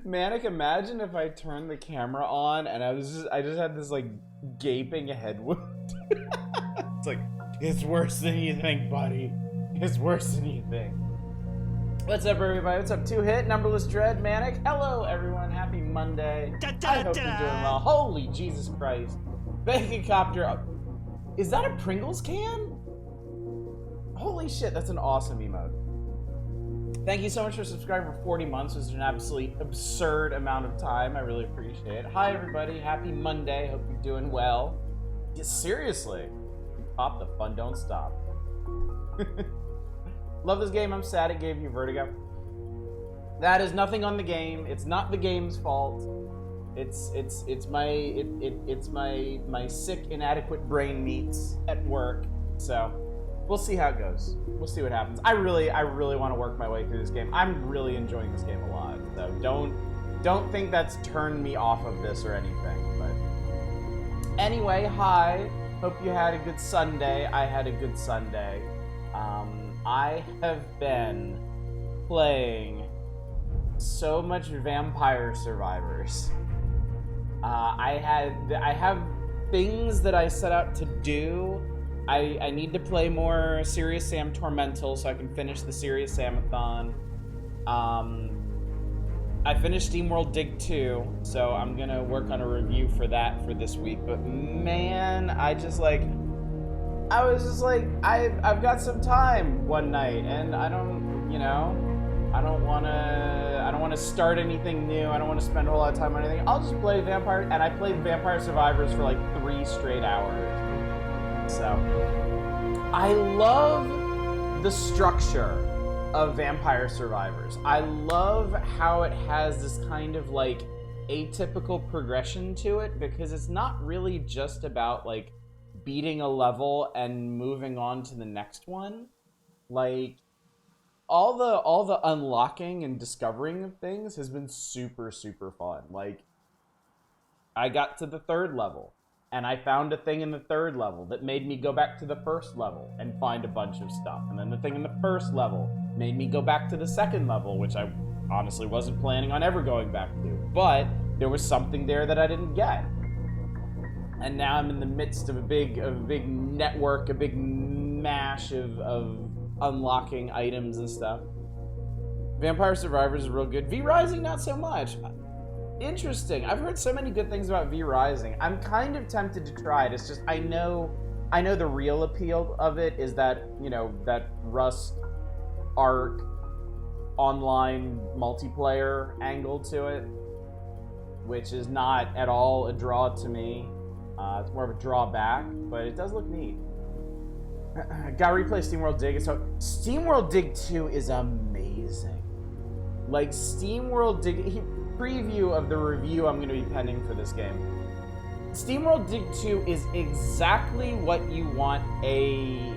Manic, imagine if I turned the camera on and I just had this like gaping head wound. It's like, it's worse than you think, buddy. It's worse than you think. What's up, everybody? What's up, Two Hit, Numberless Dread, Manic? Hello, everyone. Happy Monday. I hope you're doing well. Holy Jesus Christ. Bacon Copter. Is that a Pringles can? Holy shit, that's an awesome emote. Thank you so much for subscribing for 40 months. This is an absolutely absurd amount of time. I really appreciate it. Hi, everybody. Happy Monday. Hope you're doing well. Yeah, seriously. Pop, the fun don't stop. Love this game. I'm sad it gave you vertigo. That is nothing on the game. It's not the game's fault. It's my sick, inadequate brain meats at work. So we'll see how it goes. We'll see what happens. I really want to work my way through this game. I'm really enjoying this game a lot. So don't think that's turned me off of this or anything. But anyway, hi. Hope you had a good Sunday. I had a good Sunday. I have been playing so much Vampire Survivors. I have things that I set out to do. I need to play more Serious Sam Tormental so I can finish the Serious Sam-a-thon. I finished SteamWorld Dig 2, so I'm gonna work on a review for that for this week. But man, I've got some time one night, and I don't want to start anything new. I don't want to spend a whole lot of time on anything. I'll just play Vampire, and I played Vampire Survivors for like 3 straight hours. So, I love the structure of Vampire Survivors. I love how it has this kind of like atypical progression to it, because it's not really just about like beating a level and moving on to the next one. Like all the unlocking and discovering of things has been super fun. Like I got to the 3rd level and I found a thing in the 3rd level that made me go back to the 1st level and find a bunch of stuff. And then the thing in the 1st level made me go back to the 2nd level, which I honestly wasn't planning on ever going back to. But there was something there that I didn't get. And now I'm in the midst of a big network, a big mash of unlocking items and stuff. Vampire Survivors is real good. V Rising, not so much. Interesting. I've heard so many good things about V Rising. I'm kind of tempted to try it. It's just I know the real appeal of it is that, you know, that Rust Ark online multiplayer angle to it, which is not at all a draw to me. It's more of a drawback, but it does look neat. Gotta replay SteamWorld Dig. So SteamWorld Dig 2 is amazing. Like SteamWorld Dig, preview of the review I'm going to be penning for this game. SteamWorld Dig 2 is exactly what you want a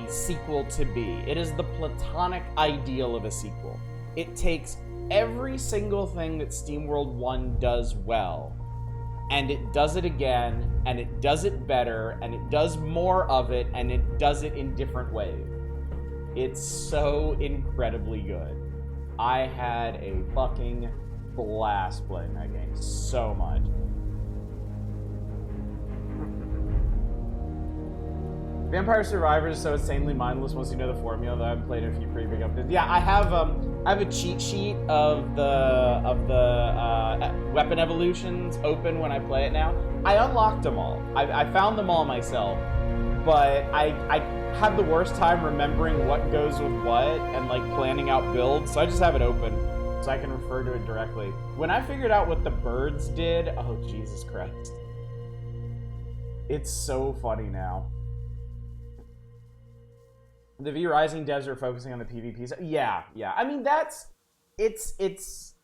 sequel to be. It is the platonic ideal of a sequel. It takes every single thing that SteamWorld 1 does well, and it does it again, and it does it better, and it does more of it, and it does it in different ways. It's so incredibly good. I had a fucking blast playing that game so much. Vampire Survivors is so insanely mindless once you know the formula that I've played a few pretty big updates. Yeah, I have a cheat sheet of the weapon evolutions open when I play it now. I unlocked them all. I found them all myself, but I have the worst time remembering what goes with what and like planning out builds, so I just have it open so I can refer to it directly. When I figured out what the birds did, oh Jesus Christ. It's so funny now. The V Rising devs are focusing on the PvP. Yeah. I mean, it's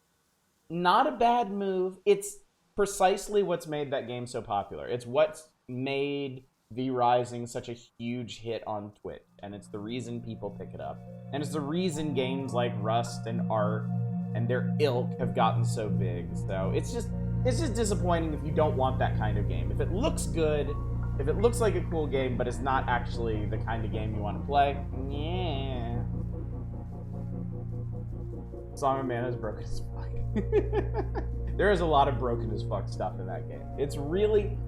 not a bad move. It's precisely what's made that game so popular. It's what's made V Rising such a huge hit on Twitch, and it's the reason people pick it up. And it's the reason games like Rust and Ark and their ilk have gotten so big. So it's just disappointing if you don't want that kind of game. If it looks good, if it looks like a cool game, but it's not actually the kind of game you want to play, yeah. Song of Mana is broken as fuck. There is a lot of broken as fuck stuff in that game. It's really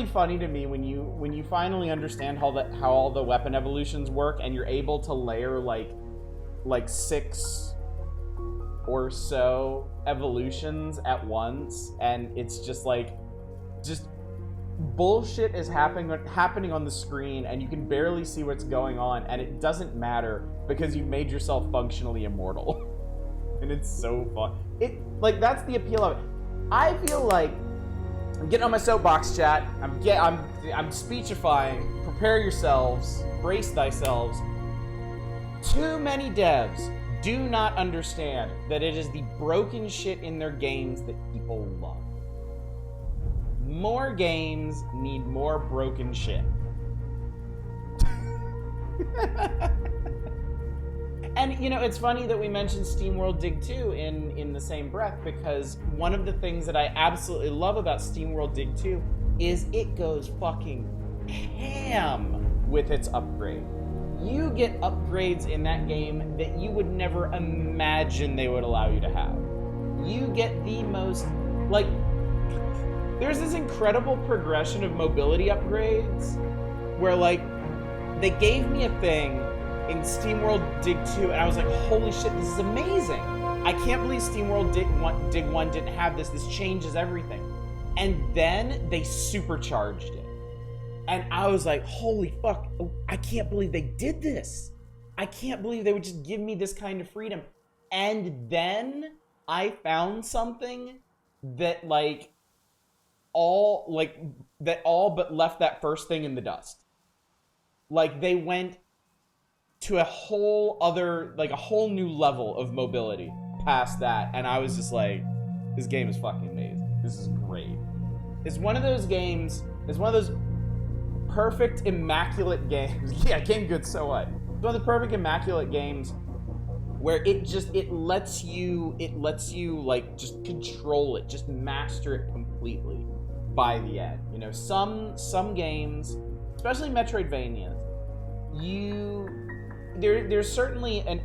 funny to me when you finally understand how all the weapon evolutions work, and you're able to layer like 6 or so evolutions at once, and it's just bullshit is happening on the screen, and you can barely see what's going on, and it doesn't matter because you've made yourself functionally immortal. And it's so fun. That's the appeal of it. I feel like I'm getting on my soapbox, chat. I'm speechifying. Prepare yourselves. Brace thyselves. Too many devs do not understand that it is the broken shit in their games that people love. More games need more broken shit. And, it's funny that we mentioned SteamWorld Dig 2 in the same breath, because one of the things that I absolutely love about SteamWorld Dig 2 is it goes fucking ham with its upgrade. You get upgrades in that game that you would never imagine they would allow you to have. You get the most, there's this incredible progression of mobility upgrades where, they gave me a thing in SteamWorld Dig 2, and I was like, holy shit, this is amazing. I can't believe SteamWorld Dig 1 didn't have this. This changes everything. And then they supercharged it. And I was like, holy fuck, I can't believe they did this. I can't believe they would just give me this kind of freedom. And then I found something that all but left that first thing in the dust. They went to a whole other, a whole new level of mobility past that, and I was just like, this game is fucking amazing. This is great. It's one of those games, it's one of those perfect, immaculate games. Yeah, Game Good, so what? It's one of the perfect, immaculate games where it lets you just control it, just master it completely by the end. Some games, especially Metroidvanias, there's certainly an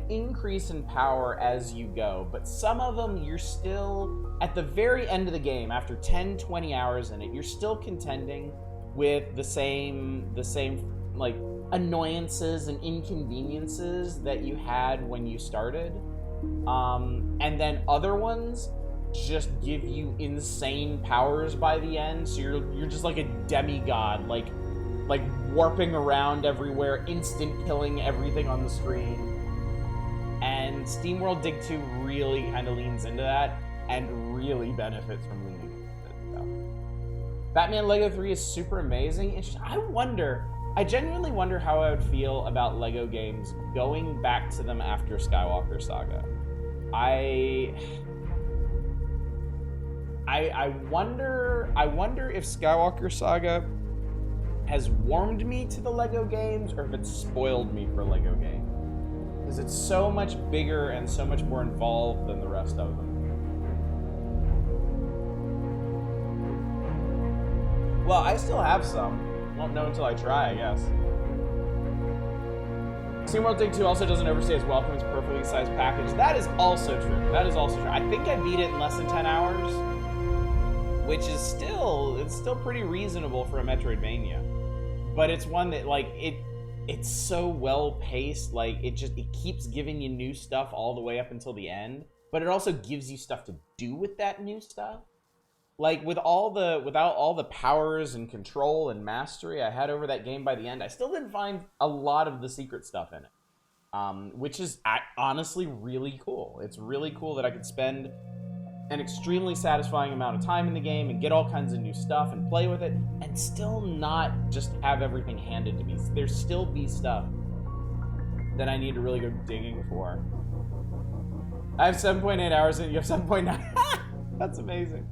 increase in power as you go, but some of them you're still, at the very end of the game, after 10, 20 hours in it, you're still contending with the same annoyances and inconveniences that you had when you started. And then other ones just give you insane powers by the end, so you're just like a demigod, like warping around everywhere, instant killing everything on the screen. And SteamWorld Dig 2 really kind of leans into that and really benefits from leaning into it. So. Batman Lego 3 is super amazing. I genuinely wonder how I would feel about Lego games going back to them after Skywalker Saga. I wonder if Skywalker Saga has warmed me to the Lego games, or if it's spoiled me for Lego games. Because it's so much bigger and so much more involved than the rest of them. Well, I still have some. Won't know until I try, I guess. SteamWorld Dig 2 also doesn't overstay its welcome. It's a perfectly sized package. That is also true. I think I beat it in less than 10 hours, which is still pretty reasonable for a Metroidvania. But it's one that, it's so well paced, it keeps giving you new stuff all the way up until the end, but it also gives you stuff to do with that new stuff. Without all the powers and control and mastery I had over that game by the end, I still didn't find a lot of the secret stuff in it. Which is honestly really cool. It's really cool that I could spend an extremely satisfying amount of time in the game and get all kinds of new stuff and play with it, and still not just have everything handed to me. There's still be stuff that I need to really go digging for. I have 7.8 hours and you have 7.9. That's amazing.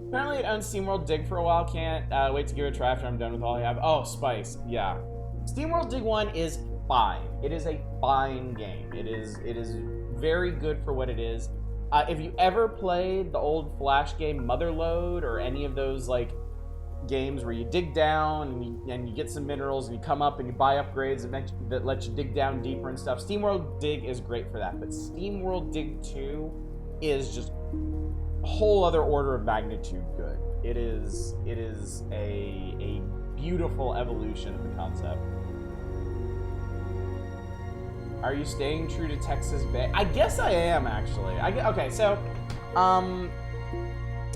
Apparently it owns SteamWorld Dig for a while. Can't wait to give it a try after I'm done with all I have. Oh, Spice. Yeah. SteamWorld Dig 1 is fine. It is a fine game. It is very good for what it is. If you ever played the old Flash game Motherlode, or any of those games where you dig down and you get some minerals and you come up and you buy upgrades that let you dig down deeper and stuff. SteamWorld Dig is great for that, but SteamWorld Dig 2 is just a whole other order of magnitude good. It is a beautiful evolution of the concept. Are you staying true to Texas Bay? I guess I am, actually. Okay, so,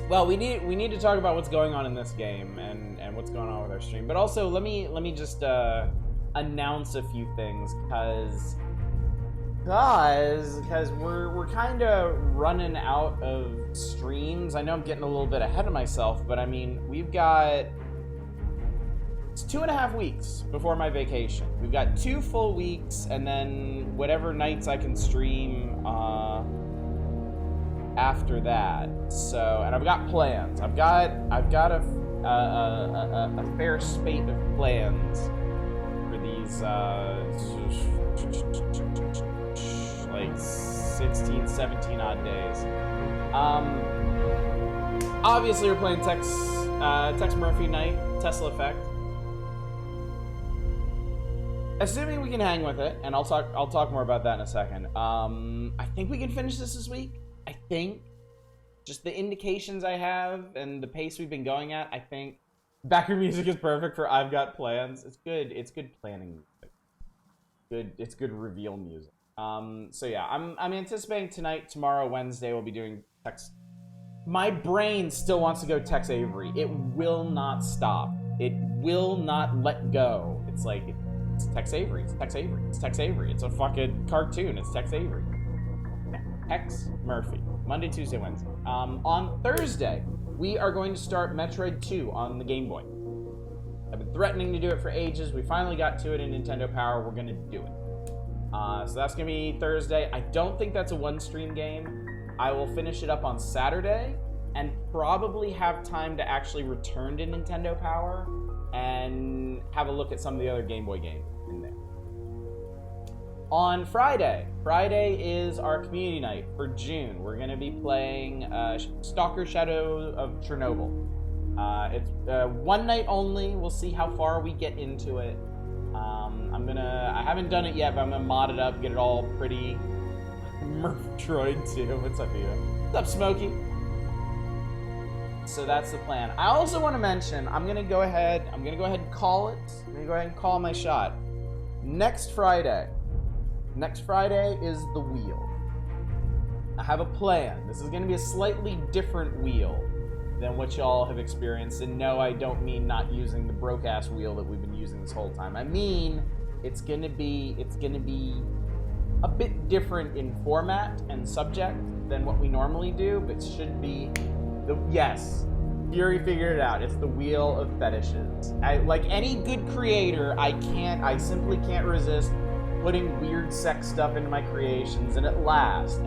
well, we need to talk about what's going on in this game and what's going on with our stream. But also, let me just announce a few things, because we're kind of running out of streams. I know I'm getting a little bit ahead of myself, but I mean, it's 2.5 weeks before my vacation. We've got 2 full weeks, and then whatever nights I can stream after that. So, and I've got plans. I've got a fair spate of plans for these like 16, 17 odd days. Obviously, we're playing Tex Murphy Night, Tesla Effect. Assuming we can hang with it, and I'll talk more about that in a second. I think we can finish this week. I think. Just the indications I have and the pace we've been going at, I think background music is perfect for I've Got Plans. It's good. It's good planning music. It's good reveal music. So yeah, I'm anticipating tonight, tomorrow, Wednesday, we'll be doing Tex. My brain still wants to go Tex Avery. It will not stop. It will not let go. It's like, it's Tex Avery. It's Tex Avery. It's Tex Avery. It's a fucking cartoon. It's Tex Avery. Tex Murphy. Monday, Tuesday, Wednesday. On Thursday, we are going to start Metroid 2 on the Game Boy. I've been threatening to do it for ages. We finally got to it in Nintendo Power. We're going to do it. So that's going to be Thursday. I don't think that's a one-stream game. I will finish it up on Saturday and probably have time to actually return to Nintendo Power and have a look at some of the other Game Boy games in there. On Friday is our community night for June. We're going to be playing Stalker Shadow of Chernobyl. It's one night only. We'll see how far we get into it. I haven't done it yet, but I'm gonna mod it up, get it all pretty. Murptroid too. What's up, Eva? What's up, Smokey? So that's the plan. I also want to mention, I'm gonna go ahead and call it. I'm gonna go ahead and call my shot. Next Friday is the wheel. I have a plan. This is gonna be a slightly different wheel than what y'all have experienced. And no, I don't mean not using the broke-ass wheel that we've been using this whole time. I mean, it's gonna be a bit different in format and subject than what we normally do, but should be yes, Fury figured it out. It's the Wheel of Fetishes. Like any good creator, I simply can't resist putting weird sex stuff into my creations. And at last,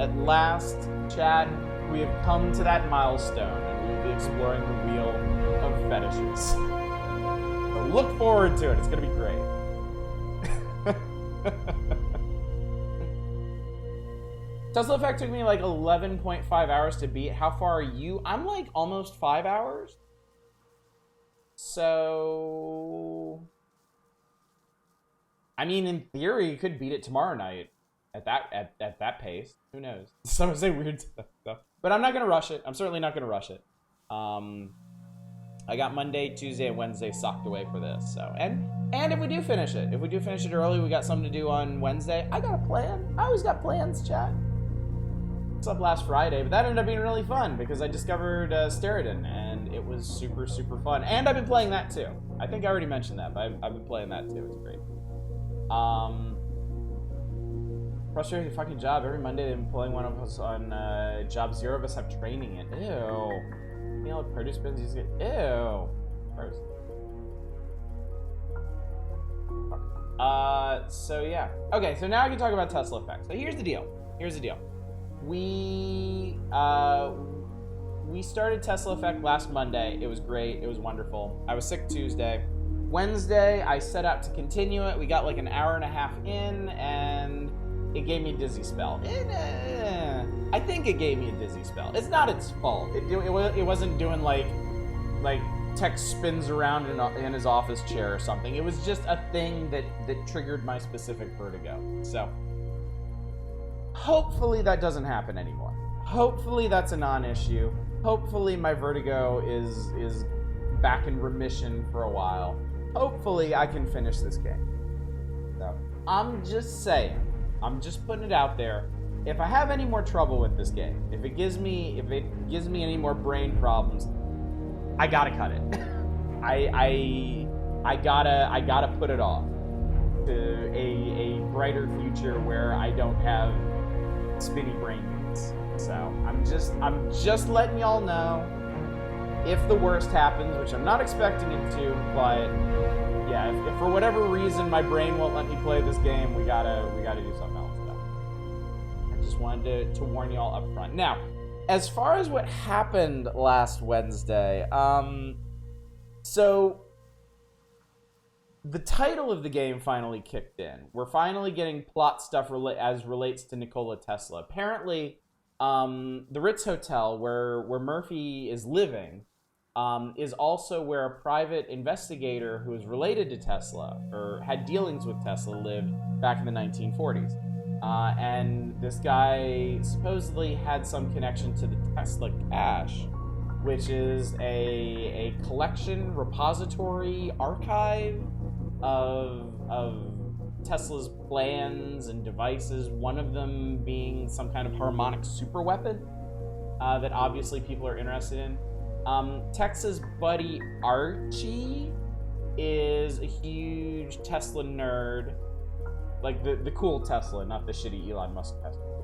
Chad, we have come to that milestone, and we will be exploring the Wheel of Fetishes. So look forward to it. It's gonna be great. Tesla Effect took me like 11.5 hours to beat. How far are you? I'm like almost 5 hours. So, I mean, in theory, you could beat it tomorrow night at that pace. Who knows? Some say weird stuff, but I'm not gonna rush it. I'm certainly not gonna rush it. I got Monday, Tuesday, and Wednesday socked away for this. So, and if we do finish it early, we got something to do on Wednesday. I got a plan. I always got plans, chat. It's up last Friday, but that ended up being really fun because I discovered Steriden, and it was super, super fun. And I've been playing that too. I think I already mentioned that, but I've been playing that too. It's great. Frustrating fucking job. Every Monday they've been pulling one of us on job 0 of us have training it. Ew. You know, produce bins, you just get ew. Gross. So yeah. Okay, so now I can talk about Tesla Effect. So here's the deal. We started Tesla Effect last Monday. It was great. It was wonderful. I was sick Tuesday. Wednesday, I set out to continue it. We got like an hour and a half in, and it gave me a dizzy spell. I think it gave me a dizzy spell. It's not its fault. It wasn't doing like Tex spins around in his office chair or something. It was just a thing that triggered my specific vertigo. So hopefully that doesn't happen anymore. Hopefully that's a non-issue. Hopefully my vertigo is back in remission for a while. Hopefully I can finish this game. So I'm just saying. I'm just putting it out there. If I have any more trouble with this game, if it gives me any more brain problems, I gotta cut it. I gotta put it off to a brighter future where I don't have spinny brain beats. So I'm just letting y'all know if the worst happens, which I'm not expecting it to, but yeah, if for whatever reason my brain won't let me play this game, we gotta do something else. I just wanted to warn y'all up front. Now, as far as what happened last Wednesday, so the title of the game finally kicked in. We're finally getting plot stuff as relates to Nikola Tesla. Apparently, the Ritz Hotel, where Murphy is living, is also where a private investigator who is related to Tesla, or had dealings with Tesla, lived back in the 1940s. And this guy supposedly had some connection to the Tesla Cache, which is a collection, repository, archive of Tesla's plans and devices, one of them being some kind of harmonic superweapon that obviously people are interested in. Tex's buddy Archie is a huge Tesla nerd, like the cool Tesla, not the shitty Elon Musk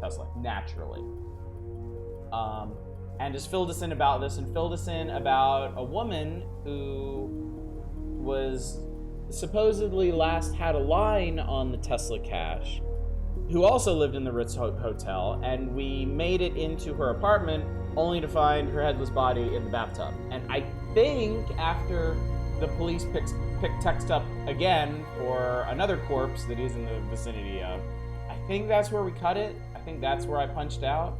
Tesla, naturally. And just filled us in about this, and filled us in about a woman who was supposedly last had a line on the Tesla Cache, who also lived in the Ritz Hotel, and we made it into her apartment only to find her headless body in the bathtub. And I think after the police picked Tex up again for another corpse that he's in the vicinity of, I think that's where we cut it. I think that's where I punched out.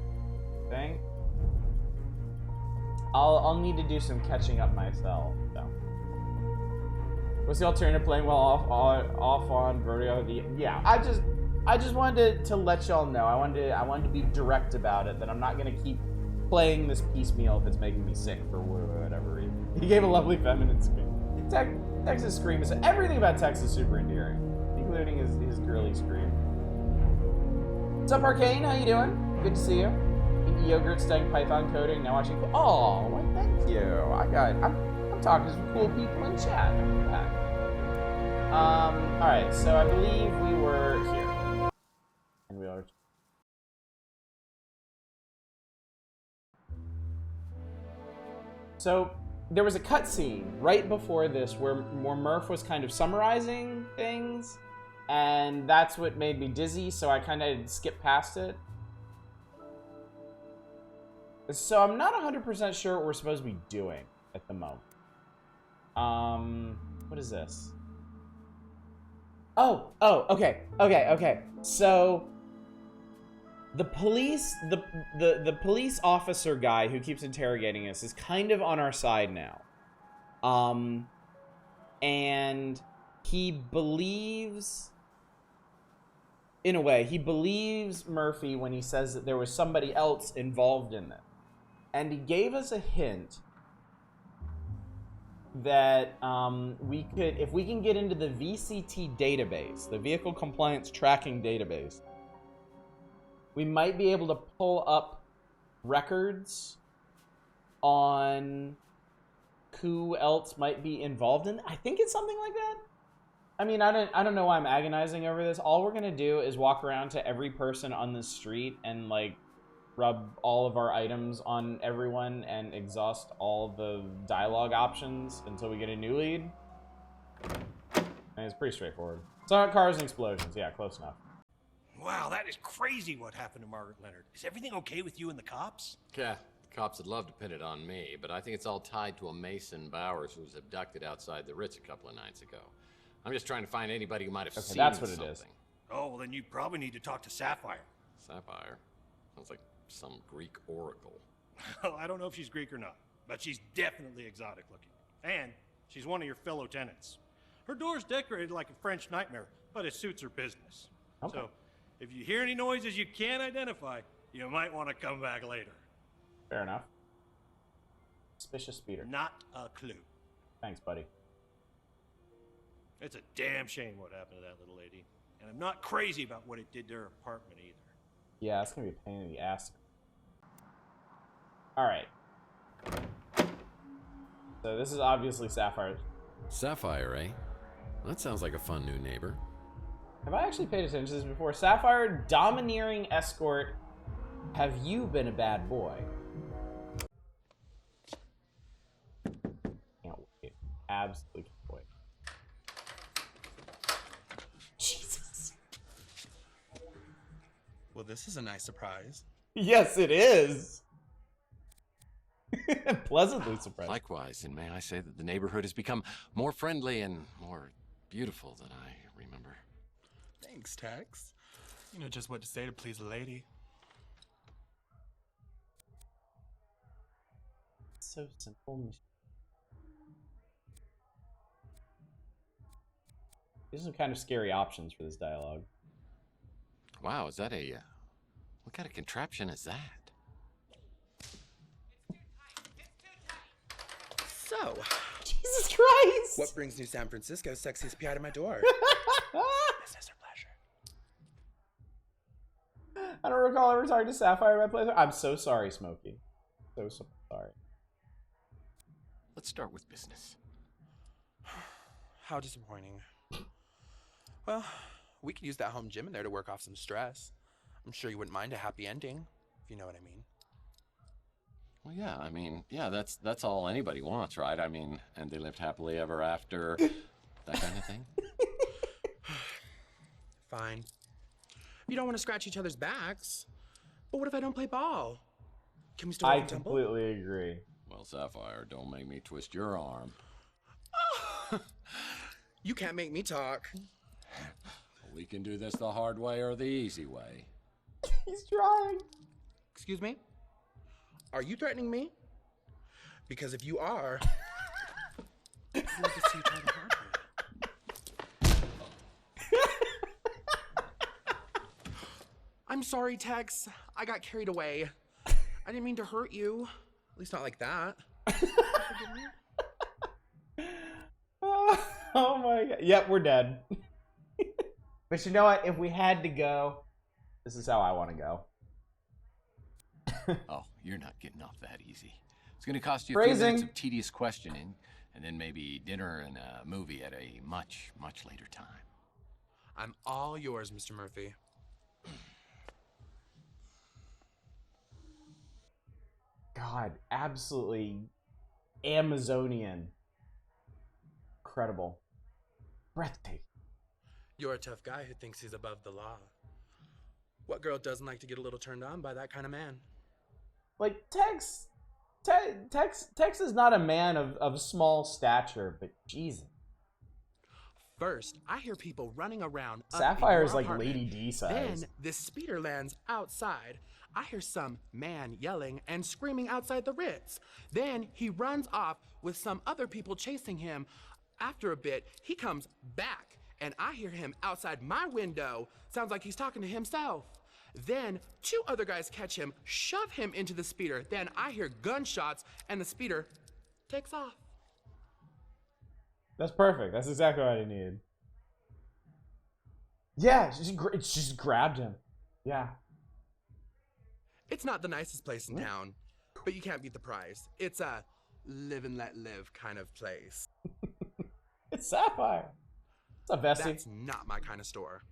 I think. I'll need to do some catching up myself, though. What's the alternative, playing while off on Vertigo? Yeah, I just wanted to let y'all know. I wanted to be direct about it, that I'm not gonna keep playing this piecemeal if it's making me sick for whatever reason. He gave a lovely feminine scream. Tex's scream is everything about Tex is super endearing, including his girly scream. What's up, Arcane? How you doing? Good to see you. Yogurt studying Python coding, now watching. Oh, well, thank you. I'm talking to some cool people in chat. Look at that. All right. So I believe we were here, and we are. So there was a cutscene right before this where Murph was kind of summarizing things, and that's what made me dizzy. So I kind of skipped past it. So I'm not 100% sure what we're supposed to be doing at the moment. What is this? Oh, okay. So the police, the police officer guy who keeps interrogating us is kind of on our side now. And he believes, in a way, he believes Murphy when he says that there was somebody else involved in this. And he gave us a hint that we could, if we can get into the VCT database, the Vehicle Compliance Tracking Database, we might be able to pull up records on who else might be involved in it. I think it's something like that. I mean, I don't know why I'm agonizing over this. All we're gonna do is walk around to every person on the street and like rub all of our items on everyone and exhaust all the dialogue options until we get a new lead. And it's pretty straightforward. Silent cars and explosions. Yeah, close enough. Wow, that is crazy what happened to Margaret Leonard. Is everything okay with you and the cops? Yeah, the cops would love to pin it on me, but I think it's all tied to a Mason Bowers who was abducted outside the Ritz a couple of nights ago. I'm just trying to find anybody who might have seen that's what something. it is. Oh, well then you probably need to talk to Sapphire. Sapphire? Sounds like some Greek oracle. Well, I don't know if she's Greek or not, but she's definitely exotic looking. And she's one of your fellow tenants. Her door's decorated like a French nightmare, but it suits her business. Okay. So, if you hear any noises you can't identify, you might want to come back later. Fair enough. Suspicious speeder. Not a clue. Thanks, buddy. It's a damn shame what happened to that little lady. And I'm not crazy about what it did to her apartment either. Yeah, it's gonna be a pain in the ass. Alright. So this is obviously Sapphire. Sapphire, eh? That sounds like a fun new neighbor. Have I actually paid attention to this before? Sapphire, domineering escort. Have you been a bad boy? Can't wait. Absolutely can't wait. Jesus. Well, this is a nice surprise. Yes, it is. Pleasantly surprised. Likewise, and may I say that the neighborhood has become more friendly and more beautiful than I remember. Thanks, Tex. You know just what to say to please a lady. So simple. These are some kind of scary options for this dialogue. Wow, is that a... what kind of contraption is that? So, Jesus Christ! what brings New San Francisco's sexiest PI to my door? Business or pleasure? I don't recall ever talking to Sapphire in my playthrough. I'm so sorry, Smokey. So sorry. Let's start with business. How disappointing. Well, we could use that home gym in there to work off some stress. I'm sure you wouldn't mind a happy ending, if you know what I mean. Well, yeah, I mean, yeah, that's all anybody wants, right? I mean, and they lived happily ever after, that kind of thing. Fine. You don't want to scratch each other's backs. But what if I don't play ball? Can we still I rock and tumble? completely agree. Well, Sapphire, don't make me twist your arm. You can't make me talk. We can do this the hard way or the easy way. He's trying. Excuse me? Are you threatening me? Because if you are, we'll just see each other the hard way. I'm sorry, Tex. I got carried away. I didn't mean to hurt you. At least not like that. Oh my god. Yep, we're dead. But you know what? If we had to go, this is how I want to go. Oh, you're not getting off that easy. It's going to cost you a Phrasing. few minutes of tedious questioning, and then maybe dinner and a movie at a much, much later time. I'm all yours, Mr. Murphy. God, absolutely Amazonian. Incredible. Breathtaking. You're a tough guy who thinks he's above the law. What girl doesn't like to get a little turned on by that kind of man? Like, Tex is not a man of small stature, but Jesus. First, I hear people running around. Sapphire is up in like your Lady apartment. D size. Then this speeder lands outside. I hear some man yelling and screaming outside the Ritz. Then he runs off with some other people chasing him. After a bit, he comes back, and I hear him outside my window. Sounds like he's talking to himself. Then two other guys catch him, shove him into the speeder. Then I hear gunshots, and the speeder takes off. That's perfect. That's exactly what I needed. Yeah, she just grabbed him. Yeah. It's not the nicest place in town, but you can't beat the price. It's a live and let live kind of place. It's Sapphire. What's up, Vesty? That's not my kind of store.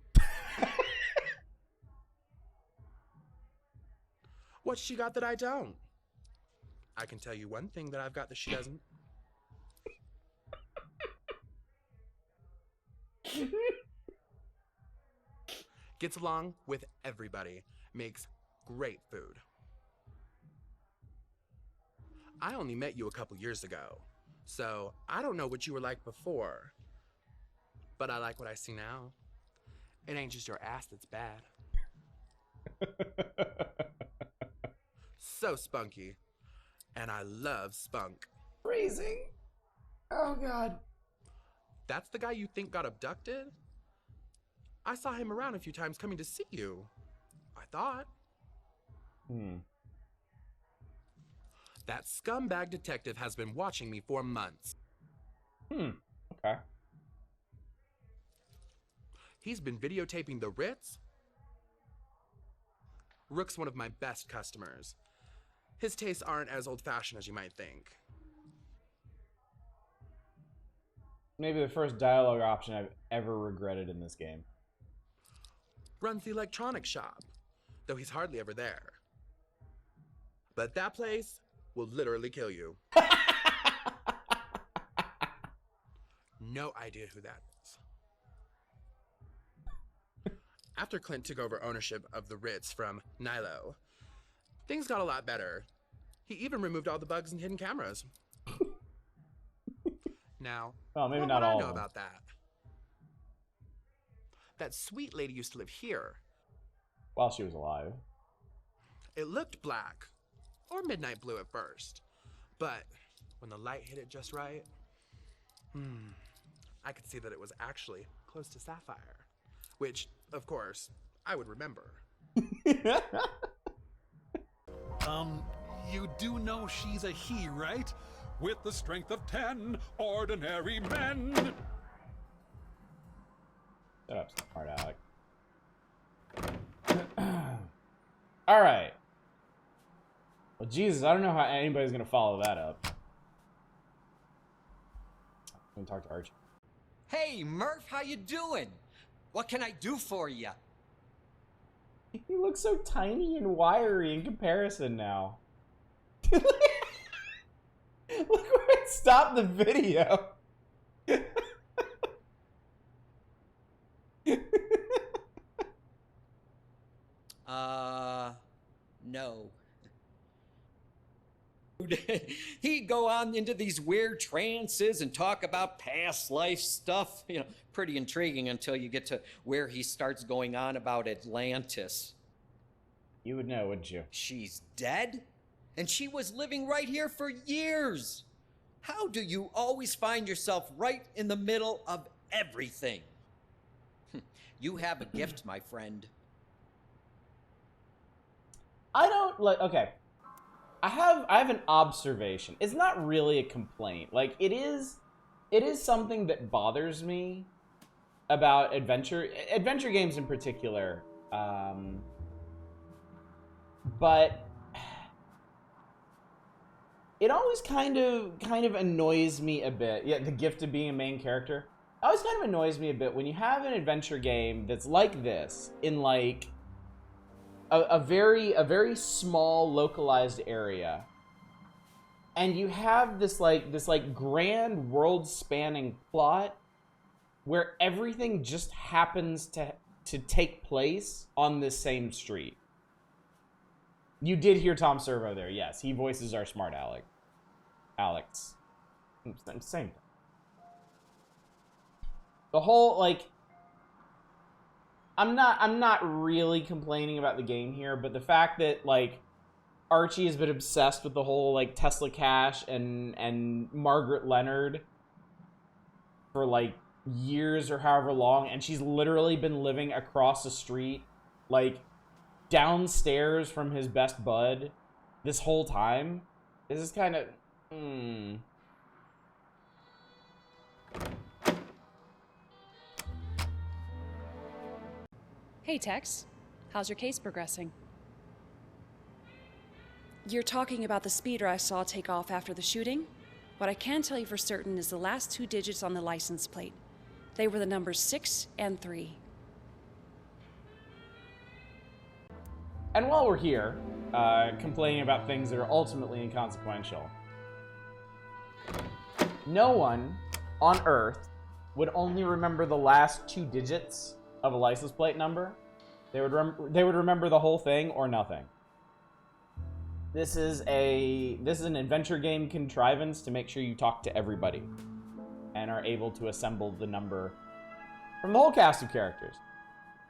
What's she got that I don't? I can tell you one thing that I've got that she doesn't. Gets along with everybody. Makes great food. I only met you a couple years ago, so I don't know what you were like before. But I like what I see now. It ain't just your ass that's bad. So spunky. And I love spunk. Phrasing. Oh, God. That's the guy you think got abducted? I saw him around a few times coming to see you. I thought. That scumbag detective has been watching me for months. Okay. He's been videotaping the Ritz. Rook's one of my best customers. His tastes aren't as old-fashioned as you might think. Maybe the first dialogue option I've ever regretted in this game. Runs the electronics shop, though he's hardly ever there. But that place will literally kill you. No idea who that is. After Clint took over ownership of the Ritz from Nilo, things got a lot better. He even removed all the bugs and hidden cameras. Now, well, maybe what not would all I know of them. about that? That sweet lady used to live here. While she was alive. It looked black, or midnight blue at first, but when the light hit it just right, I could see that it was actually close to sapphire, which, of course, I would remember. You do know she's a he, right? With the strength of 10 ordinary men. Shut up, smart Alec. All right. Well, Jesus, I don't know how anybody's gonna follow that up. I'm gonna talk to Archie. Hey, Murph, how you doing? What can I do for you? He looks so tiny and wiry in comparison now. Look where it stopped the video. No. He'd go on into these weird trances and talk about past life stuff. You know, pretty intriguing until you get to where he starts going on about Atlantis. You would know, wouldn't you? She's dead? And she was living right here for years. How do you always find yourself right in the middle of everything? You have a gift, my friend. I don't like. Okay, I have an observation. It's not really a complaint. Like it is something that bothers me about adventure games in particular. But it always kind of annoys me a bit. Yeah, the gift of being a main character. It always kind of annoys me a bit when you have an adventure game that's like this in like a very small localized area, and you have this grand world spanning plot where everything just happens to take place on this same street. You did hear Tom Servo there. Yes, he voices our smart Alex. Same thing. The whole like I'm not really complaining about the game here, but the fact that like Archie has been obsessed with the whole like Tesla Cash and Margaret Leonard for like years or however long, and she's literally been living across the street, like downstairs from his best bud this whole time. This is kind of Hey, Tex. How's your case progressing? You're talking about the speeder I saw take off after the shooting? What I can tell you for certain is the last 2 digits on the license plate. They were the numbers 6 and 3. And while we're here, complaining about things that are ultimately inconsequential, no one on Earth would only remember the last 2 digits of a license plate number. They would remember the whole thing or nothing. This is an adventure game contrivance to make sure you talk to everybody and are able to assemble the number from the whole cast of characters.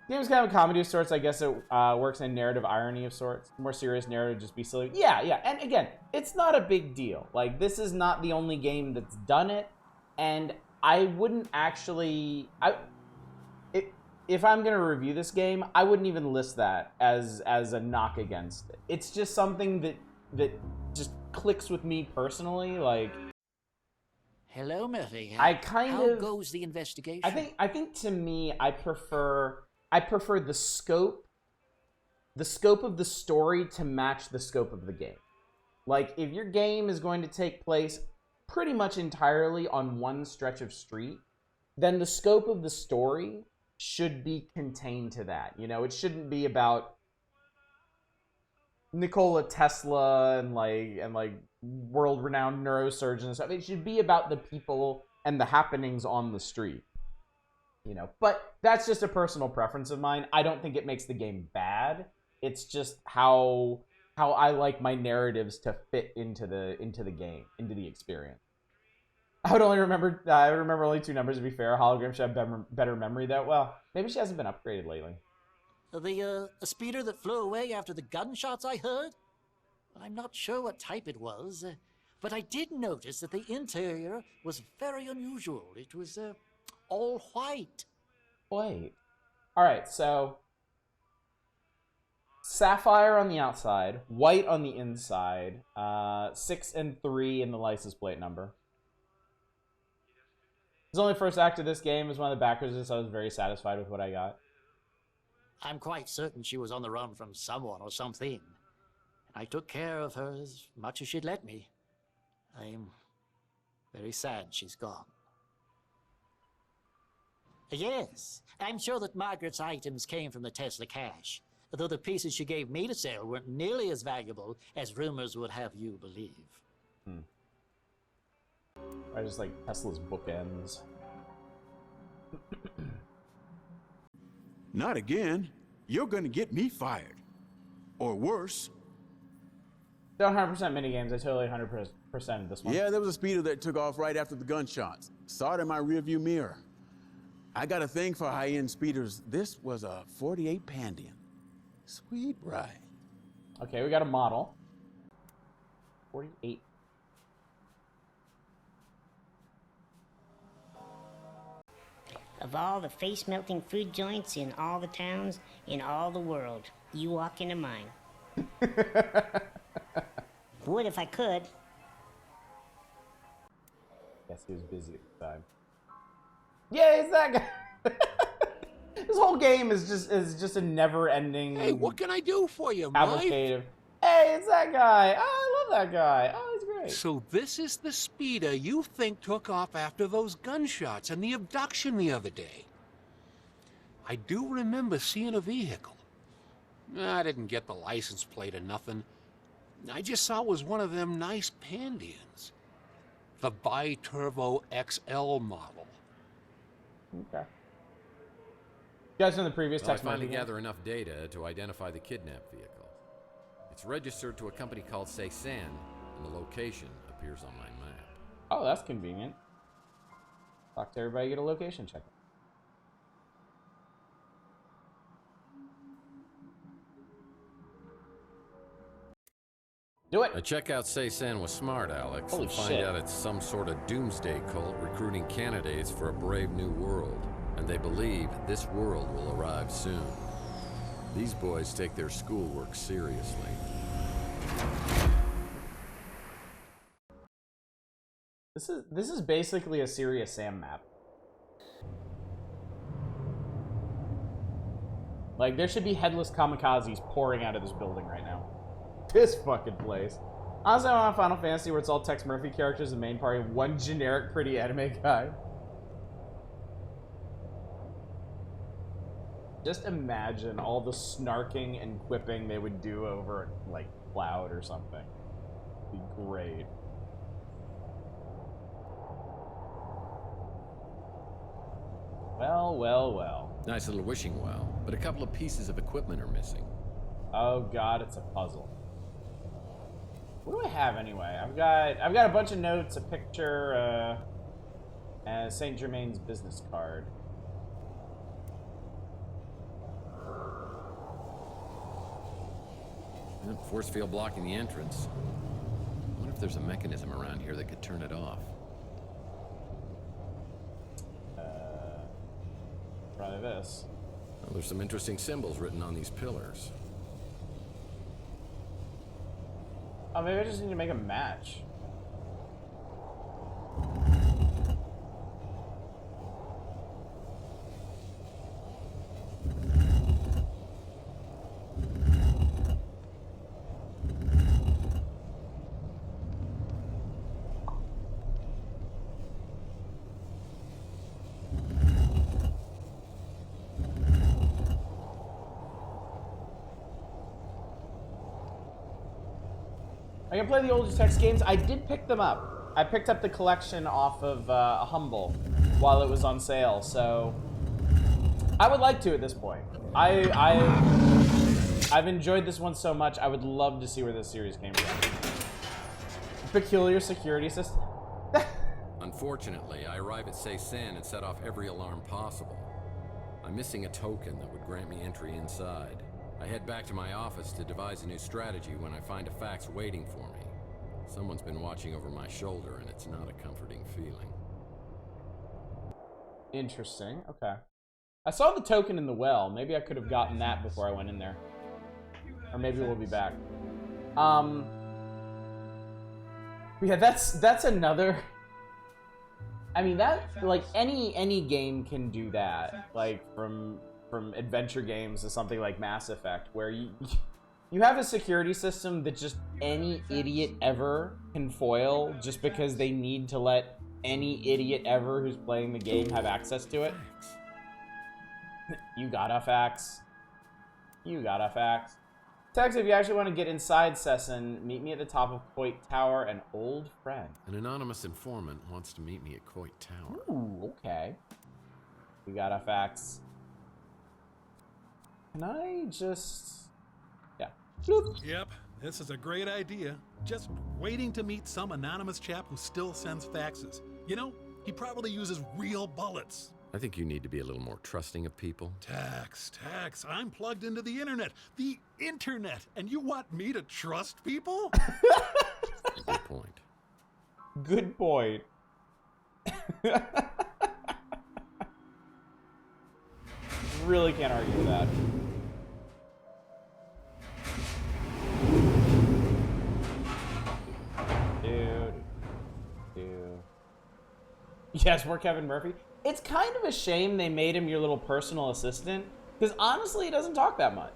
The game is kind of a comedy of sorts. I guess it works in narrative irony of sorts. More serious narrative, just be silly. Yeah. And again, it's not a big deal. Like, this is not the only game that's done it. and I wouldn't actually. If I'm gonna review this game, I wouldn't even list that as a knock against it. It's just something that just clicks with me personally. Like, hello, Murphy. How goes the investigation? I think to me, I prefer the scope of the story to match the scope of the game. Like, if your game is going to take place pretty much entirely on one stretch of street, then the scope of the story should be contained to that. You know, it shouldn't be about Nikola Tesla and world-renowned neurosurgeons and stuff. It should be about the people and the happenings on the street. You know, but that's just a personal preference of mine. I don't think it makes the game bad. It's just how I like my narratives to fit into the game, into the experience. I remember only 2 numbers, to be fair. Hologram should have better memory, though. Well, maybe she hasn't been upgraded lately. The speeder that flew away after the gunshots I heard? I'm not sure what type it was, but I did notice that the interior was very unusual. It was all white. Wait. Alright, so sapphire on the outside, white on the inside, 6 and 3 in the license plate number. It was only the first act of this game. It was one of the backers, so I was very satisfied with what I got. I'm quite certain she was on the run from someone or something. I took care of her as much as she'd let me. I'm very sad she's gone. Yes, I'm sure that Margaret's items came from the Tesla cache, though the pieces she gave me to sell weren't nearly as valuable as rumors would have you believe. I just like Tesla's bookends. Not again. You're gonna get me fired. Or worse. Don't 100% minigames. I totally 100% this one. Yeah, there was a speeder that took off right after the gunshots. Saw it in my rearview mirror. I got a thing for high-end speeders. This was a 48 Pandian. Sweet ride. Okay, we got a model. 48. Of all the face-melting food joints in all the towns in all the world, you walk into mine. Would if I could. Guess he was busy at the time. Yeah, it's that guy. This whole game is just a never-ending. Hey, what can I do for you, Mike? Cavalcade of, hey, it's that guy. Oh, I love that guy. Oh, he's great. So this is the speeder you think took off after those gunshots and the abduction the other day. I do remember seeing a vehicle. I didn't get the license plate or nothing. I just saw it was one of them nice Pandians. The Bi-Turbo XL model. Okay. You guys know the previous I text finally message? gather enough data to identify the kidnapped vehicle. It's registered to a company called Cézanne, and the location appears on my map. Oh, that's convenient. Talk to everybody, get a location check. Do it! Now check out Cézanne was smart, Alex, Holy and find shit. out it's some sort of doomsday cult recruiting candidates for a brave new world. And they believe this world will arrive soon. These boys take their schoolwork seriously. This is basically a Serious Sam map. Like, there should be headless kamikazes pouring out of this building right now. This fucking place. Honestly, I want Final Fantasy where it's all Tex Murphy characters, the main party, one generic pretty anime guy. Just imagine all the snarking and quipping they would do over, like, Cloud or something. It'd be great. Well, well, well. Nice little wishing well, but a couple of pieces of equipment are missing. Oh god, it's a puzzle. What do I have anyway? I've got a bunch of notes, a picture, and Saint Germain's business card. Force field blocking the entrance. I wonder if there's a mechanism around here that could turn it off. Try this. Well, there's some interesting symbols written on these pillars. Oh, maybe I just need to make a match. I can play the older text games. I did pick them up. I picked up the collection off of Humble while it was on sale, so I would like to at this point. I've enjoyed this one so much. I would love to see where this series came from. Peculiar security system. Unfortunately, I arrive at Ceysan and set off every alarm possible. I'm missing a token that would grant me entry inside. I head back to my office to devise a new strategy when I find a fax waiting for me. Someone's been watching over my shoulder, and it's not a comforting feeling. Interesting. Okay. I saw the token in the well. Maybe I could have gotten that before I went in there. Or maybe we'll be back. Yeah, that's another... I mean, that, like, any game can do that. Like, from adventure games to something like Mass Effect, where you have a security system that just any idiot ever can foil just because they need to let any idiot ever who's playing the game have access to it. You got a fax. You got a fax. Tex, if you actually want to get inside Ceysan, meet me at the top of Coit Tower, an old friend. An anonymous informant wants to meet me at Coit Tower. Ooh, okay. You got a fax. Can I just... Yeah. Bloop. Yep, this is a great idea. Just waiting to meet some anonymous chap who still sends faxes. You know, he probably uses real bullets. I think you need to be a little more trusting of people. Tex, I'm plugged into the internet. The internet! And you want me to trust people? Good point. Good point. Really can't argue with that. Dude. Yes, we're Kevin Murphy. It's kind of a shame they made him your little personal assistant, because honestly, he doesn't talk that much.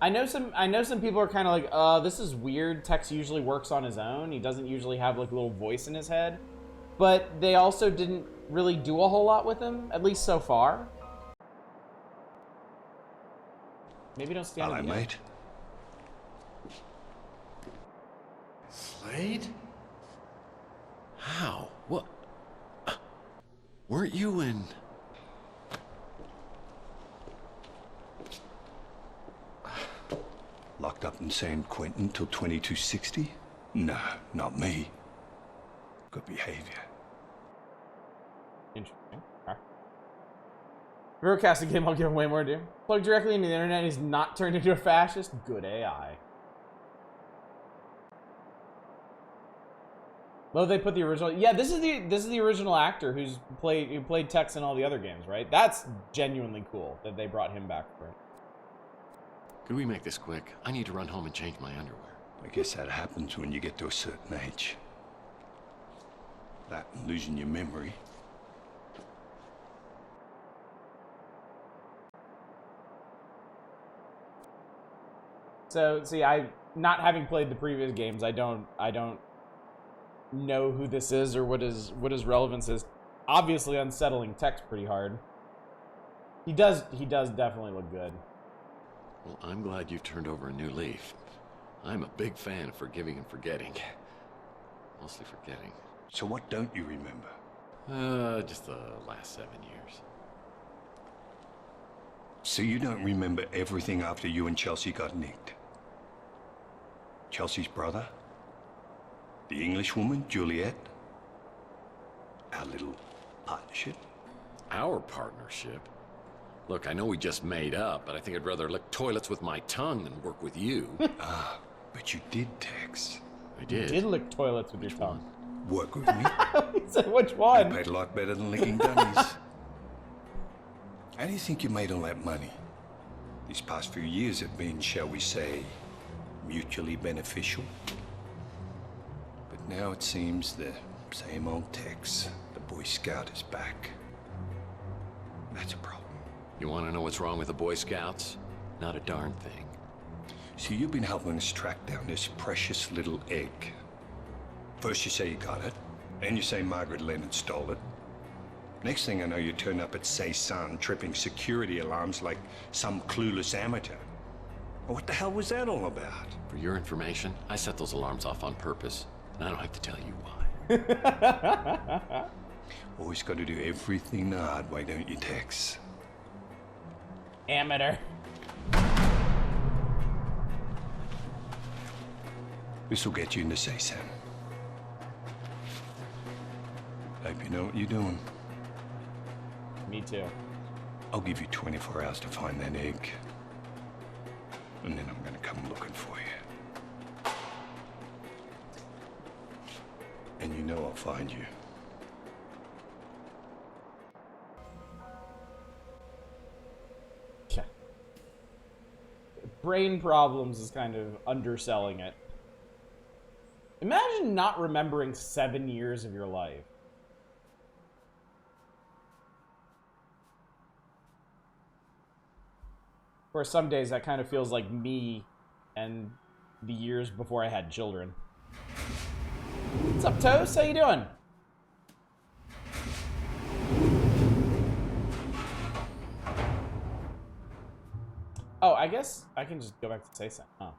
I know some people are kind of like, this is weird. Tex usually works on his own. He doesn't usually have like a little voice in his head. But they also didn't really do a whole lot with him, at least so far. Maybe don't stand. Hello, mate. Slade? How? What? Weren't you in... Locked up in San Quentin till 2260? No, not me. Good behavior. Interesting. Okay. Broadcasting game, I'll give way more do. Plug directly into the internet, he's not turned into a fascist. Good AI. Well, they put the original. Yeah, this is the original actor who played Tex in all the other games, right? That's genuinely cool that they brought him back for it. Could we make this quick? I need to run home and change my underwear. I guess that happens when you get to a certain age. That and losing your memory. So, see, not having played the previous games, I don't know who this is or what his relevance is. Obviously unsettling Tex pretty hard. He does definitely look good. Well, I'm glad you've turned over a new leaf. I'm a big fan of forgiving and forgetting. Mostly forgetting. So what don't you remember? Just the last 7 years. So you don't remember everything after you and Chelsea got nicked? Chelsea's brother? The English woman, Juliet? Our little partnership? Our partnership? Look, I know we just made up, but I think I'd rather lick toilets with my tongue than work with you. But you did, Tex. I did. You did lick toilets with your tongue. Work with me? He said, which one? You paid a lot better than licking dummies. How do you think you made all that money? These past few years have been, shall we say, mutually beneficial. But now it seems the same old Tex, the Boy Scout, is back. That's a problem. You want to know what's wrong with the Boy Scouts? Not a darn thing. So you've been helping us track down this precious little egg. First you say you got it, then you say Margaret Leonard stole it. Next thing I know, you turn up at Cezanne tripping security alarms like some clueless amateur. What the hell was that all about? For your information, I set those alarms off on purpose, and I don't have to tell you why. Always got to do everything the hard way, don't you, Tex? Amateur. This'll get you into Cezanne. Hope you know what you're doing. Me too. I'll give you 24 hours to find that egg. And then I'm gonna come looking for you. And you know I'll find you. Yeah. Brain problems is kind of underselling it. Imagine not remembering 7 years of your life. Or some days that kind of feels like me and the years before I had children. What's up, Toast? How you doing? Oh, I guess I can just go back to Cezanne. Oh.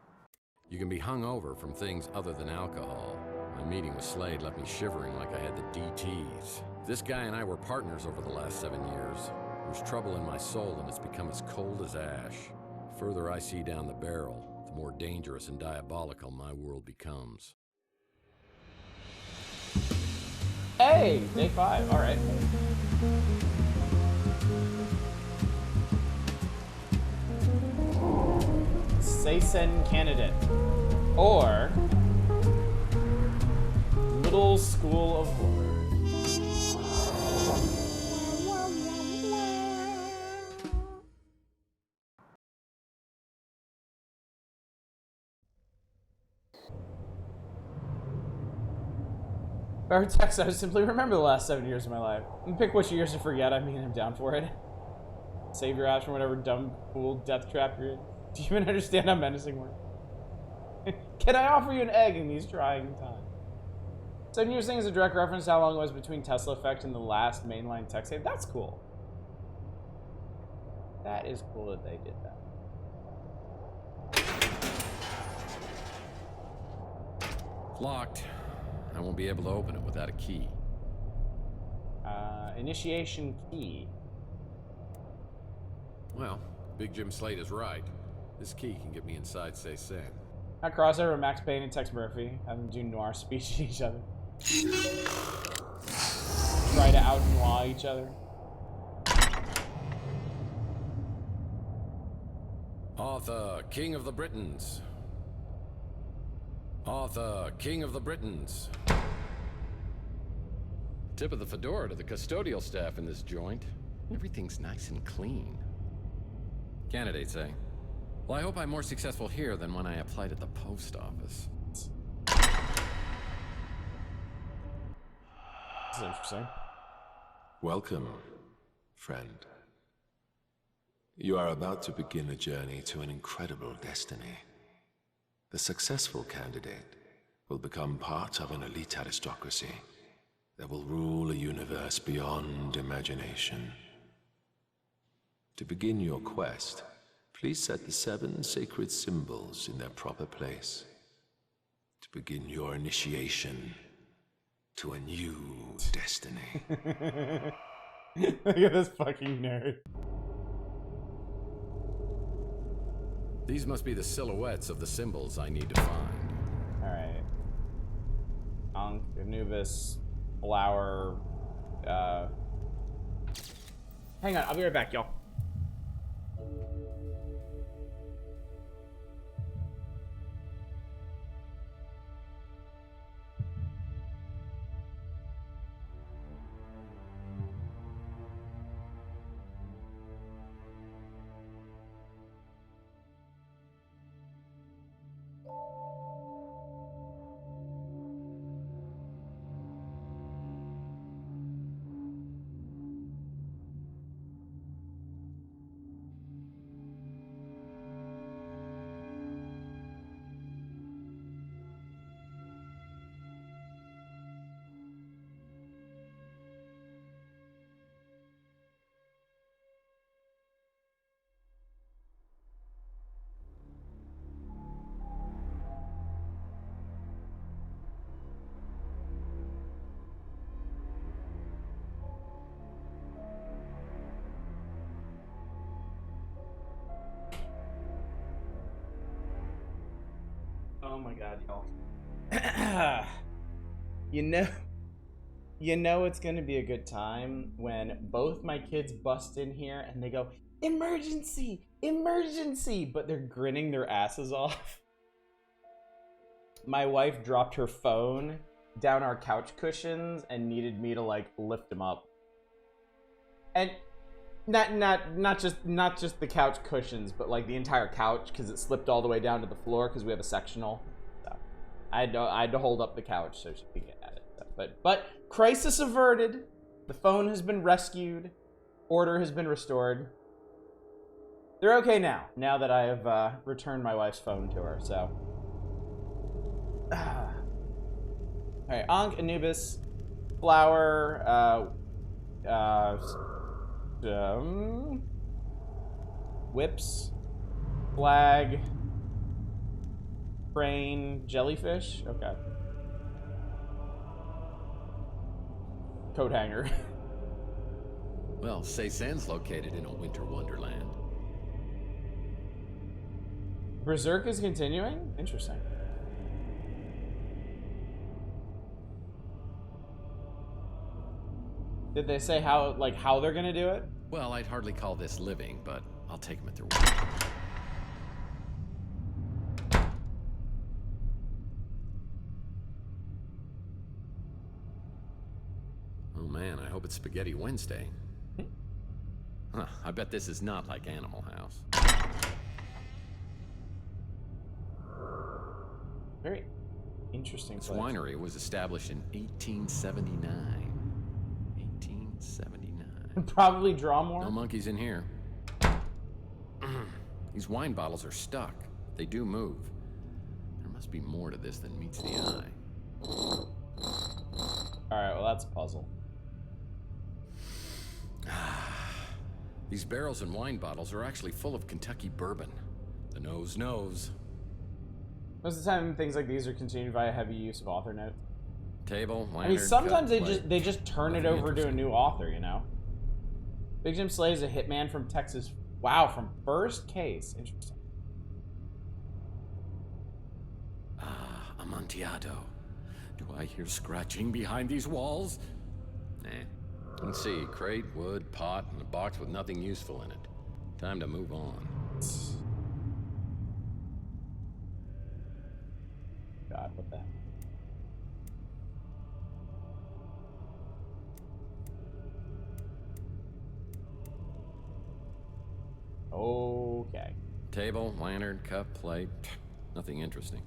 You can be hungover from things other than alcohol. My meeting with Slade left me shivering like I had the DTs. This guy and I were partners over the last 7 years. There's trouble in my soul, and it's become as cold as ash. The further I see down the barrel, the more dangerous and diabolical my world becomes. Hey, day 5. All right. Cezanne candidate. Or Little School of Horror. Text, I would simply remember the last 7 years of my life. And pick which years to forget. I mean, I'm down for it. Save your ass from whatever dumb, fool death trap you're in. Do you even understand how menacing we're? Can I offer you an egg in these trying times? 7 years thing is a direct reference to how long it was between Tesla Effect and the last mainline tech save. That's cool. That is cool that they did that. Locked. I won't be able to open it without a key. Initiation key. Well, Big Jim Slade is right. This key can get me inside Cezanne. That crossover with Max Payne and Tex Murphy, have them do noir speech to each other. Try to out noir each other. Arthur, King of the Britons. Arthur, King of the Britons. Tip of the fedora to the custodial staff in this joint. Everything's nice and clean. Candidates, eh? Well, I hope I'm more successful here than when I applied at the post office. This is interesting. Welcome, friend. You are about to begin a journey to an incredible destiny. The successful candidate will become part of an elite aristocracy that will rule a universe beyond imagination. To begin your quest, please set the 7 sacred symbols in their proper place. To begin your initiation to a new destiny. Look at this fucking nerd. These must be the silhouettes of the symbols I need to find. Alright. Ankh, Anubis, Flower, Hang on, I'll be right back, y'all. my god, y'all. You know it's gonna be a good time when both my kids bust in here and they go, emergency, emergency, but they're grinning their asses off. My wife dropped her phone down our couch cushions and needed me to like lift them up. And not just the couch cushions, but like the entire couch, because it slipped all the way down to the floor because we have a sectional. So I had to hold up the couch so she could get at it. So, but crisis averted. The phone has been rescued. Order has been restored. They're okay now. Now that I have returned my wife's phone to her. So, all right, Ankh, Anubis, Flower, whips, flag, crane, jellyfish. Okay. Coat hanger. Well, Cézanne's located in a winter wonderland. Berserk is continuing? Interesting. Did they say how they're gonna do it? Well, I'd hardly call this living, but I'll take them at their word. Oh man, I hope it's Spaghetti Wednesday. Huh, I bet this is not like Animal House. Very interesting. This winery was established in 1879. 1879. Probably draw more. No monkeys in here. These wine bottles are stuck. They do move. There must be more to this than meets the eye. Alright, well that's a puzzle. These barrels and wine bottles are actually full of Kentucky bourbon. The nose knows. Most of the time, things like these are continued by a heavy use of author notes. Table, lantern, I mean, sometimes cup, they just turn it over to a new author, you know. Big Jim Slay is a hitman from Texas. Wow, from first case. Interesting. Ah, Amontillado. Do I hear scratching behind these walls? Let's see, crate, wood, pot, and a box with nothing useful in it. Time to move on. God, what the heck? Okay. Table, lantern, cup, plate. Nothing interesting.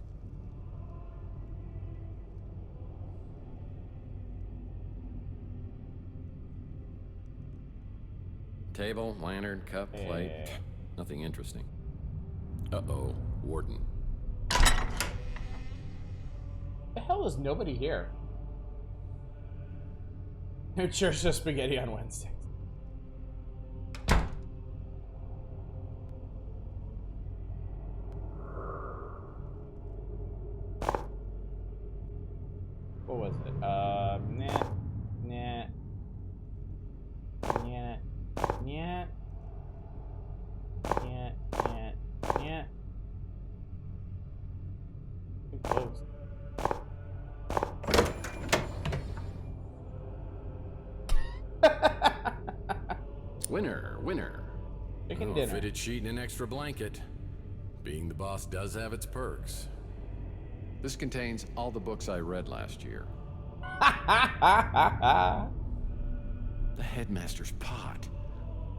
Table, lantern, cup, plate. Nothing interesting. Uh-oh, Warden. The hell is nobody here? No church, no spaghetti on Wednesdays. What was it? Nah. Too close. Winner. Chicken Oh, dinner. fitted sheet and an extra blanket. Being the boss does have its perks. This contains all the books I read last year. The headmaster's pot.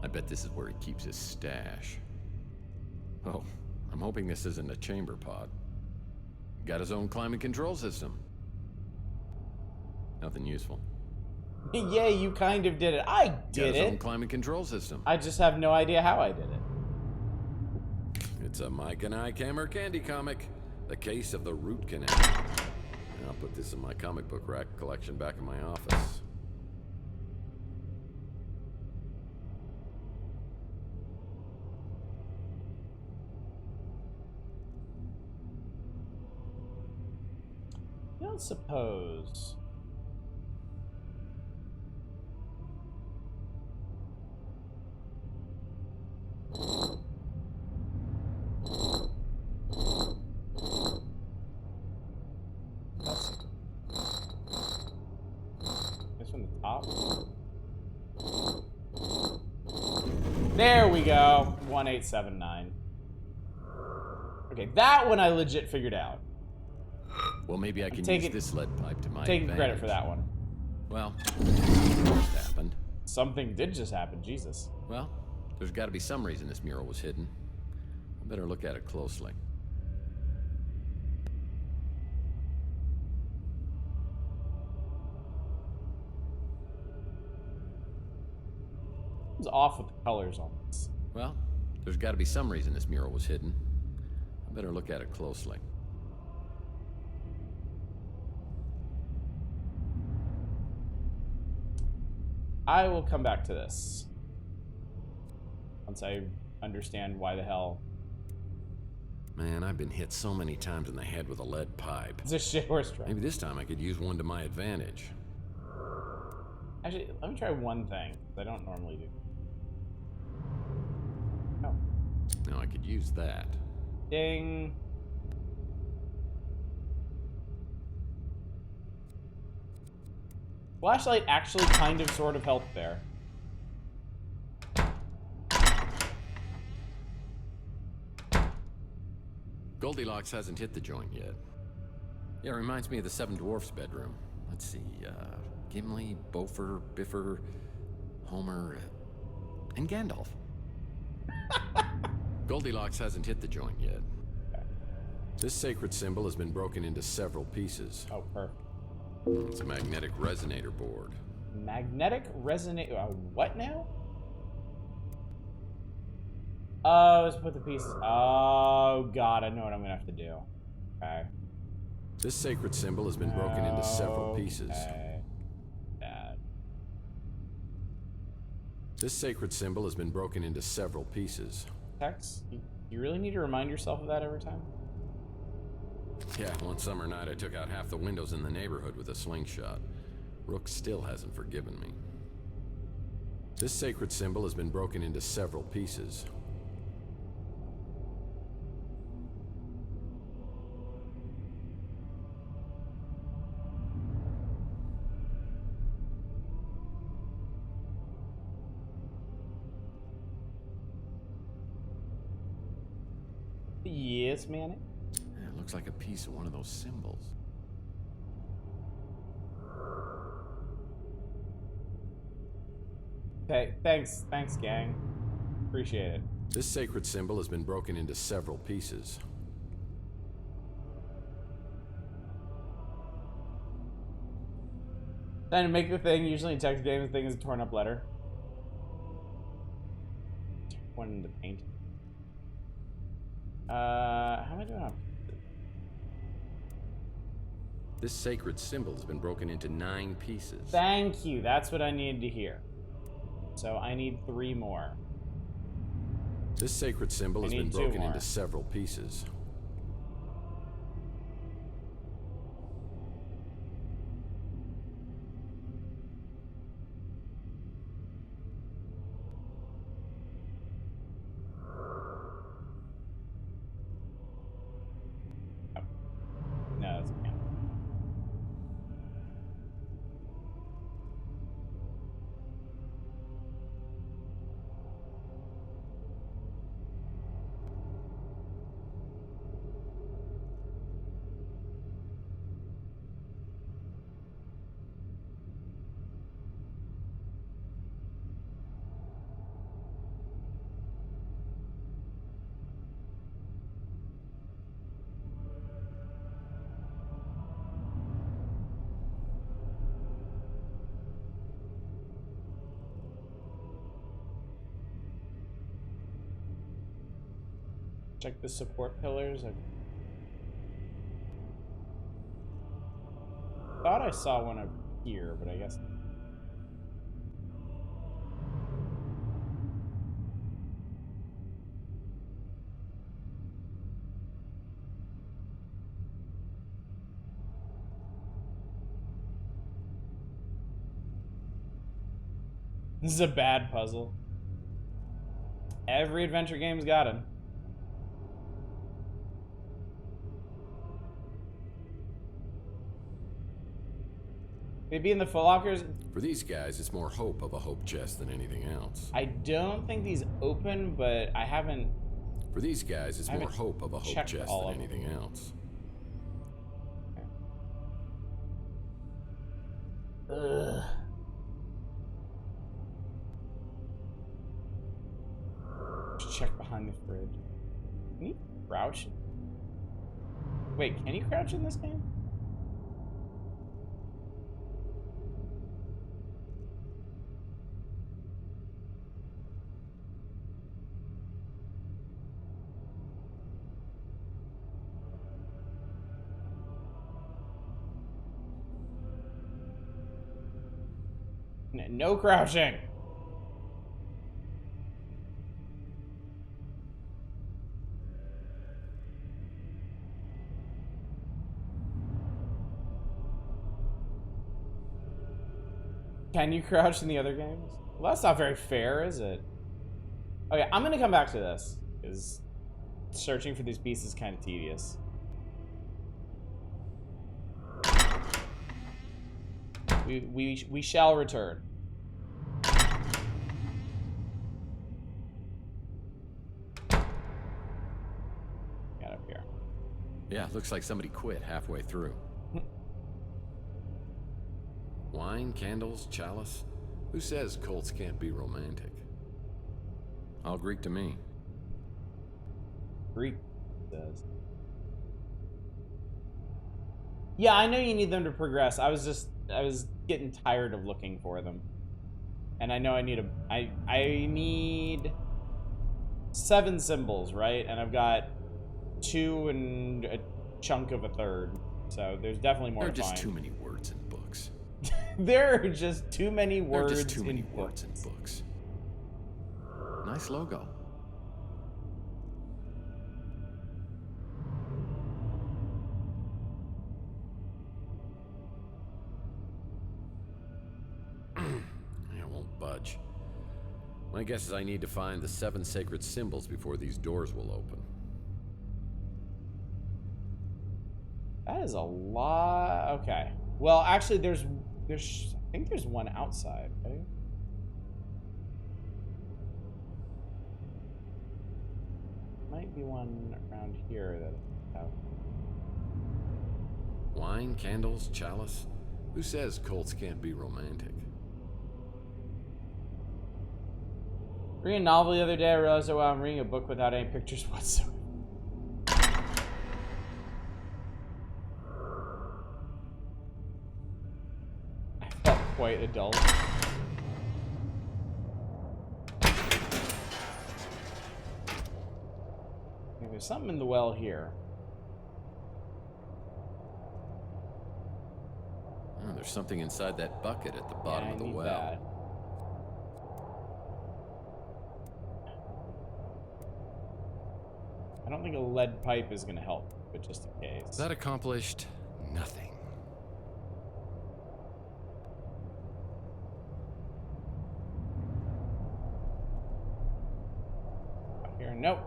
I bet this is where he keeps his stash. Oh, I'm hoping this isn't a chamber pot. Got his own climate control system. Nothing useful. Yeah, you kind of did it. I did Got his own it. climate control system. I just have no idea how I did it. It's a Mike and I Hammer candy comic. The Case of the Root Canal. I'll put this in my comic book rack collection back in my office. I don't suppose. There we go. 1879. Okay, that one I legit figured out. Well, maybe I can take use it- this lead pipe to my Taking advantage. credit for that one. Well, what happened? Something did just happen, Jesus. Well, there's got to be some reason this mural was hidden. I better look at it closely. What's off with the colors on this? Well, there's got to be some reason this mural was hidden. I better look at it closely. I will come back to this once I understand why the hell. Man, I've been hit so many times in the head with a lead pipe. It's a shit horse truck. Maybe this time I could use one to my advantage. Actually, let me try one thing I don't normally do. Oh. Now I could use that. Ding. Flashlight actually kind of sort of helped there. Goldilocks hasn't hit the joint yet. Yeah, it reminds me of the Seven Dwarfs bedroom. Let's see, Gimli, Beaufort, Biffer, Homer, and Gandalf. Goldilocks hasn't hit the joint yet. This sacred symbol has been broken into several pieces. Oh, perfect. It's a magnetic resonator board. Magnetic resonator. What now? Oh, let's put the pieces. Oh, God, I know what I'm gonna have to do. Okay. This sacred symbol has been broken into several pieces. Bad. This sacred symbol has been broken into several pieces. Tex, you really need to remind yourself of that every time? Yeah, one summer night I took out half the windows in the neighborhood with a slingshot. Rook still hasn't forgiven me. This sacred symbol has been broken into several pieces. Yes, man. Yeah, it looks like a piece of one of those symbols. Okay, thanks, gang. Appreciate it. This sacred symbol has been broken into several pieces. Then to make the thing, usually in text games, the thing is a torn up letter. One in the paint. How am I doing up? This sacred symbol has been broken into 9 pieces. Thank you. That's what I needed to hear. So I need 3 more. This sacred symbol has been need 2 broken more. into several pieces. No, that's okay. Check the support pillars. I thought I saw one up here, but I guess. This is a bad puzzle. Every adventure game's got him. They be in the Foot Lockers. For these guys, it's more hope of a hope chest than anything else. I don't think these open, but I haven't. For these guys, it's I more haven't hope of a hope checked chest all than of them. anything else. Ugh. Just check behind the fridge. Can you crouch? Wait, can you crouch in this game? No crouching. Can you crouch in the other games? Well, that's not very fair, is it? Okay, I'm gonna come back to this, because searching for these beasts is kind of tedious. We shall return. Got up here. Yeah, looks like somebody quit halfway through. Wine, candles, chalice. Who says cults can't be romantic? All Greek to me. Greek does. Yeah, I know you need them to progress. I was getting tired of looking for them. And I know I need 7 symbols, right? And I've got 2 and a chunk of a third. So there's definitely more There are to just find. too many words in books. There are just too many There are words just too many in words in books. Nice logo. I won't budge. My guess is I need to find the 7 sacred symbols before these doors will open. That is a lot. Okay. Well, actually, there's I think there's one outside, right? Might be one around here that I have. Wine, candles, chalice. Who says cults can't be romantic? Reading a novel the other day, I realized that while I'm reading a book without any pictures whatsoever. I felt quite adult. There's something in the well here. Oh, there's something inside that bucket at the bottom Yeah, of the I need well. that. I don't think a lead pipe is going to help, but just in case. That accomplished nothing. Out here, nope.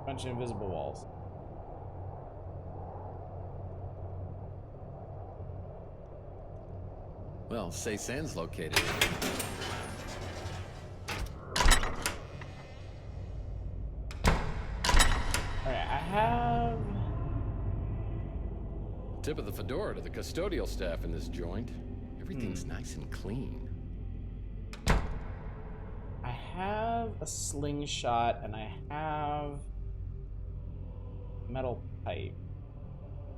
Bunch of invisible walls. Well, say Sands located. Alright, I have... Tip of the fedora to the custodial staff in this joint. Everything's nice and clean. I have a slingshot and I have metal pipe.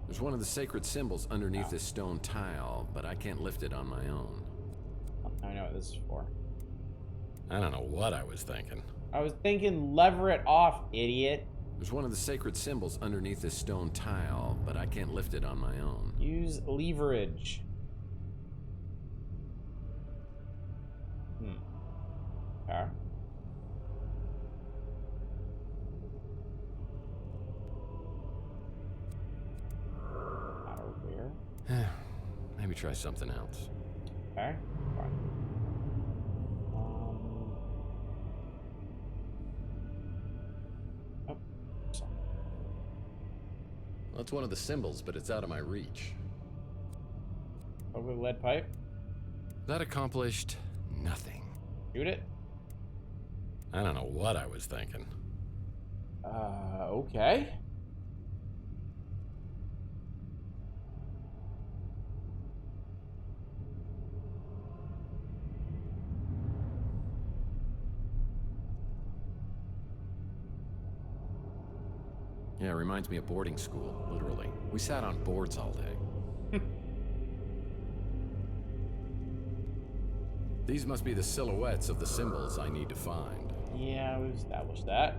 There's one of the sacred symbols underneath this stone tile, but I can't lift it on my own. I know what this is for. I don't know what I was thinking. I was thinking lever it off, idiot. There's one of the sacred symbols underneath this stone tile, but I can't lift it on my own. Use leverage. Okay. Not over here. Maybe try something else. Okay. Fine. Oh. Sorry. Well, that's one of the symbols, but it's out of my reach. Over the lead pipe? That accomplished nothing. Shoot it? I don't know what I was thinking. Okay. Yeah, it reminds me of boarding school, literally. We sat on boards all day. These must be the silhouettes of the symbols I need to find. Yeah, we've established that.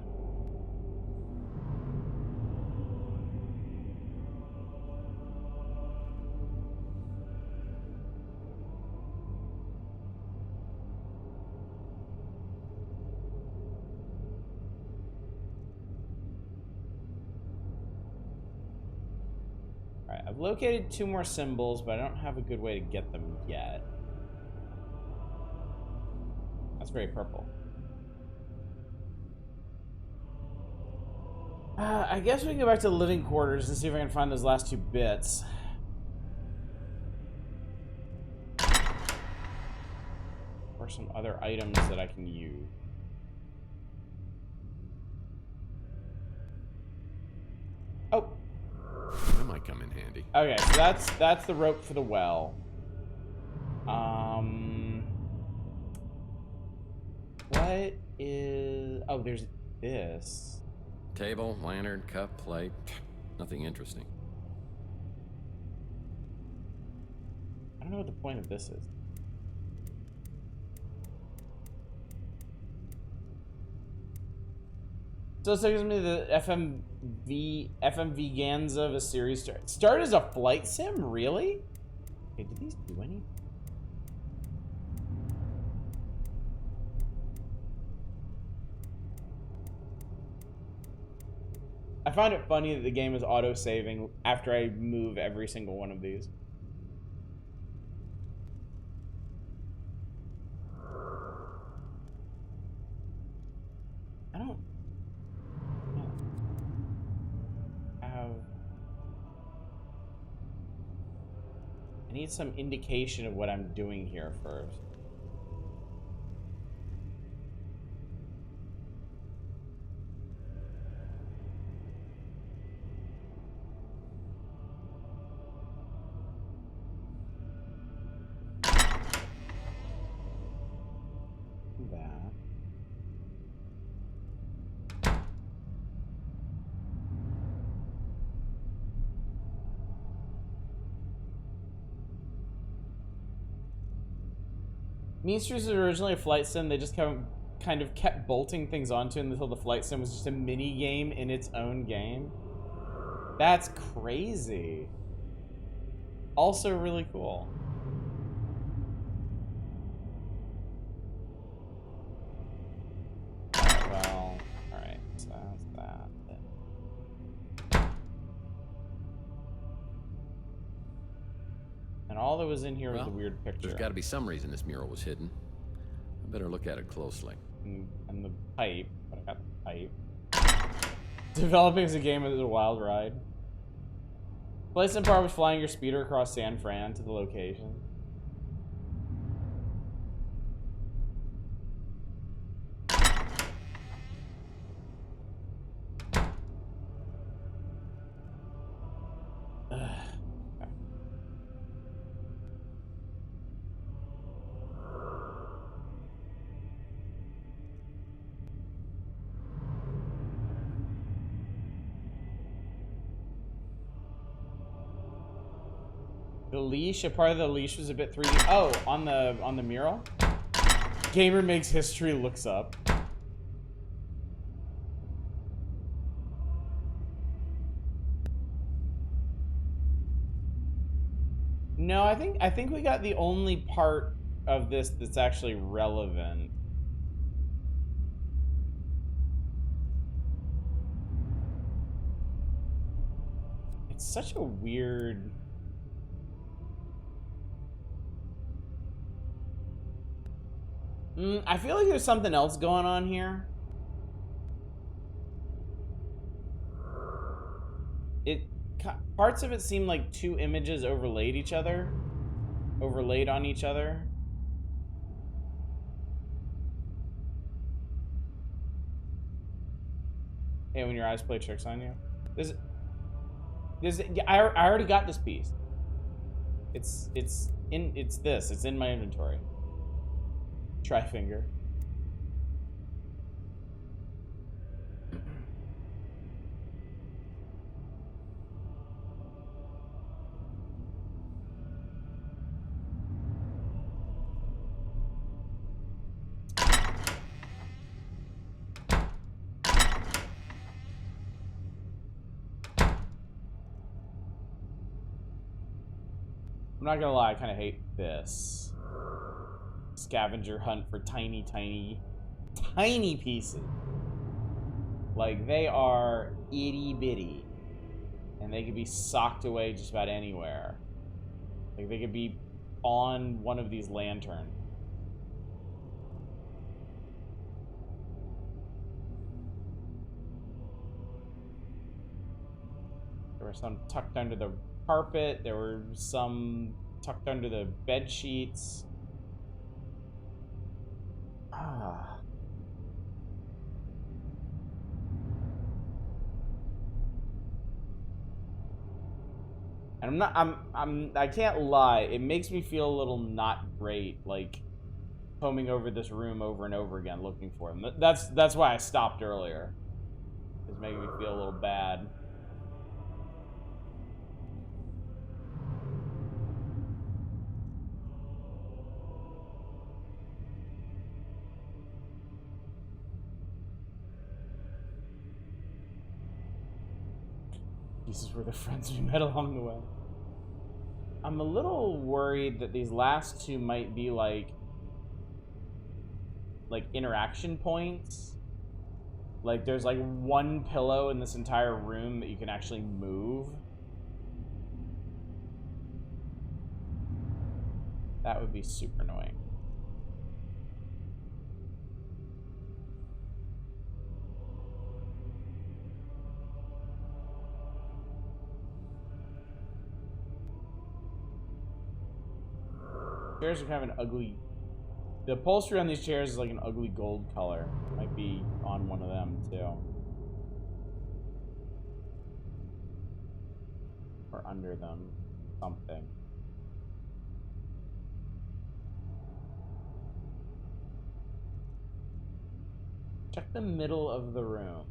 Alright, I've located 2 more symbols, but I don't have a good way to get them yet. That's very purple. I guess we can go back to the living quarters and see if I can find those last 2 bits. Or some other items that I can use. Oh. That might come in handy. Okay, so that's the rope for the well. What is... Oh, there's this. Table, lantern, cup, plate. Nothing interesting. I don't know what the point of this is. So it gives me the FMV Ganza of a series start. Start as a flight sim? Really? Okay, did these do anything? I find it funny that the game is auto-saving after I move every single one of these. I don't have... I need some indication of what I'm doing here first. Mean Streets was originally a flight sim. They just kind of kept bolting things onto it until the flight sim was just a mini game in its own game. That's crazy. Also really cool. Well, alright, so that's that. And all that was in here was a weird picture. There's got to be some reason this mural was hidden. I better look at it closely. And the pipe. But I got the pipe. Developing as a game is a wild ride. Place and part was flying your speeder across San Fran to the location. The leash, a part of the leash was a bit 3D. Oh, on the mural? Gamer makes history looks up. No, I think we got the only part of this that's actually relevant. It's such a weird... I feel like there's something else going on here. Parts of it seem like 2 images overlaid on each other. Hey, when your eyes play tricks on you. I already got this piece. It's in my inventory. Tri-finger. I'm not gonna lie, I kind of hate this. Scavenger hunt for tiny pieces. Like, they are itty bitty. And they could be socked away just about anywhere. Like, they could be on one of these lanterns. There were some tucked under the carpet. There were some tucked under the bed sheets. Ah. And I can't lie, it makes me feel a little not great, like combing over this room over and over again looking for them. That's why I stopped earlier. It's making me feel a little bad. These were the friends we met along the way. I'm a little worried that these last two might be like interaction points. Like there's like one pillow in this entire room that you can actually move. That would be super annoying. Chairs are kind of an ugly... The upholstery on these chairs is like an ugly gold color. Might be on one of them, too. Or under them. Something. Check the middle of the room.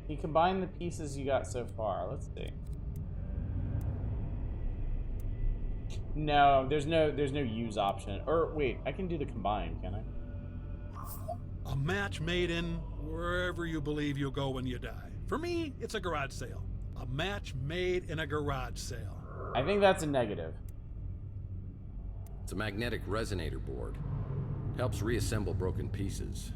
You combine the pieces you got so far. Let's see. No, there's no use option. Or wait, I can do the combine, can I? A match made in wherever you believe you'll go when you die. For me, it's a garage sale. A match made in a garage sale. I think that's a negative. It's a magnetic resonator board. Helps reassemble broken pieces.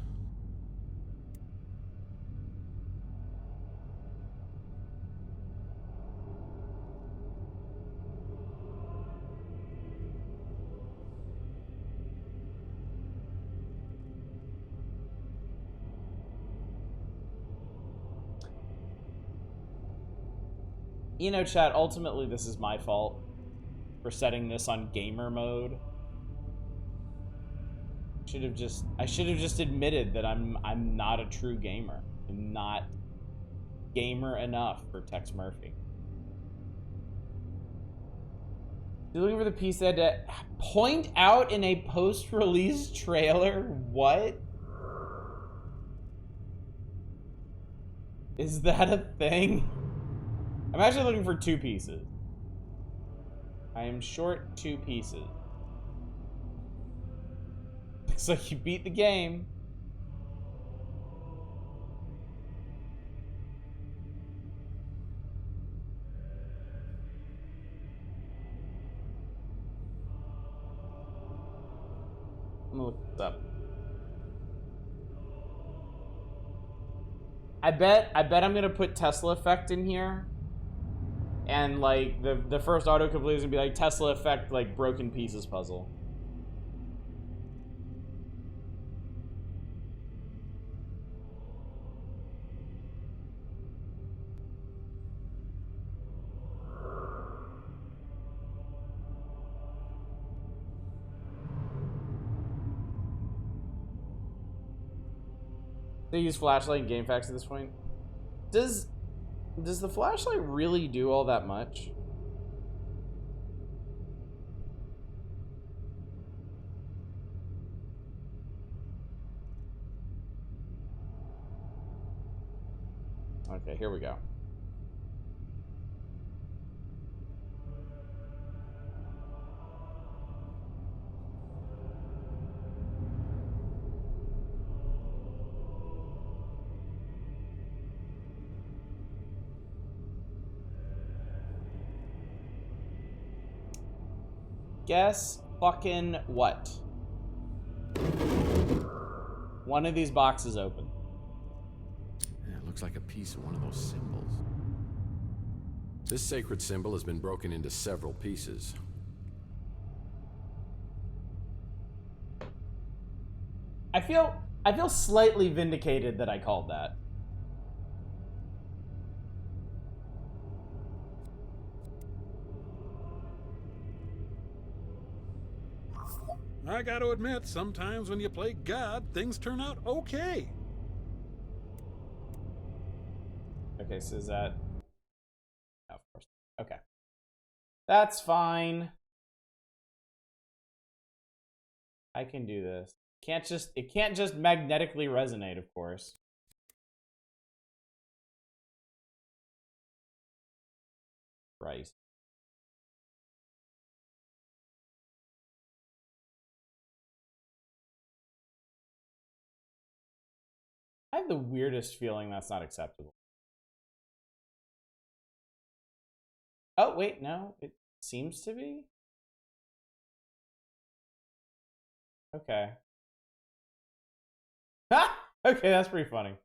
You know, chat, ultimately this is my fault for setting this on gamer mode. I should have just admitted that I'm not a true gamer. I'm not gamer enough for Tex Murphy. You're looking for the piece that had to point out in a post-release trailer? What? Is that a thing? I'm actually looking for 2 pieces. I am short 2 pieces. Looks like you beat the game. I'm gonna look this up. I bet I'm gonna put Tesla effect in here. And like the first autocomplete is gonna be like Tesla effect, like broken pieces puzzle. They use flashlight and game facts at this point. Does the flashlight really do all that much? Okay, here we go. Guess fucking what? One of these boxes open. Yeah, it looks like a piece of one of those symbols. This sacred symbol has been broken into several pieces. I feel slightly vindicated that I called that. I gotta admit, sometimes when you play God, things turn out okay. Okay, so is that... No, of course. Okay. That's fine. I can do this. It can't just magnetically resonate, of course. Christ. I have the weirdest feeling that's not acceptable. Oh, wait, no. It seems to be? Okay. Ha! Okay, that's pretty funny.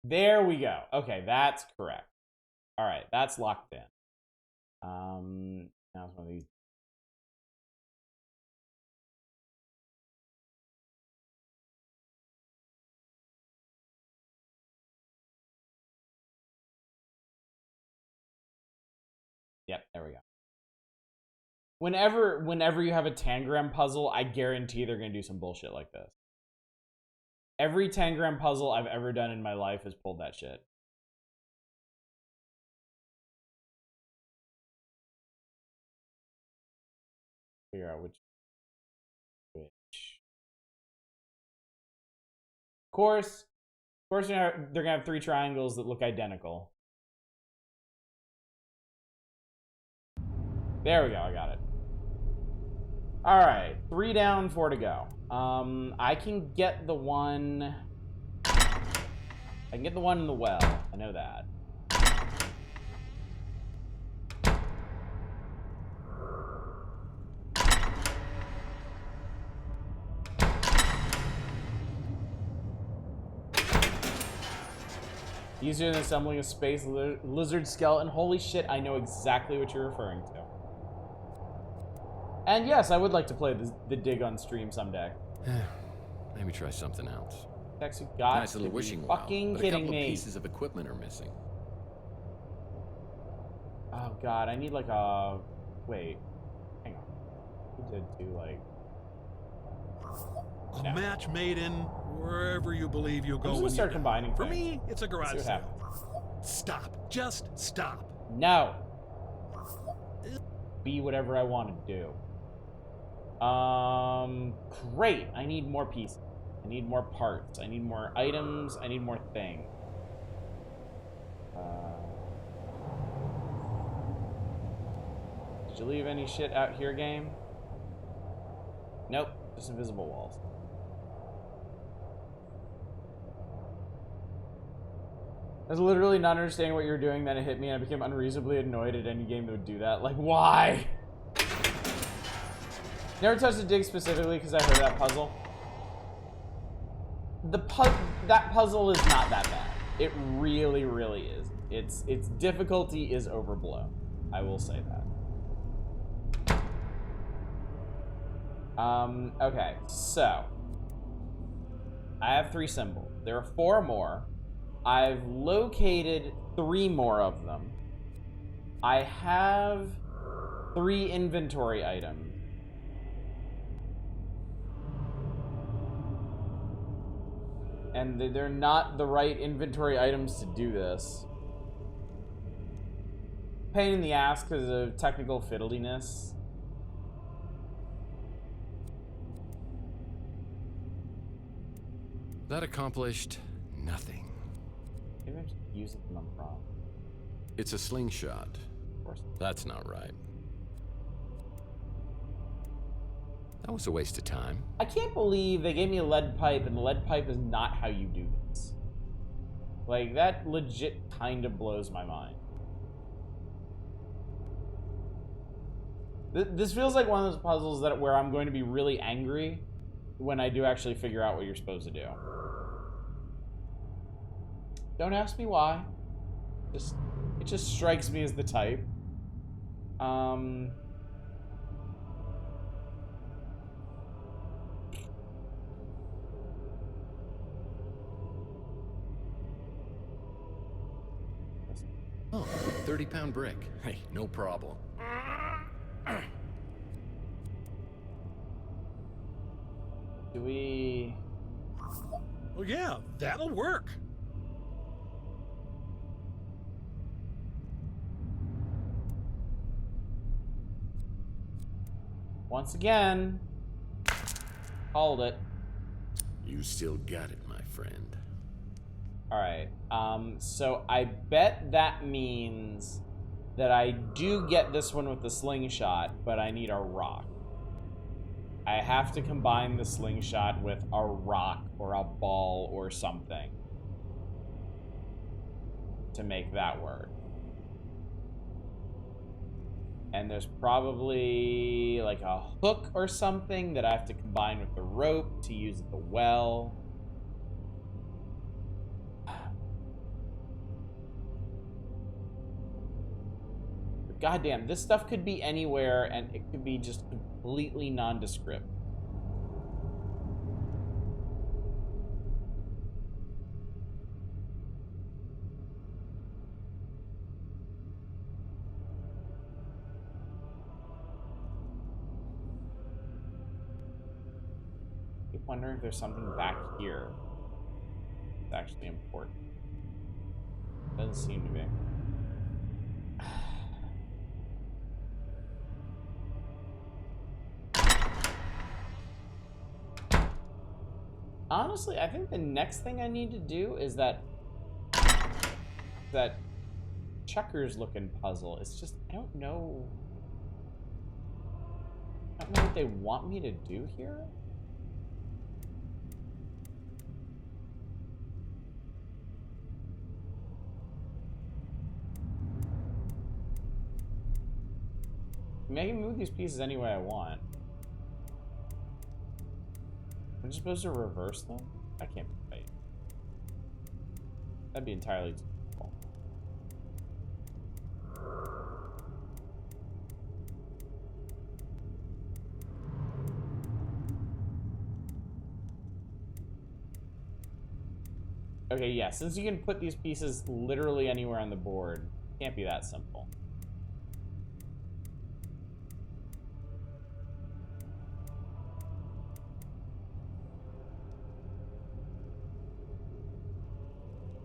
There we go. Okay, that's correct. All right, that's locked in. Now it's one of these. Yep, there we go. Whenever you have a tangram puzzle, I guarantee they're gonna do some bullshit like this. Every tangram puzzle I've ever done in my life has pulled that shit. Figure out which. Of course, they're gonna have 3 triangles that look identical. There we go, I got it. Alright, 3 down, 4 to go. I can get the one... I can get the one in the well. I know that. Easier than assembling a space lizard skeleton. Holy shit, I know exactly what you're referring to. And yes, I would like to play the dig on stream someday. Maybe try something else. Tex, you got Nice little to be wishing well, fucking but kidding a couple me. of pieces of equipment are missing. Oh god, I need like a... Wait. Hang on. We did do like... A match made in wherever you believe you'll go. I'm just gonna start combining For things. me, it's a garage See what sale. Stop. Just stop. No. Be whatever I want to do. Great. I need more pieces. I need more parts. I need more items. I need more things. Did you leave any shit out here, game? Nope. Just invisible walls. I was literally not understanding what you were doing, then it hit me and I became unreasonably annoyed at any game that would do that. Like, why? Never touched a dig specifically because I heard that puzzle. That puzzle is not that bad. It really, really is. Its difficulty is overblown. I will say that. Okay, so I have 3 symbols. There are 4 more. I've located 3 more of them. I have 3 inventory items. And they're not the right inventory items to do this. Pain in the ass because of technical fiddliness. That accomplished nothing. Maybe I'm just using them wrong. It's a slingshot. Of course. That's not right. That was a waste of time. I can't believe they gave me a lead pipe and the lead pipe is not how you do this. Like, that legit kind of blows my mind. This feels like one of those puzzles that where I'm going to be really angry when I do actually figure out what you're supposed to do. Don't ask me why. It just strikes me as the type. Oh, 30-pound brick. Hey, no problem. Do we... Oh yeah, that'll work. Once again, called it. You still got it, my friend. Alright, so I bet that means that I do get this one with the slingshot, but I need a rock. I have to combine the slingshot with a rock or a ball or something to make that work. And there's probably like a hook or something that I have to combine with the rope to use at the well. But goddamn, this stuff could be anywhere and it could be just completely nondescript. I wonder if there's something back here that's actually important. Doesn't seem to be. Honestly, I think the next thing I need to do is that checkers looking puzzle. It's just, I don't know what they want me to do here. I mean, I can move these pieces any way I want. I'm just supposed to reverse them? I can't be right. That'd be entirely too difficult. Okay, yeah, since you can put these pieces literally anywhere on the board, it can't be that simple.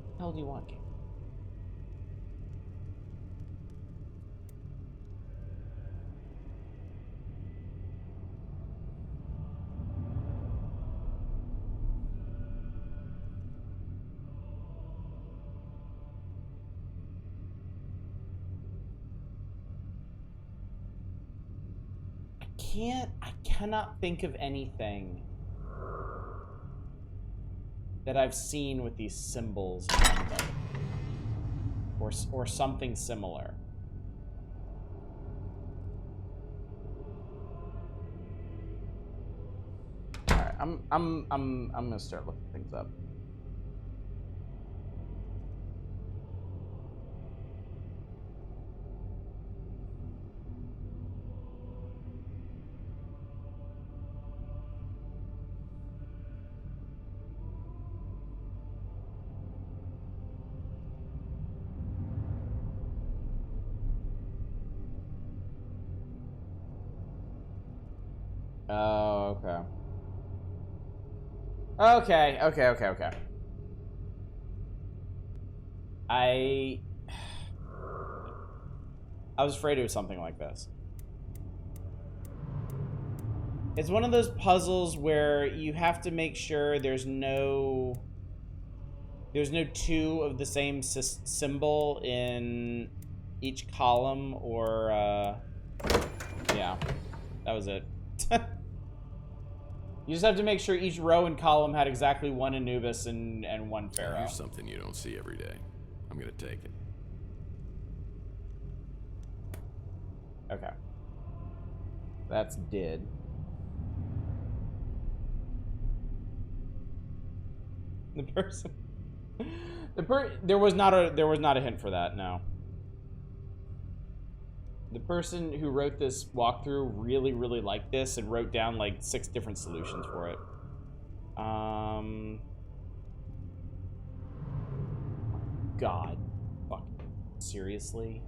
What the hell do you want, game? I cannot think of anything that I've seen with these symbols on them. Or something similar. Alright, I'm gonna start looking things up. Oh, okay. Okay. I was afraid it was something like this. It's one of those puzzles where you have to make sure there's no two of the same symbol in each column, or yeah, that was it. You just have to make sure each row and column had exactly one Anubis and one Pharaoh. Here's something you don't see every day. I'm gonna take it. Okay. That's did. The person. There was not a hint for that, no. The person who wrote this walkthrough really, really liked this and wrote down like 6 different solutions for it. God. Fuck. Seriously?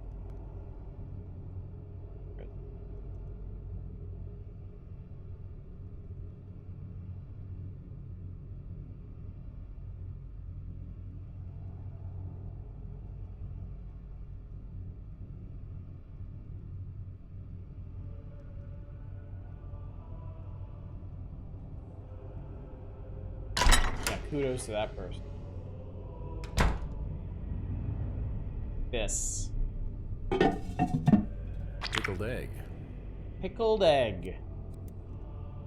Kudos to that person. This. Pickled egg. Pickled egg.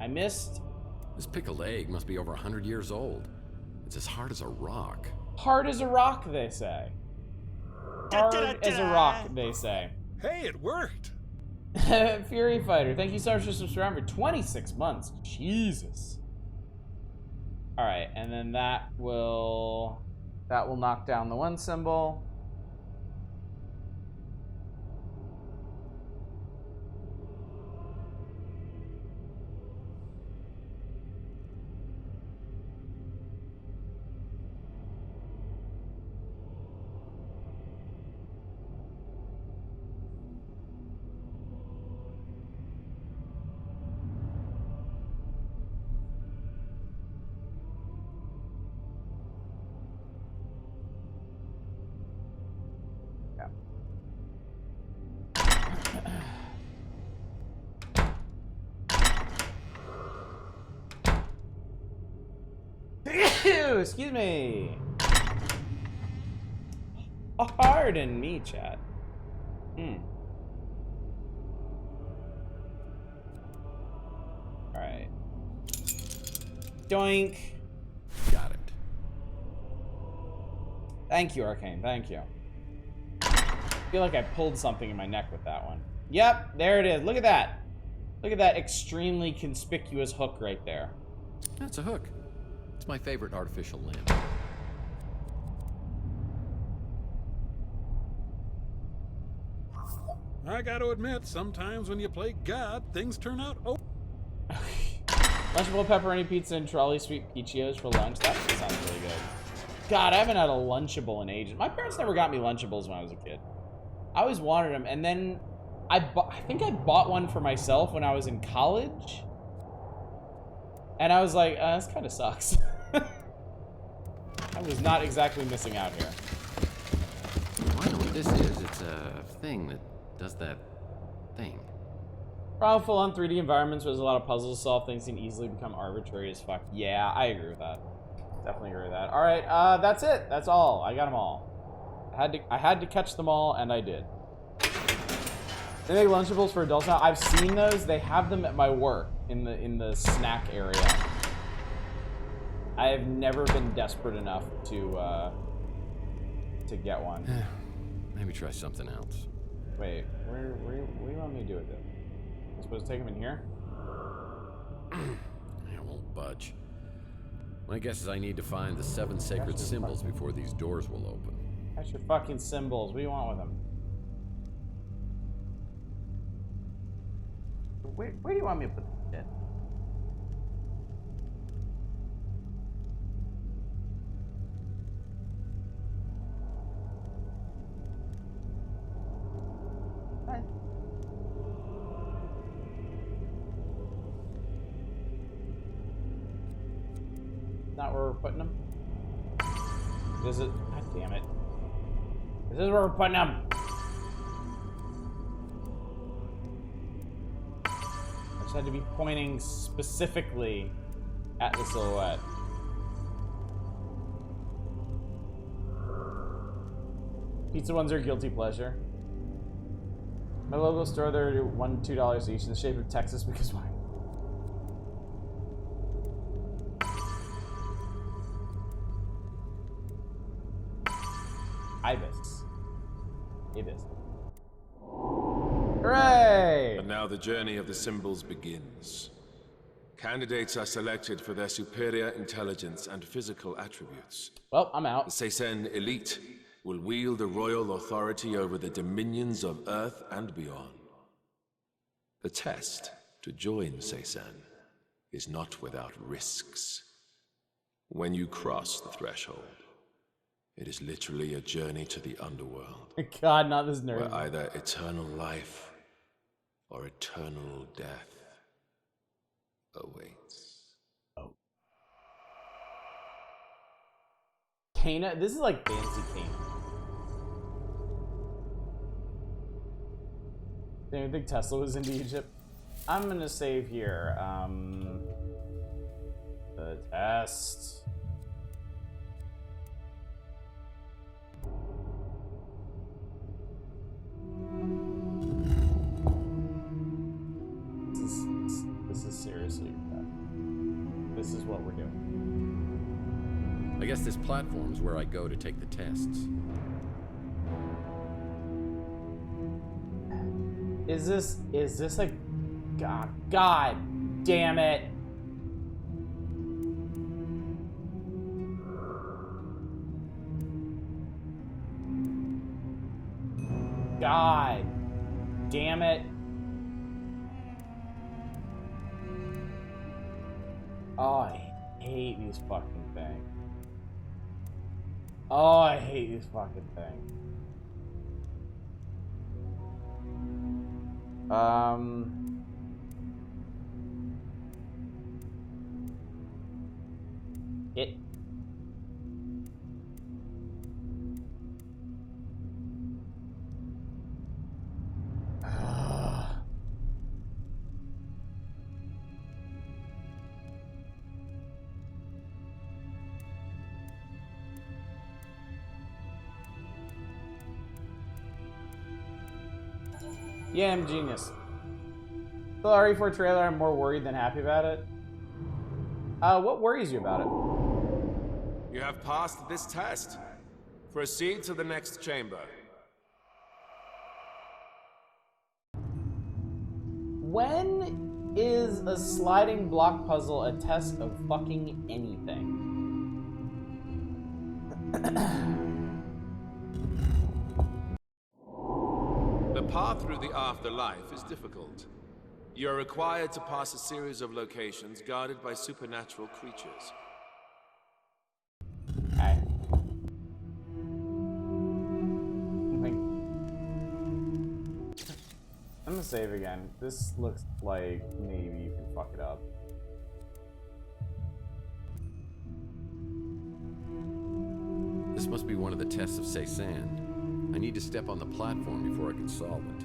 I missed. This pickled egg must be over 100 years old. It's as hard as a rock. Hard as a rock, they say. Hard as a rock, they say. Hey, it worked! Fury Fighter, thank you so much for subscribing for 26 months. Jesus. Alright, and then that will knock down the one symbol. Excuse me. Pardon me, chat. Alright. Doink. Got it. Thank you, Arcane. Thank you. I feel like I pulled something in my neck with that one. Yep, there it is. Look at that. Look at that extremely conspicuous hook right there. That's a hook. It's my favorite artificial limb. I gotta admit, sometimes when you play God, things turn out Lunchable pepperoni pizza and trolley sweet peachios for lunch. That sounds really good. God, I haven't had a Lunchable in ages. My parents never got me Lunchables when I was a kid. I always wanted them, and then I think I bought one for myself when I was in college. And I was like, this kind of sucks. I was not exactly missing out here. I know what this is. It's a thing that does that thing. Probably full on 3D environments where there's a lot of puzzles to solve. Things can easily become arbitrary as fuck. Yeah, I agree with that. Definitely agree with that. All right, that's it. That's all. I got them all. I had to catch them all, and I did. They make Lunchables for adults now. I've seen those. They have them at my work in the snack area. I have never been desperate enough to get one. Maybe try something else. Wait, what do you want me to do with it? I'm supposed to take them in here? I won't budge. My guess is I need to find the 7 sacred symbols before these doors will open. That's your fucking symbols. What do you want with them? Where do you want me to put this shit? Not where we're putting them? Is it? God damn it. This is where we're putting them. I just had to be pointing specifically at the silhouette. Pizza ones are a guilty pleasure. My local store, they're $1, $2 each in the shape of Texas because why? Ibis. Ibis. Hooray! And now the journey of the symbols begins. Candidates are selected for their superior intelligence and physical attributes. Well, I'm out. The Seysen elite will wield the royal authority over the dominions of Earth and beyond. The test to join Seysen is not without risks. When you cross the threshold, it is literally a journey to the underworld. God, not this nerd. Where either eternal life or eternal death awaits. Oh. Cana? This is like fancy Cana. Do you think Tesla was into Egypt? I'm gonna save here. The test. This is seriously bad. This is what we're doing. I guess this platform's where I go to take the tests. Is this a God damn it. God damn it. Oh, I hate these fucking things. Oh, I hate these fucking things. It. Yeah, I'm genius. The RE4 trailer, I'm more worried than happy about it. What worries you about it? You have passed this test. Proceed to the next chamber. When is a sliding block puzzle a test of fucking anything? The path through the afterlife is difficult. You are required to pass a series of locations guarded by supernatural creatures. Okay. I'm gonna save again. This looks like maybe you can fuck it up. This must be one of the tests of Seysen. I need to step on the platform before I can solve it.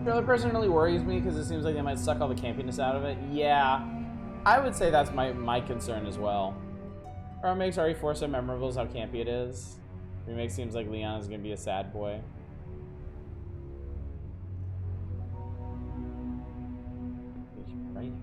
The person really worries me because it seems like they might suck all the campiness out of it. Yeah, I would say that's my concern as well. Or what makes RE4 so memorable is how campy it is. Remake seems like Leon is gonna be a sad boy. Right.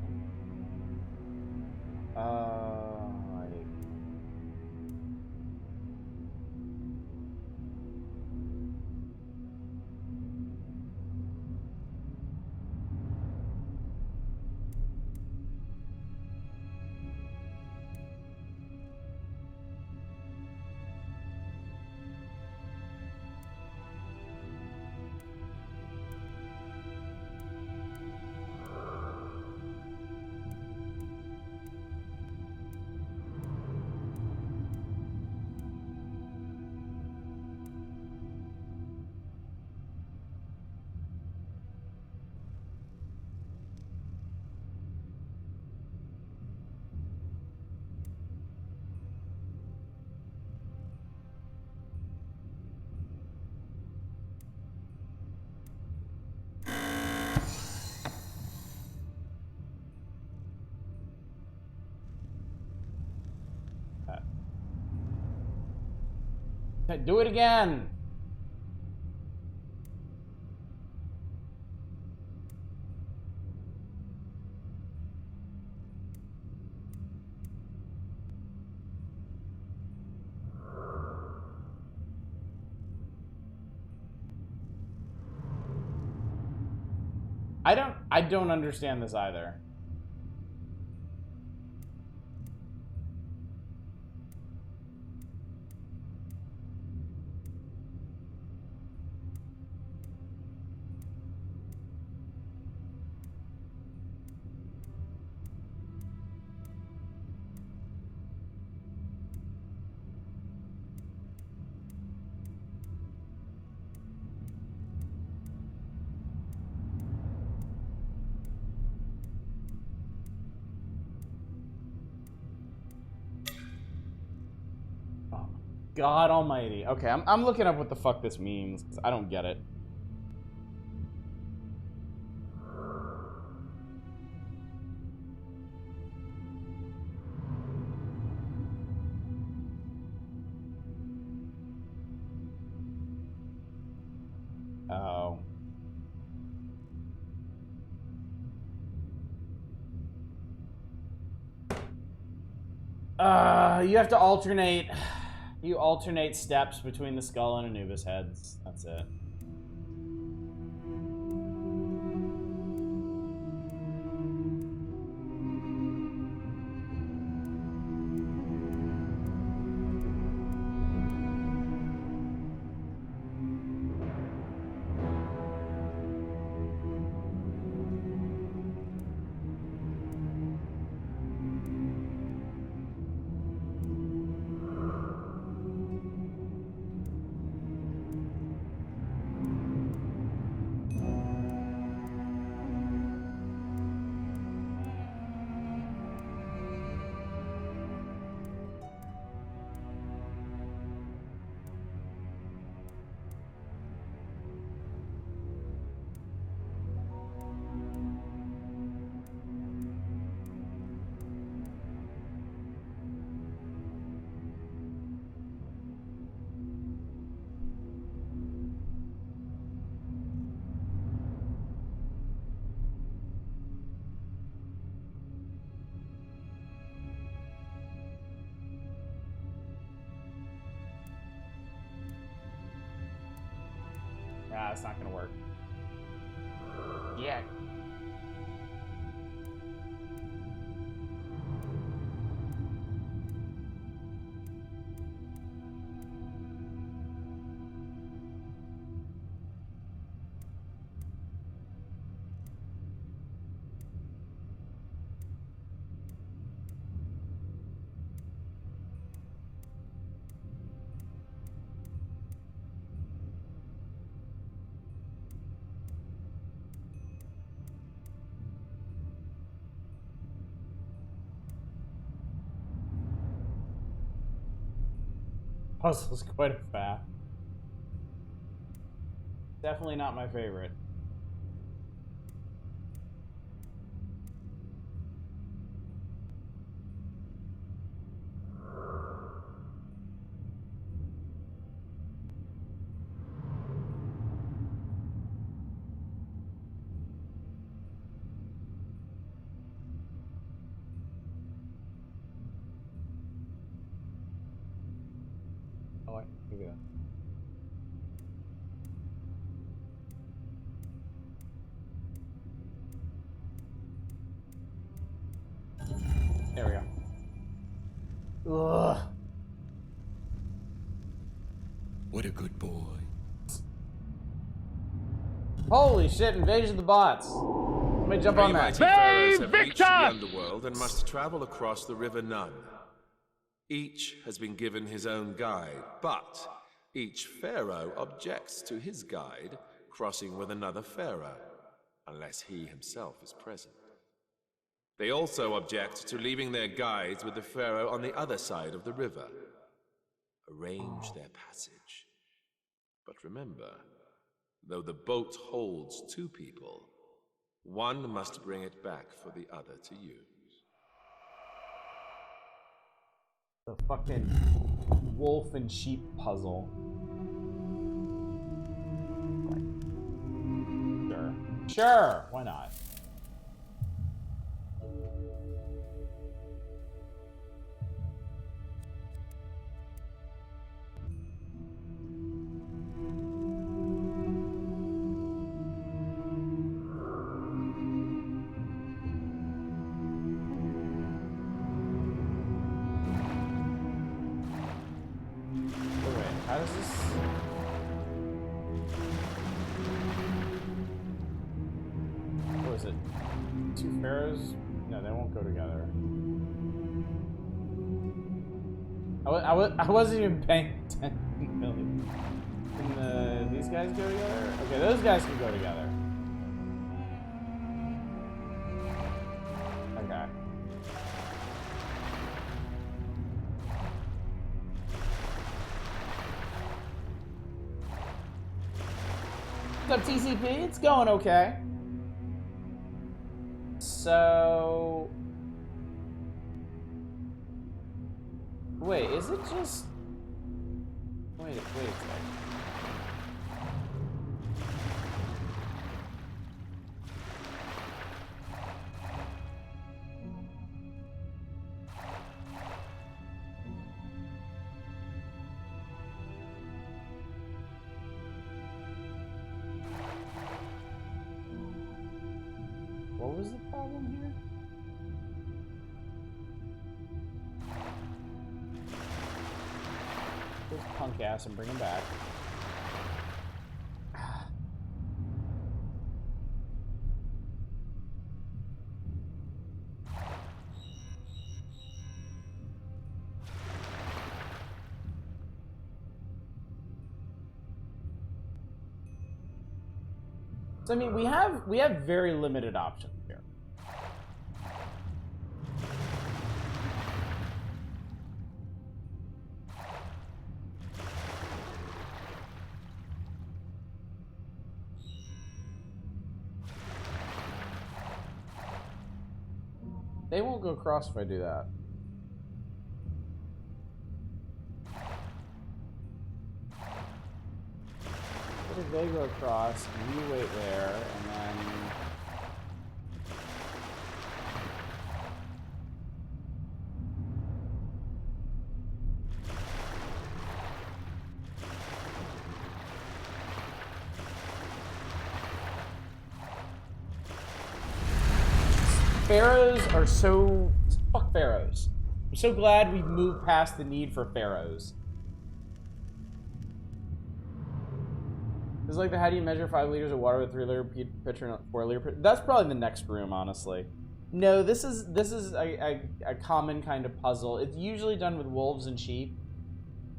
Do it again. I don't understand this either. God almighty. Okay, I'm looking up what the fuck this means, 'cause I don't get it. Oh. You have to alternate. You alternate steps between the skull and Anubis heads. That's it. Nah, it's not gonna work. Yeah. Puzzle's quite a faff. Definitely not my favorite. Oh, I can do that. There we go. Ugh. What a good boy. Holy shit, Invasion of the Bots. Let me jump on that. Pharaohs have reached the underworld and must travel across the River Nun. Each has been given his own guide, but each pharaoh objects to his guide crossing with another pharaoh, unless he himself is present. They also object to leaving their guides with the pharaoh on the other side of the river. Arrange their passage. But remember, though the boat holds two people, one must bring it back for the other to use. The fucking wolf and sheep puzzle. Sure. Sure, why not? How does this... What is it? Two pharaohs? No, they won't go together. I wasn't even paying attention, really. Can these guys go together? Okay, those guys can go together. Okay. What's up, TCP? It's going okay. So... Wait, is it just... Wait a second. What was the problem here? This punk ass and bring him back. So I mean, we have very limited options here. They won't go across if I do that. What if they go across, and you wait there, and then... Pharaohs are so... Fuck pharaohs. I'm so glad we've moved past the need for pharaohs. It's like the how do you measure 5 liters of water with 3-liter pitcher and 4-liter? That's probably the next room, honestly. No, this is a common kind of puzzle. It's usually done with wolves and sheep,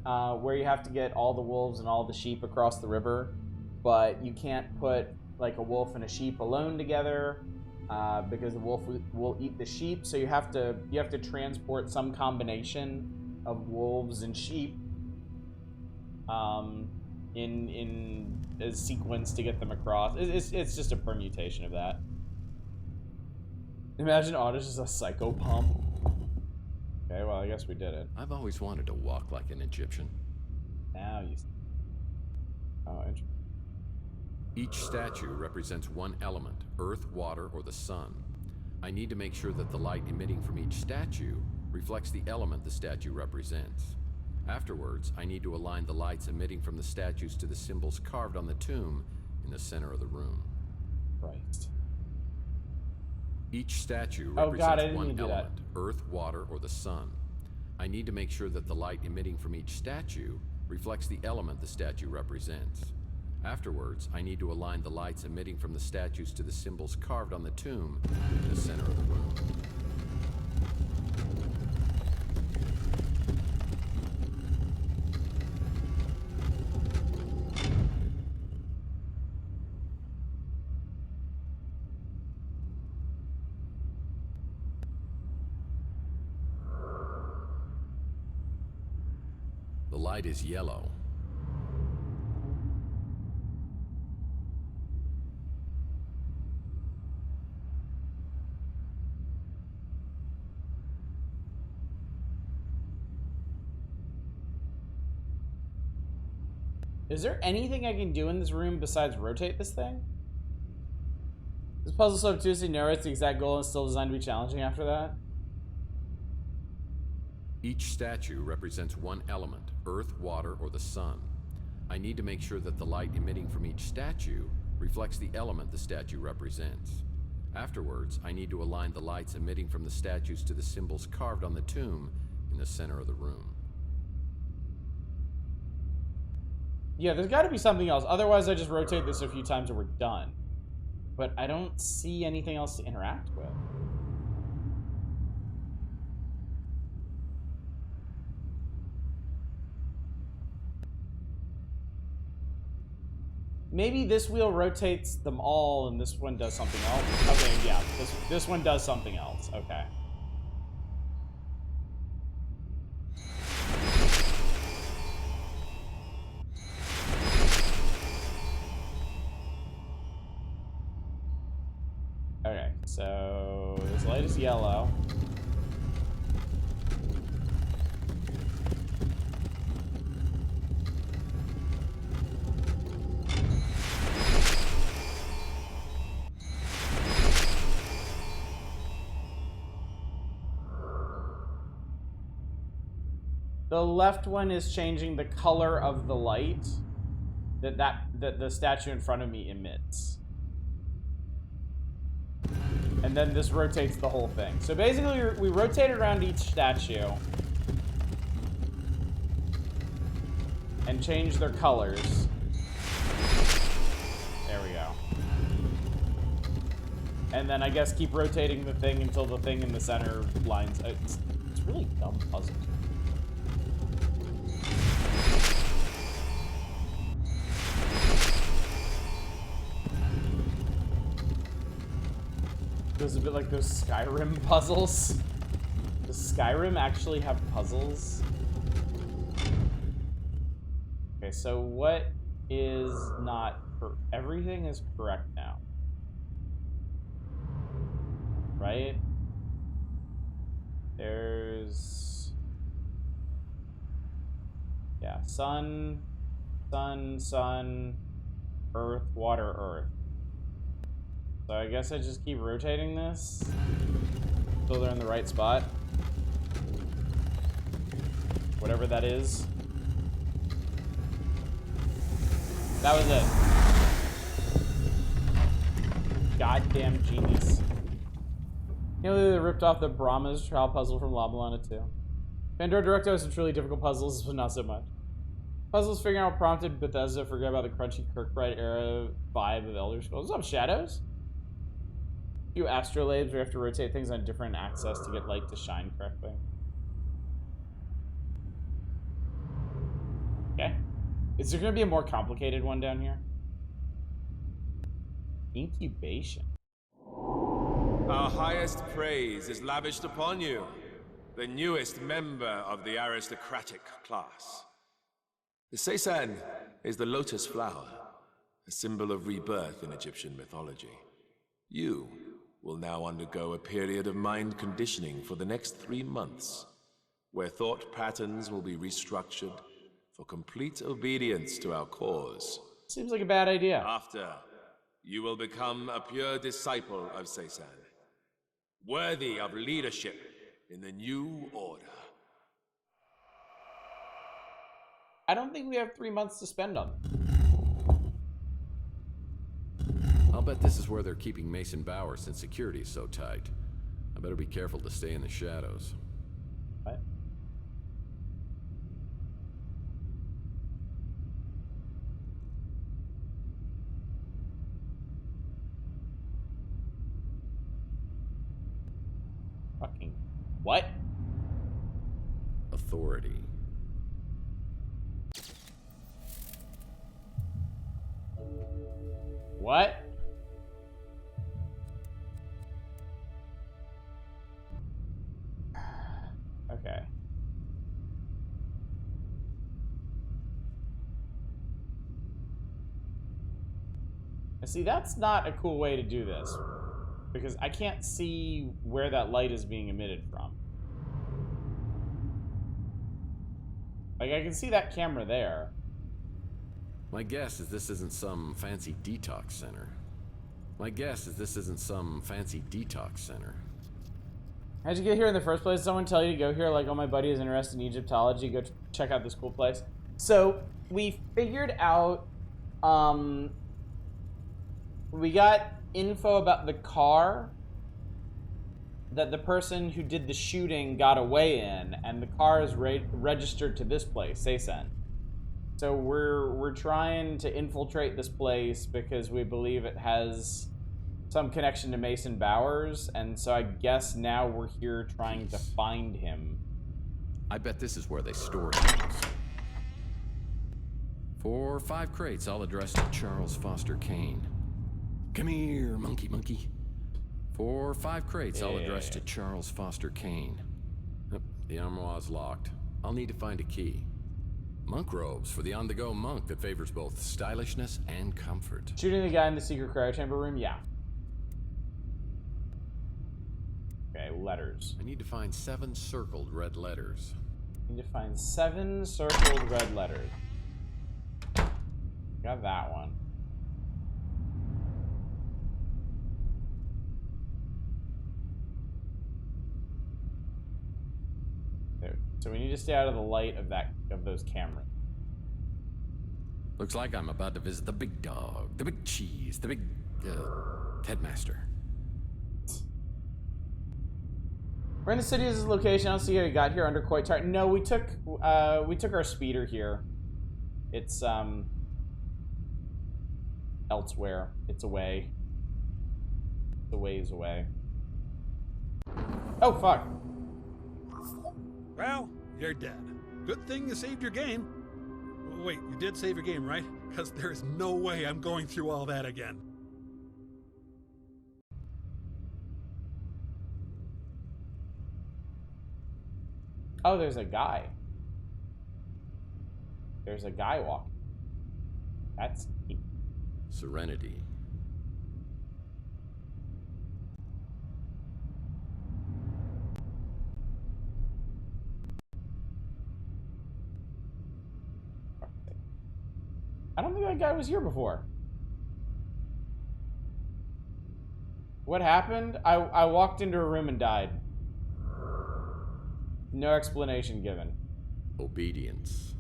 where you have to get all the wolves and all the sheep across the river, but you can't put like a wolf and a sheep alone together. Because the wolf will eat the sheep, so you have to transport some combination of wolves and sheep in a sequence to get them across. It's just a permutation of that. Imagine Otto's just a psycho pump. Okay, well I guess we did it. I've always wanted to walk like an Egyptian. Now you. Oh, interesting. Each statue represents one element, earth, water, or the sun. I need to make sure that the light emitting from each statue reflects the element the statue represents. Afterwards, I need to align the lights emitting from the statues to the symbols carved on the tomb in the center of the room. Right. Each statue represents one element, earth, water, or the sun. I need to make sure that the light emitting from each statue reflects the element the statue represents. Afterwards, I need to align the lights emitting from the statues to the symbols carved on the tomb in the center of the room. The light is yellow. Is there anything I can do in this room besides rotate this thing? This puzzle so obtusely narrows the exact goal and still designed to be challenging after that? Each statue represents one element, earth, water, or the sun. I need to make sure that the light emitting from each statue reflects the element the statue represents. Afterwards, I need to align the lights emitting from the statues to the symbols carved on the tomb in the center of the room. Yeah, there's got to be something else. Otherwise, I just rotate this a few times and we're done. But I don't see anything else to interact with. Maybe this wheel rotates them all and this one does something else. Okay, yeah, this one does something else. Okay. Okay, so this light is yellow. The left one is changing the color of the light that the statue in front of me emits. And then this rotates the whole thing. So basically, we rotate around each statue and change their colors. There we go. And then I guess keep rotating the thing until the thing in the center lines. It's really dumb puzzle. Feels a bit like those Skyrim puzzles. Does Skyrim actually have puzzles? Okay, so what is not... Everything is correct now. Right? There's... Yeah, sun, earth, water, earth. So I guess I just keep rotating this until they're in the right spot. Whatever that is. That was it. Goddamn genius. You know, they ripped off the Brahma's trial puzzle from La Mulana 2. Pandora Directo has some truly difficult puzzles, but not so much. Puzzles figuring out what prompted Bethesda to forget about the crunchy Kirkbride era vibe of Elder Scrolls. What's up, Shadows? Few astrolabes, we have to rotate things on different axes to get light to shine correctly. Okay. Is there going to be a more complicated one down here? Incubation. Our highest praise is lavished upon you, the newest member of the aristocratic class. The Seisan is the lotus flower, a symbol of rebirth in Egyptian mythology. You will now undergo a period of mind conditioning for the next 3 months, where thought patterns will be restructured for complete obedience to our cause. Seems like a bad idea. After, you will become a pure disciple of Seisan, worthy of leadership in the new order. I don't think we have 3 months to spend on it. I'll bet this is where they're keeping Mason Bauer since security is so tight. I better be careful to stay in the shadows. What? Fucking what? Authority. What? Okay. See, that's not a cool way to do this, because I can't see where that light is being emitted from. Like, I can see that camera there. My guess is this isn't some fancy detox center. My guess is this isn't some fancy detox center. How'd you get here in the first place? Someone tell you to go here? Like, oh, my buddy is interested in Egyptology. Go check out this cool place. So, we figured out, we got info about the car that the person who did the shooting got away in, and the car is registered to this place, Seisen. So we're trying to infiltrate this place because we believe it has some connection to Mason Bowers, and so I guess now we're here trying to find him. I bet this is where they store things. 4 or 5 crates, all addressed to Charles Foster Kane. Come here, monkey. 4 or 5 crates, all addressed to Charles Foster Kane. Yep, the armoire's locked. I'll need to find a key. Monk robes for the on-the-go monk that favors both stylishness and comfort. Shooting the guy in the secret cryo chamber room? Yeah. Okay, letters. I need to find 7 circled red letters. I need to find 7 circled red letters. Got that one. There. So we need to stay out of the light of those cameras. Looks like I'm about to visit the big dog, the big cheese, the big headmaster. We're in the city. This is the location. I don't see how we got here under quite tight. No, we took our speeder here. It's elsewhere. It's away. It's a ways away. Oh fuck. Well, you're dead. Good thing you saved your game. Wait, you did save your game, right? Because there's no way I'm going through all that again. Oh, there's a guy. There's a guy walking. That's neat. Serenity. I don't think that guy was here before. What happened? I walked into a room and died. No explanation given. Obedience.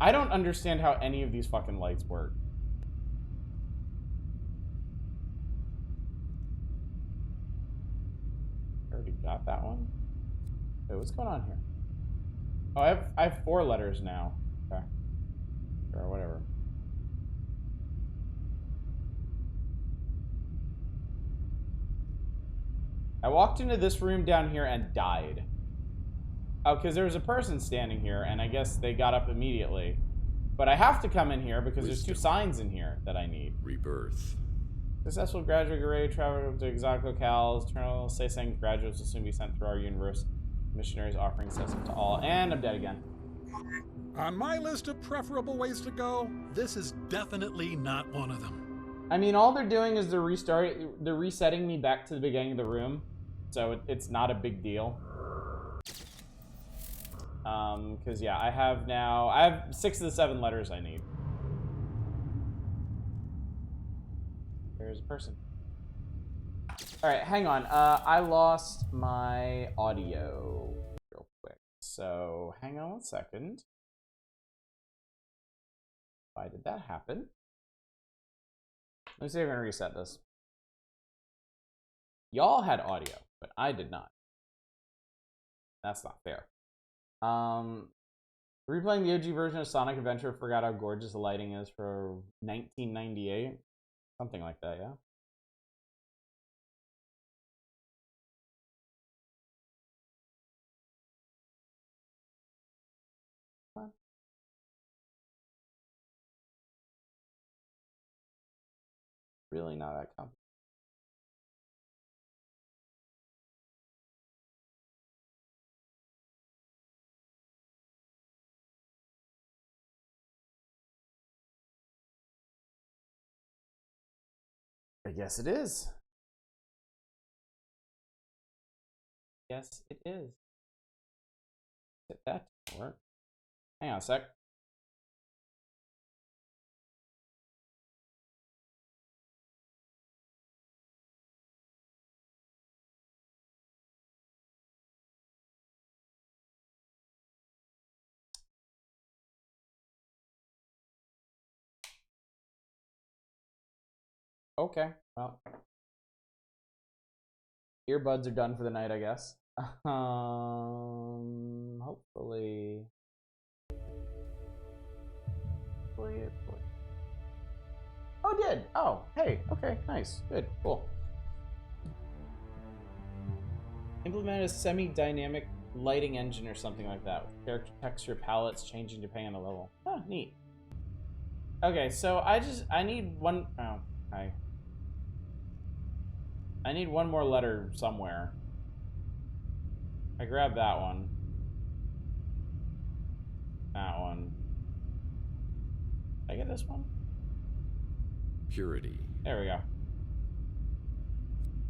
I don't understand how any of these fucking lights work. I already got that one. Wait, what's going on here? Oh, I have 4 letters now. Okay. Or whatever. I walked into this room down here and died. Oh, because there was a person standing here, and I guess they got up immediately. But I have to come in here because there's 2 signs in here that I need. Rebirth. Successful graduate array travel to exotic locales. Eternal Seisen graduates will soon be sent through our universe. Missionaries offering Seisen to all. And I'm dead again. On my list of preferable ways to go, this is definitely not one of them. I mean, all they're doing is they're resetting me back to the beginning of the room. So it's not a big deal. Because yeah, I have 6 of the 7 letters I need. There's a person. All right, hang on. I lost my audio real quick. So hang on one second. Why did that happen? Let me see if I can reset this. Y'all had audio, but I did not. That's not fair. Replaying the OG version of Sonic Adventure, forgot how gorgeous the lighting is for 1998. Something like that, yeah? What? Really not that complicated. I guess it is. Yes, it is. That didn't work. Hang on a sec. Okay, well. Earbuds are done for the night, I guess. Hopefully. Oh, it did. Oh, hey. Okay, nice. Good. Cool. Implement a semi-dynamic lighting engine or something like that. With character texture palettes changing depending on the level. Oh, neat. Okay, so I need one. Oh, hi. I need one more letter somewhere. I grabbed that one. That one. Did I get this one? Purity. There we go.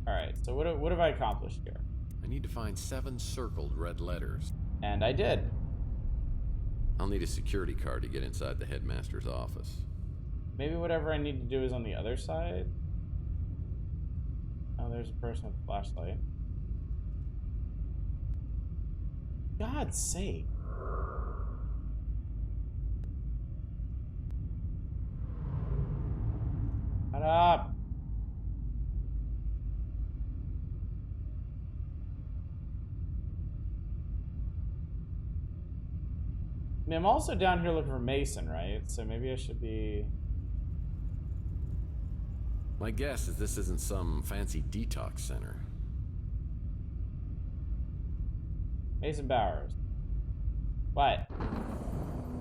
Alright, so what have I accomplished here? I need to find 7 circled red letters. And I did. I'll need a security card to get inside the headmaster's office. Maybe whatever I need to do is on the other side? Oh, there's a person with a flashlight. God's sake. Shut up. I mean, I'm also down here looking for Mason, right? So maybe I should be... My guess is this isn't some fancy detox center. Mason Bowers. What?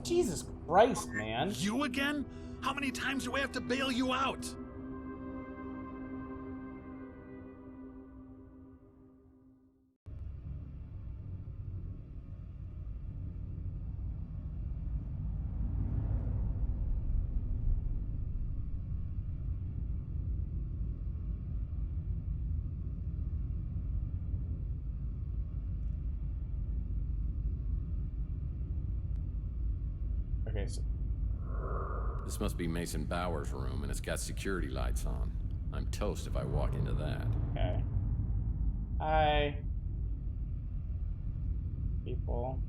Jesus Christ, man. You again? How many times do I have to bail you out? Okay, so This must be Mason Bowers' room, and it's got security lights on. I'm toast if I walk into that. okay. Hi. People.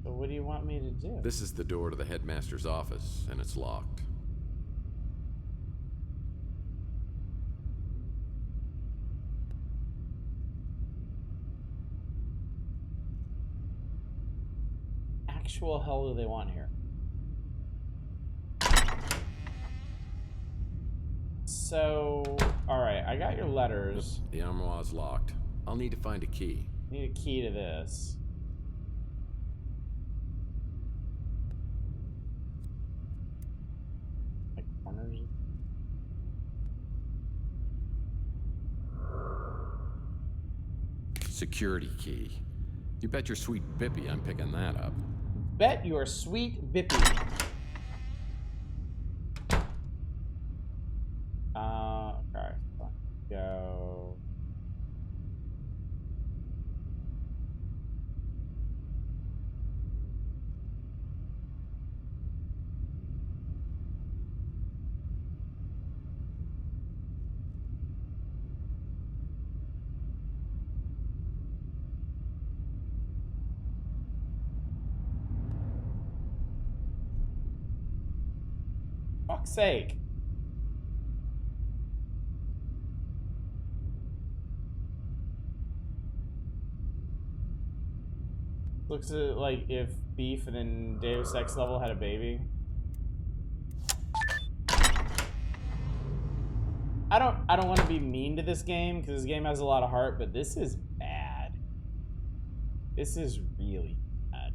So what do you want me to do? This is the door to the headmaster's office, and it's locked. Actual hell do they want here? So, alright, I got your letters. The armoire's locked. I'll need to find a key. Need a key to this. Like corners? Security key. You bet your sweet Bippy I'm picking that up. Bet your sweet Bippy. Okay. Let's go. Fuck's sake. Looks like if Beef and then Deus Ex Level had a baby. I don't want to be mean to this game because this game has a lot of heart, but this is bad. This is really bad.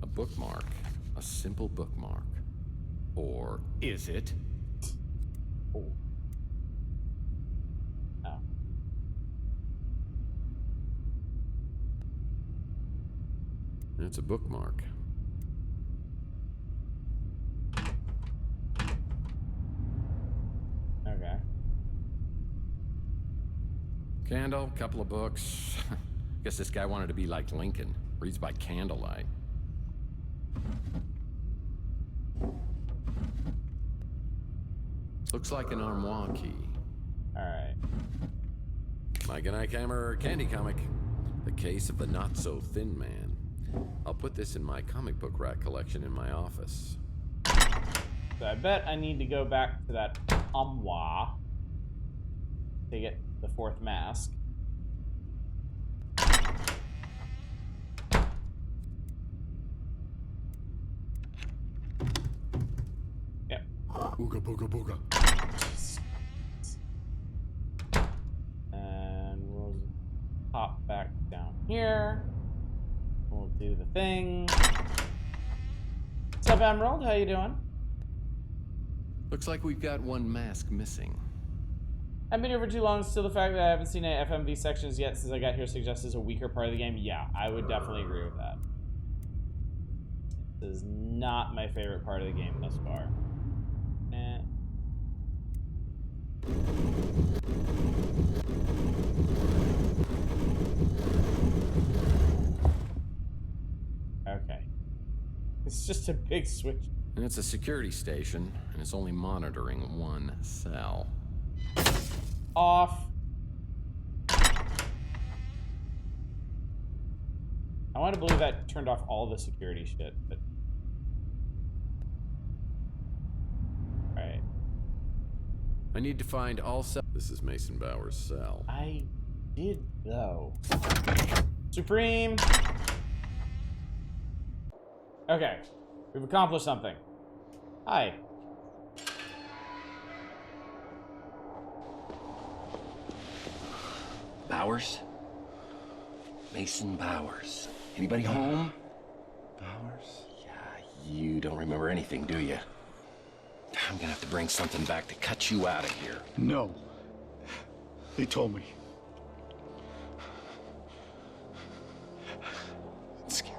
A bookmark. A simple bookmark. Or is it? Oh. Oh. It's a bookmark. Okay. Candle, couple of books. Guess this guy wanted to be like Lincoln. Reads by candlelight. Looks like an armoire key. Alright. Mike and Ike Hammer Candy Comic. The Case of the Not-So-Thin Man. I'll put this in my comic book rack collection in my office. So I bet I need to go back to that armoire to get the fourth mask. Yep. Booga booga booga. And we'll pop back down here. We'll do the thing. What's up, Emerald? How you doing? Looks like we've got one mask missing. I've been here for too long. Still, the fact that I haven't seen any FMV sections yet since I got here suggests it's a weaker part of the game. Yeah, I would definitely agree with that. This is not my favorite part of the game thus far. Okay. It's just a big switch. And it's a security station, and it's only monitoring one cell. Off. I want to believe that turned off all the security shit, but... Alright. I need to find all cells. This is Mason Bauer's cell. I did, though. Supreme! Okay. We've accomplished something. Hi. Bowers? Mason Bowers. Anybody home? Bowers? Yeah, you don't remember anything, do you? I'm gonna have to bring something back to cut you out of here. No. They told me. I'm scared.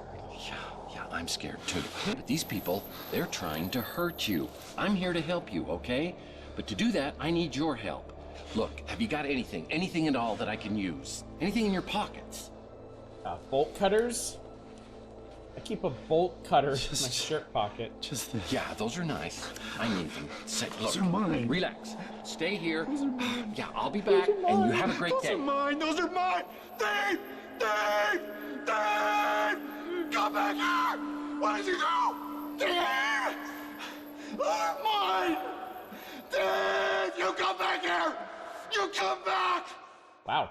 Yeah, I'm scared too. But these people, they're trying to hurt you. I'm here to help you, okay? But to do that, I need your help. Look, have you got anything? Anything at all that I can use? Anything in your pockets? Bolt cutters? I keep a bolt cutter in my shirt pocket. Just this. Yeah, those are nice. I need them. Say, look, Those are mine. Relax. Stay here. Yeah, I'll be back, and you have a great day. Those are mine. Those are mine. Dave! Dave! Dave! Come back here! Where did you go? Dave! Those are mine! Dave! You come back here! You come back! Wow.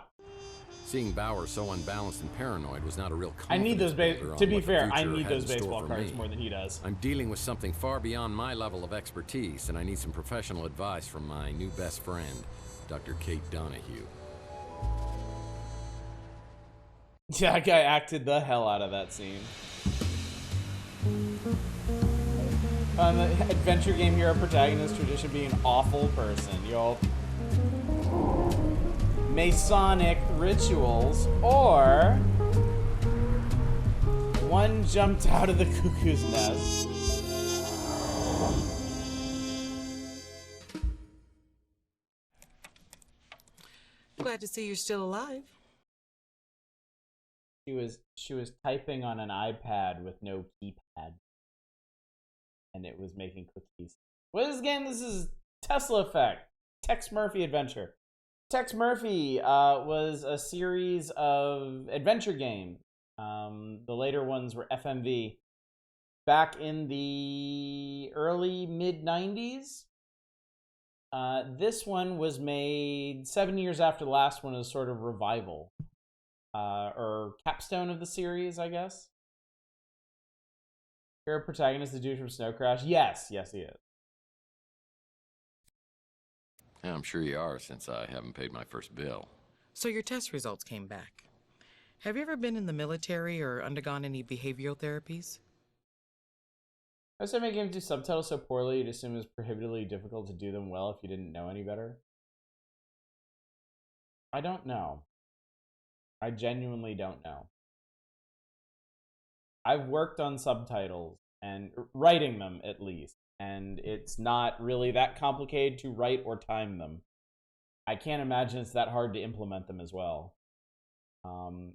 Seeing Bauer so unbalanced and paranoid was not a real I need those builder on to be what the fair, I future need had those in store baseball for cards me. more than he does. I'm dealing with something far beyond my level of expertise, and I need some professional advice from my new best friend, Dr. Kate Donahue. Yeah, that guy acted the hell out of that scene. On the adventure game hero protagonist tradition being an awful person, yo. Masonic rituals, or one jumped out of the cuckoo's nest. Glad to see you're still alive. She was typing on an iPad with no keypad, and it was making cookies. What is this game? This is Tesla Effect, Tex Murphy Adventure. Tex Murphy was a series of adventure games. The later ones were FMV. Back in the early mid-90s. This one was made 7 years after the last one as sort of revival. Or capstone of the series, I guess. Hero protagonist, the dude from Snow Crash. Yes, he is. Yeah, I'm sure you are, since I haven't paid my first bill. So your test results came back. Have you ever been in the military or undergone any behavioral therapies? I was making games do subtitles so poorly, you'd assume it was prohibitively difficult to do them well if you didn't know any better. I don't know. I genuinely don't know. I've worked on subtitles, and writing them at least, and it's not really that complicated to write or time them. I can't imagine it's that hard to implement them as well.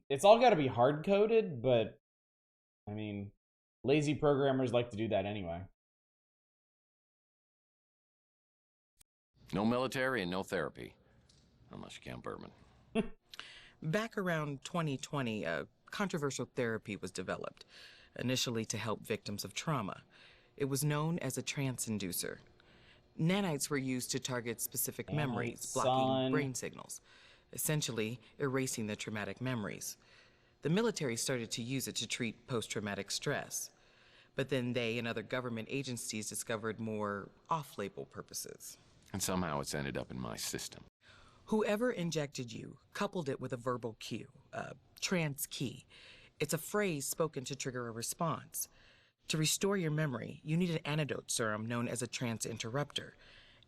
It's all got to be hard-coded, but, I mean, lazy programmers like to do that anyway. No military and no therapy. Unless you count bourbon. Back around 2020, a controversial therapy was developed, initially to help victims of trauma. It was known as a trance-inducer. Nanites were used to target specific memories, blocking brain signals, essentially erasing the traumatic memories. The military started to use it to treat post-traumatic stress, but then they and other government agencies discovered more off-label purposes. And somehow it's ended up in my system. Whoever injected you coupled it with a verbal cue, a trance key. It's a phrase spoken to trigger a response. To restore your memory, you need an antidote serum known as a trance interrupter,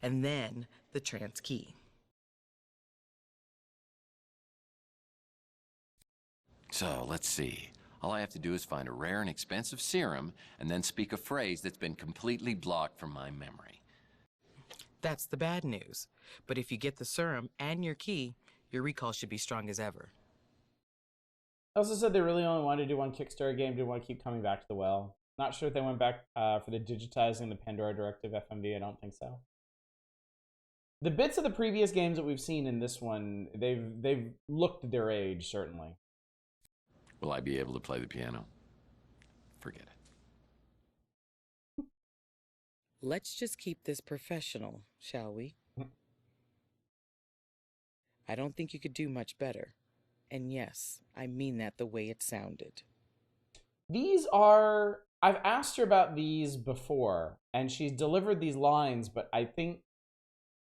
and then the trance key. So, let's see. All I have to do is find a rare and expensive serum, and then speak a phrase that's been completely blocked from my memory. That's the bad news. But if you get the serum and your key, your recall should be strong as ever. I also said they really only wanted to do one Kickstarter game, didn't want to keep coming back to the well. Not sure if they went back for the digitizing the Pandora Directive FMV, I don't think so. The bits of the previous games that we've seen in this one, they've looked their age, certainly. Will I be able to play the piano? Forget it. Let's just keep this professional, shall we? I don't think you could do much better. And yes, I mean that the way it sounded. These are... I've asked her about these before, and she's delivered these lines, but I think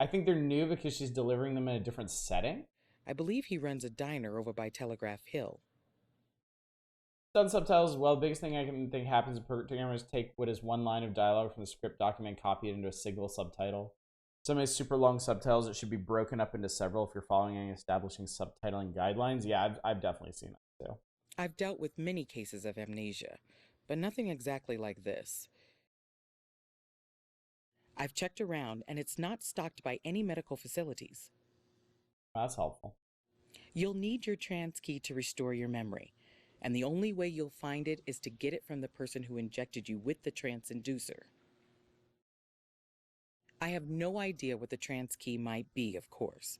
they're new because she's delivering them in a different setting. I believe he runs a diner over by Telegraph Hill. Done subtitles as well. The biggest thing I can think happens in programmers take what is one line of dialogue from the script document, copy it into a single subtitle. Some is super long subtitles. It should be broken up into several if you're following any establishing subtitling guidelines. Yeah, I've definitely seen that too. I've dealt with many cases of amnesia, but nothing exactly like this. I've checked around, and it's not stocked by any medical facilities. That's helpful. You'll need your trance key to restore your memory, and the only way you'll find it is to get it from the person who injected you with the trance inducer. I have no idea what the trance key might be, of course,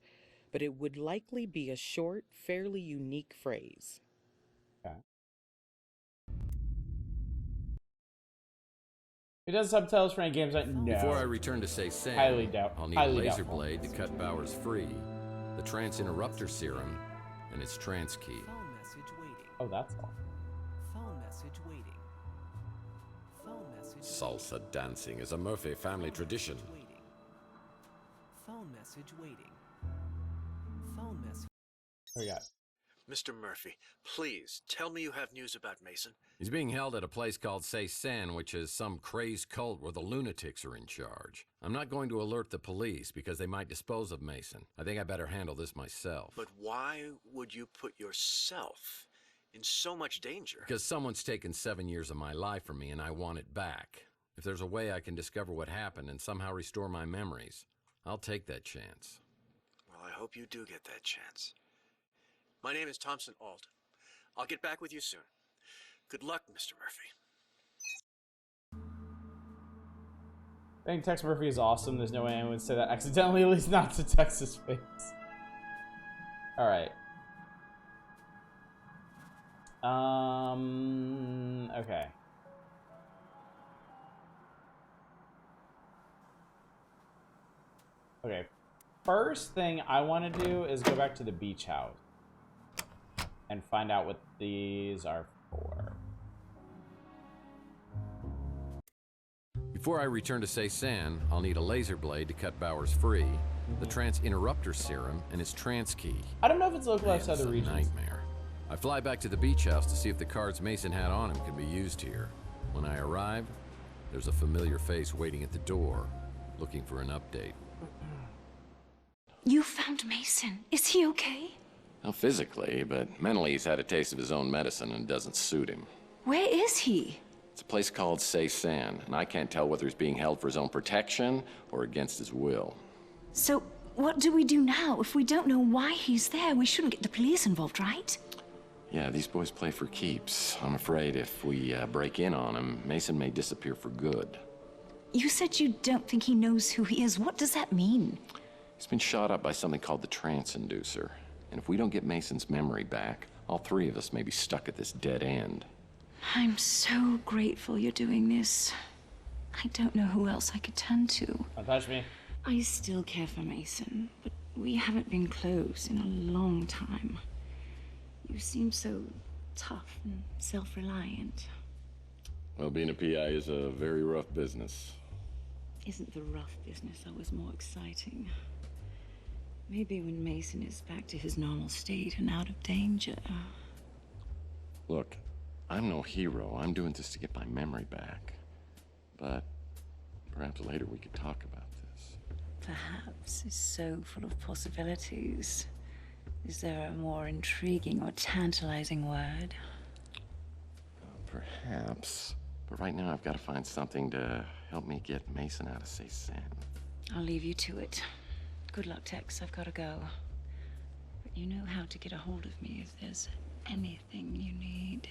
but it would likely be a short, fairly unique phrase. Okay. He does subtitles for any games I know. Before I return to Say Sam, Highly doubt. I'll need a laser blade to cut Bowers free, the trance interrupter serum, and its trance key. Phone message waiting. Oh, that's all. Phone message waiting. Phone message. Salsa dancing is a Murphy family tradition. Phone message waiting. Phone message. What do we got? Mr. Murphy, please tell me you have news about Mason. He's being held at a place called Say San, which is some crazed cult where the lunatics are in charge. I'm not going to alert the police because they might dispose of Mason. I think I better handle this myself. But why would you put yourself in so much danger? Because someone's taken 7 years of my life from me and I want it back. If there's a way I can discover what happened and somehow restore my memories, I'll take that chance. Well, I hope you do get that chance. My name is Thompson Alt. I'll get back with you soon. Good luck, Mr. Murphy. I think Tex Murphy is awesome. There's no way anyone would say that accidentally, at least not to Tex's face. Alright. Okay. Okay. First thing I want to do is go back to the beach house and find out what these are for. Before I return to Say San, I'll need a laser blade to cut Bowers free, the trance interrupter serum, and its trance key. I don't know if it's localized to other regions. Nightmare. I fly back to the beach house to see if the cards Mason had on him can be used here. When I arrive, there's a familiar face waiting at the door, looking for an update. You found Mason. Is he okay? Not physically, but mentally he's had a taste of his own medicine and it doesn't suit him. Where is he? It's a place called Say San, and I can't tell whether he's being held for his own protection or against his will. So, what do we do now? If we don't know why he's there, we shouldn't get the police involved, right? Yeah, these boys play for keeps. I'm afraid if we break in on him, Mason may disappear for good. You said you don't think he knows who he is. What does that mean? He's been shot up by something called the Transducer. And if we don't get Mason's memory back, all three of us may be stuck at this dead end. I'm so grateful you're doing this. I don't know who else I could turn to. Don't touch me. I still care for Mason, but we haven't been close in a long time. You seem so tough and self-reliant. Well, being a PI is a very rough business. Isn't the rough business always more exciting? Maybe when Mason is back to his normal state and out of danger. Look, I'm no hero. I'm doing this to get my memory back. But perhaps later we could talk about this. Perhaps is so full of possibilities. Is there a more intriguing or tantalizing word? Perhaps. But right now I've got to find something to help me get Mason out of Cézanne. I'll leave you to it. Good luck, Tex. I've got to go. But you know how to get a hold of me if there's anything you need.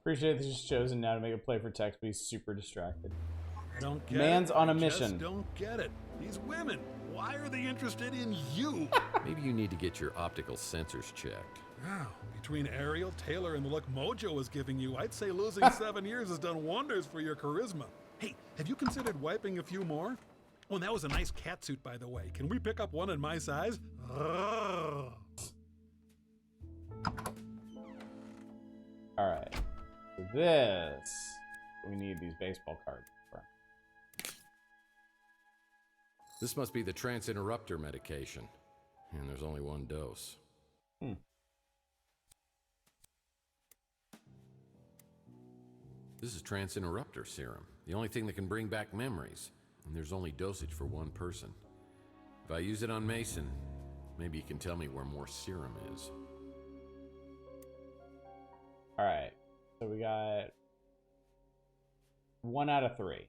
Appreciate that he's chosen now to make a play for Tex, but he's super distracted. I don't get Man's it. on a I mission. Just don't get it. These women, why are they interested in you? Maybe you need to get your optical sensors checked. Wow, between Ariel, Taylor, and the look Mojo is giving you, I'd say losing 7 years has done wonders for your charisma. Hey, have you considered wiping a few more? Oh, and that was a nice catsuit, by the way. Can we pick up one in my size? All right. So this, we need these baseball cards for. This must be the Trans-Interrupter medication. And there's only one dose. This is Trans-Interrupter serum. The only thing that can bring back memories. And there's only dosage for one person. If I use it on Mason, maybe you can tell me where more serum is. All right. So we got 1 out of 3.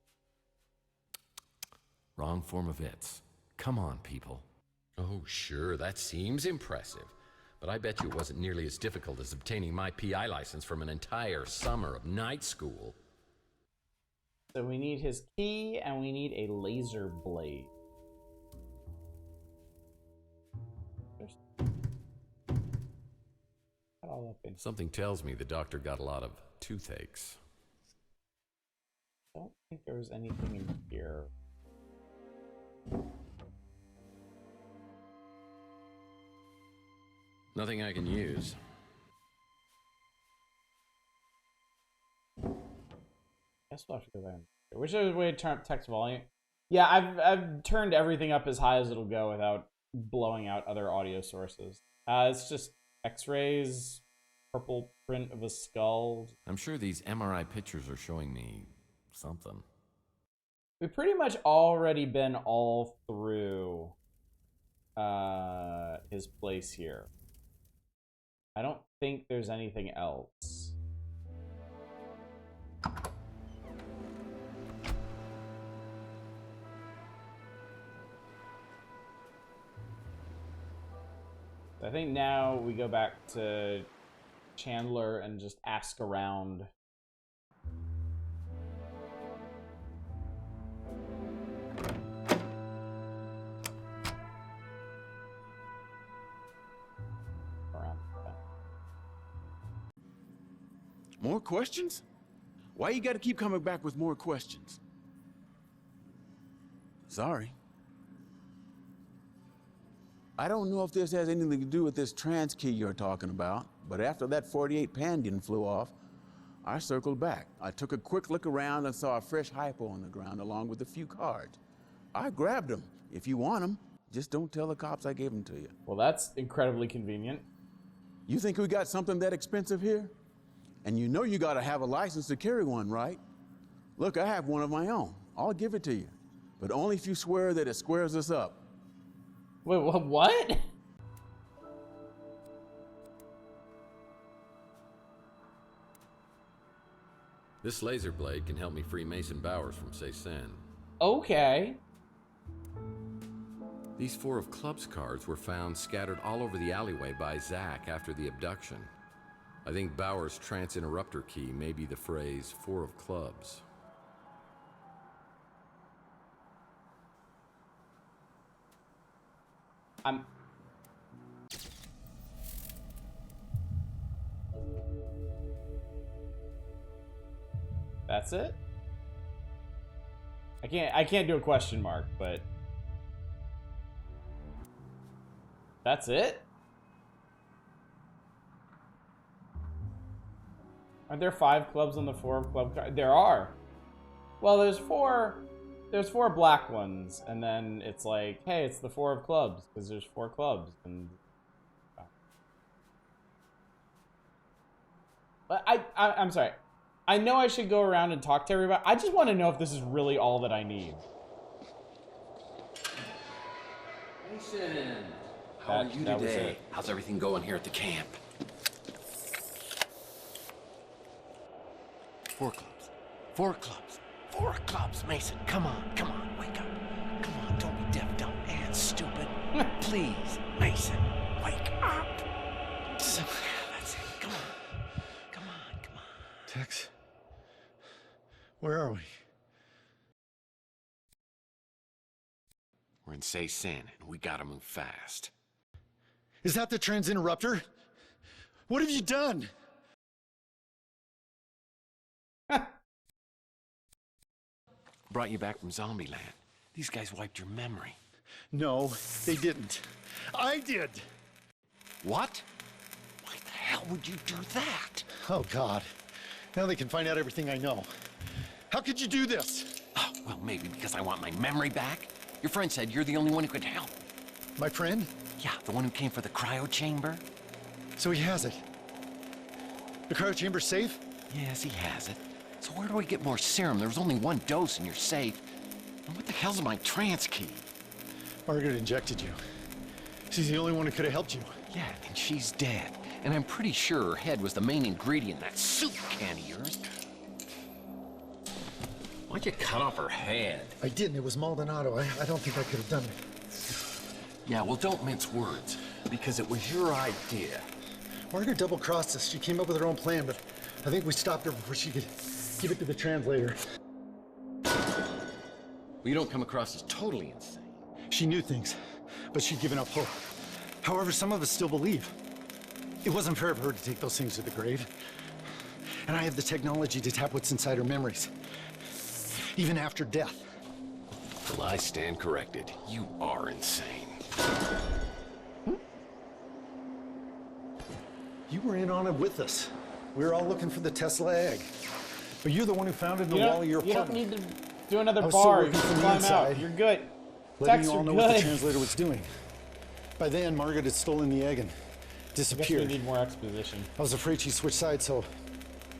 Wrong form of ITS. Come on, people. Oh, sure, that seems impressive. But I bet you it wasn't nearly as difficult as obtaining my PI license from an entire summer of night school. So we need his key, and we need a laser blade. All up in. Something tells me the doctor got a lot of toothaches. I don't think there was anything in here. Nothing I can use. Guess we'll have to go there. Which is a way to turn up text volume. Yeah, I've turned everything up as high as it'll go without blowing out other audio sources. It's just X-rays, purple print of a skull. I'm sure these MRI pictures are showing me something. We've pretty much already been all through his place here. I don't think there's anything else. I think now we go back to Chandler and just ask around. More questions? Why you gotta keep coming back with more questions? Sorry. I don't know if this has anything to do with this trans key you're talking about, but after that 48 Pandion flew off, I circled back. I took a quick look around and saw a fresh hypo on the ground along with a few cards. I grabbed them. If you want them, just don't tell the cops I gave them to you. Well, that's incredibly convenient. You think we got something that expensive here? And you know you gotta have a license to carry one, right? Look, I have one of my own. I'll give it to you. But only if you swear that it squares us up. Wait, what? This laser blade can help me free Mason Bowers from Cézanne. Okay. These 4 of clubs cards were found scattered all over the alleyway by Zach after the abduction. I think Bauer's trance interrupter key may be the phrase 4 of clubs. That's it? I can't do a question mark, but that's it? Are there 5 clubs on the 4 of club card? There are. Well, there's 4 black ones, and then it's like, hey, it's the 4 of clubs because there's 4 clubs, and but I'm sorry. I know I should go around and talk to everybody. I just want to know if this is really all that I need. Mason, how are you today? How's everything going here at the camp? 4 clubs. 4 clubs. 4 clubs, Mason. Come on, wake up. Come on, don't be deaf, dumb, and stupid. Please, Mason, wake up. That's it. Come on. Tex, where are we? We're in Say San, and we gotta move fast. Is that the trans interrupter? What have you done? Brought you back from Zombieland. These guys wiped your memory. No, they didn't. I did. What? Why the hell would you do that? Oh, God. Now they can find out everything I know. How could you do this? Oh, well, maybe because I want my memory back. Your friend said you're the only one who could help. My friend? Yeah, the one who came for the cryo chamber. So he has it. The cryo chamber's safe? Yes, he has it. So where do I get more serum? There was only 1 dose in your safe. And what the hell's my trance key? Margaret injected you. She's the only one who could have helped you. Yeah, and she's dead. And I'm pretty sure her head was the main ingredient in that soup can of yours. Why'd you cut off her head? I didn't. It was Maldonado. I don't think I could have done it. Yeah, well, don't mince words, because it was your idea. Margaret double-crossed us. She came up with her own plan, but I think we stopped her before she could give it to the translator. Well, you don't come across as totally insane. She knew things, but she'd given up hope. However, some of us still believe. It wasn't fair for her to take those things to the grave. And I have the technology to tap what's inside her memories. Even after death. Well, I stand corrected. You are insane. You were in on it with us. We were all looking for the Tesla egg. But you're the one who found it in the wall of your apartment. You don't need to do another I was bar. You still working can from the climb inside, out. You're good. letting Tex, you all you're know what the good. translator was doing. By then, Margaret had stolen the egg and I guess disappeared. we need more exposition. I was afraid she'd switch sides, so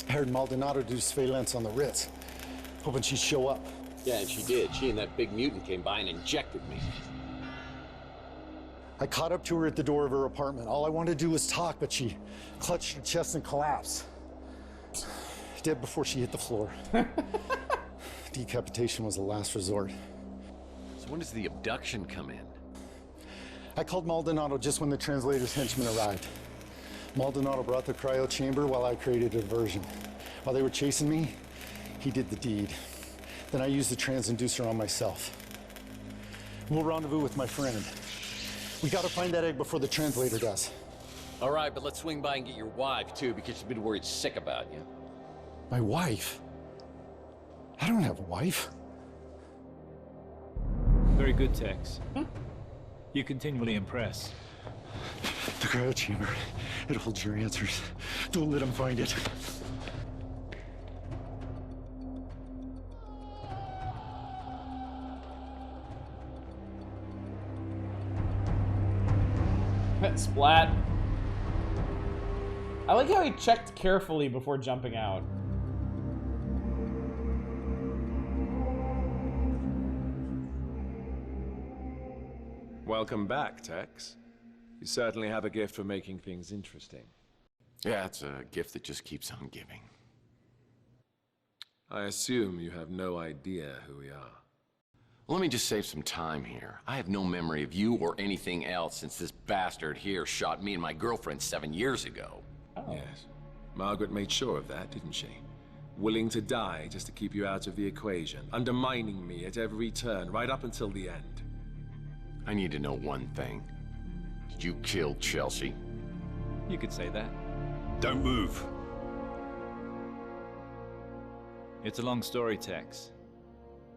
I hired Maldonado to do surveillance on the Ritz, hoping she'd show up. Yeah, and she did. She and that big mutant came by and injected me. I caught up to her at the door of her apartment. All I wanted to do was talk, but she clutched her chest and collapsed. Dead before she hit the floor. Decapitation was the last resort. So when does the abduction come in? I called Maldonado just when the translator's henchmen arrived. Maldonado brought the cryo chamber while I created a diversion. While they were chasing me, he did the deed. Then I used the transducer on myself. We'll rendezvous with my friend. We gotta find that egg before the translator does. All right, but let's swing by and get your wife, too, because she's been worried sick about you. My wife? I don't have a wife. Very good, Tex. You continually impress. The cryo chamber. It holds your answers. Don't let him find it. Splat. I like how he checked carefully before jumping out. Welcome back, Tex. You certainly have a gift for making things interesting. Yeah, it's a gift that just keeps on giving. I assume you have no idea who we are. Let me just save some time here. I have no memory of you or anything else since this bastard here shot me and my girlfriend 7 years ago. Yes. Margaret made sure of that, didn't she? Willing to die just to keep you out of the equation, undermining me at every turn, right up until the end. I need to know one thing. Did you kill Chelsea? You could say that. Don't move. It's a long story, Tex.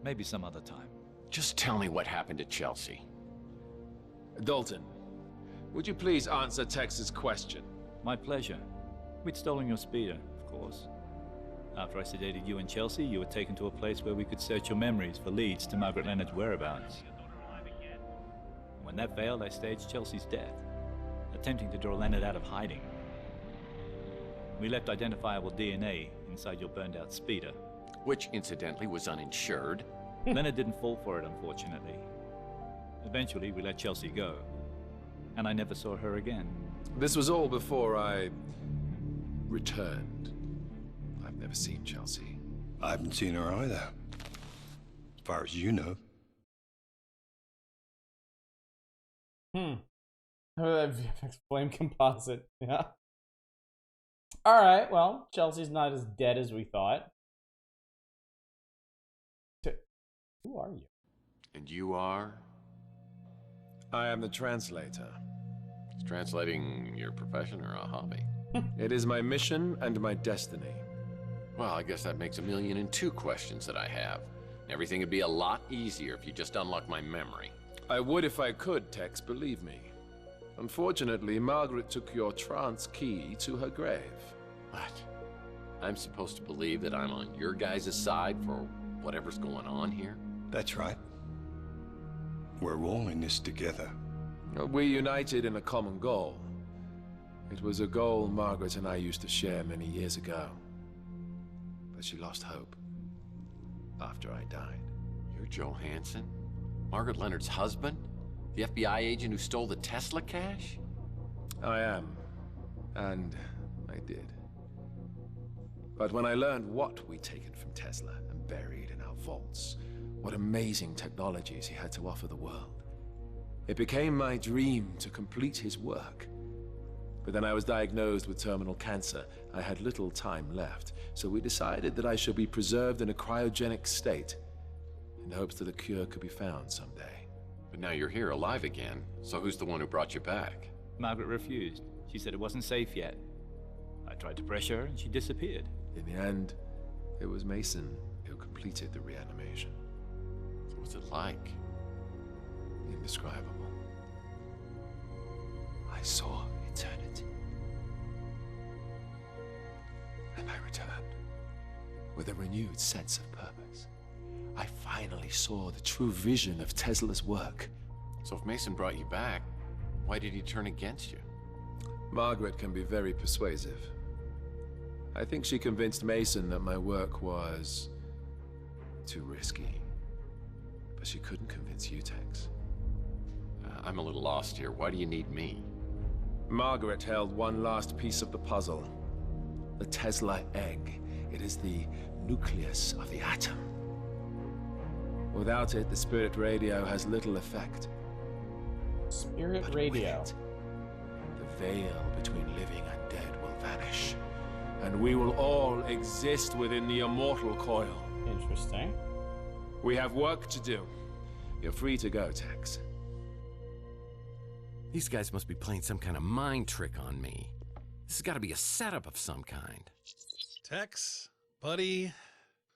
Maybe some other time. Just tell me what happened to Chelsea. Dalton, would you please answer Tex's question? My pleasure. We'd stolen your speeder, of course. After I sedated you and Chelsea, you were taken to a place where we could search your memories for leads to Margaret Leonard's whereabouts. When that failed, I staged Chelsea's death, attempting to draw Leonard out of hiding. We left identifiable DNA inside your burned-out speeder. Which, incidentally, was uninsured. Leonard didn't fall for it, unfortunately. Eventually, we let Chelsea go, and I never saw her again. This was all before I returned. I've never seen Chelsea. I haven't seen her either. As far as you know. Oh, that VFX flame composite. Yeah. Alright, well, Chelsea's not as dead as we thought. Who are you? And you are? I am the translator. Is translating your profession or a hobby? It is my mission and my destiny. Well, I guess that makes 1,000,002 questions that I have. Everything would be a lot easier if you just unlocked my memory. I would if I could, Tex, believe me. Unfortunately, Margaret took your trance key to her grave. What? I'm supposed to believe that I'm on your guys' side for whatever's going on here? That's right. We're all in this together. We united in a common goal. It was a goal Margaret and I used to share many years ago. But she lost hope after I died. You're Joe Hansen? Margaret Leonard's husband? The FBI agent who stole the Tesla cash? I am. And I did. But when I learned what we'd taken from Tesla and buried in our vaults, what amazing technologies he had to offer the world, it became my dream to complete his work. But then I was diagnosed with terminal cancer. I had little time left, so we decided that I should be preserved in a cryogenic state in hopes that a cure could be found someday. But now you're here alive again, so who's the one who brought you back? Margaret refused. She said it wasn't safe yet. I tried to pressure her and she disappeared. In the end, it was Mason who completed the reanimation. So what's it like? Indescribable. I saw eternity. And I returned with a renewed sense of purpose. I finally saw the true vision of Tesla's work. So if Mason brought you back, why did he turn against you? Margaret can be very persuasive. I think she convinced Mason that my work was too risky. But she couldn't convince you, Tex. I'm a little lost here. Why do you need me? Margaret held one last piece of the puzzle. The Tesla egg. It is the nucleus of the atom. Without it, the spirit radio has little effect. Spirit radio. With it, the veil between living and dead will vanish. And we will all exist within the immortal coil. Interesting. We have work to do. You're free to go, Tex. These guys must be playing some kind of mind trick on me. This has got to be a setup of some kind. Tex, buddy,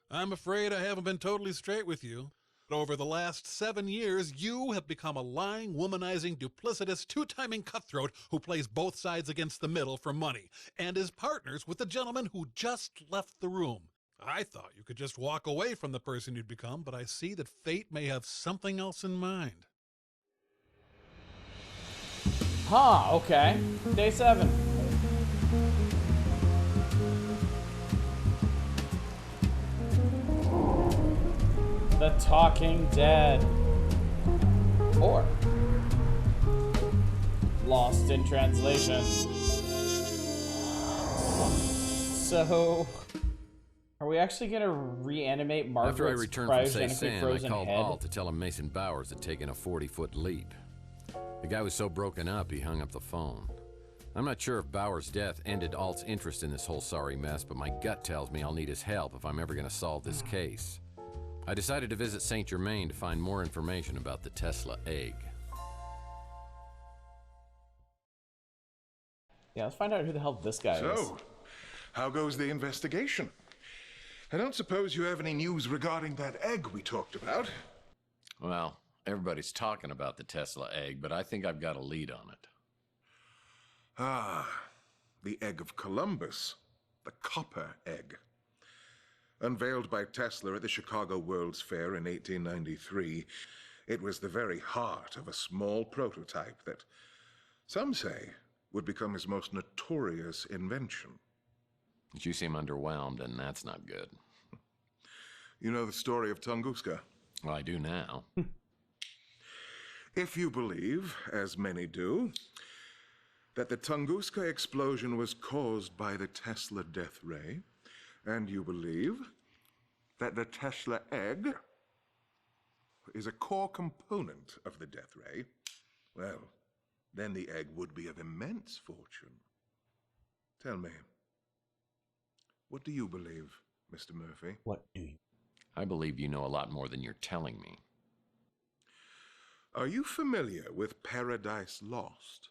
I'm afraid I haven't been totally straight with you. Over the last 7 years, you have become a lying, womanizing, duplicitous, two-timing cutthroat who plays both sides against the middle for money, and is partners with the gentleman who just left the room. I thought you could just walk away from the person you'd become, but I see that fate may have something else in mind. Huh, okay. Day 7. The Talking Dead. Or Lost in Translation. So Are we actually gonna reanimate Margaret's After I returned from cryogenically Ceysan, I frozen called head? Alt to tell him Mason Bowers had taken a 40-foot leap. The guy was so broken up, he hung up the phone. I'm not sure if Bowers' death ended Alt's interest in this whole sorry mess, but my gut tells me I'll need his help if I'm ever going to solve this case. I decided to visit Saint Germain to find more information about the Tesla egg. Yeah, let's find out who the hell this guy is. So, how goes the investigation? I don't suppose you have any news regarding that egg we talked about? Well, everybody's talking about the Tesla egg, but I think I've got a lead on it. Ah, the egg of Columbus, the copper egg. Unveiled by Tesla at the Chicago World's Fair in 1893, it was the very heart of a small prototype that, some say, would become his most notorious invention. But you seem underwhelmed, and that's not good. You know the story of Tunguska? Well, I do now. If you believe, as many do, that the Tunguska explosion was caused by the Tesla death ray, and you believe that the Tesla egg is a core component of the death ray, well, then the egg would be of immense fortune. Tell me, what do you believe, Mr. Murphy? What do you? I believe you know a lot more than you're telling me. Are you familiar with Paradise Lost?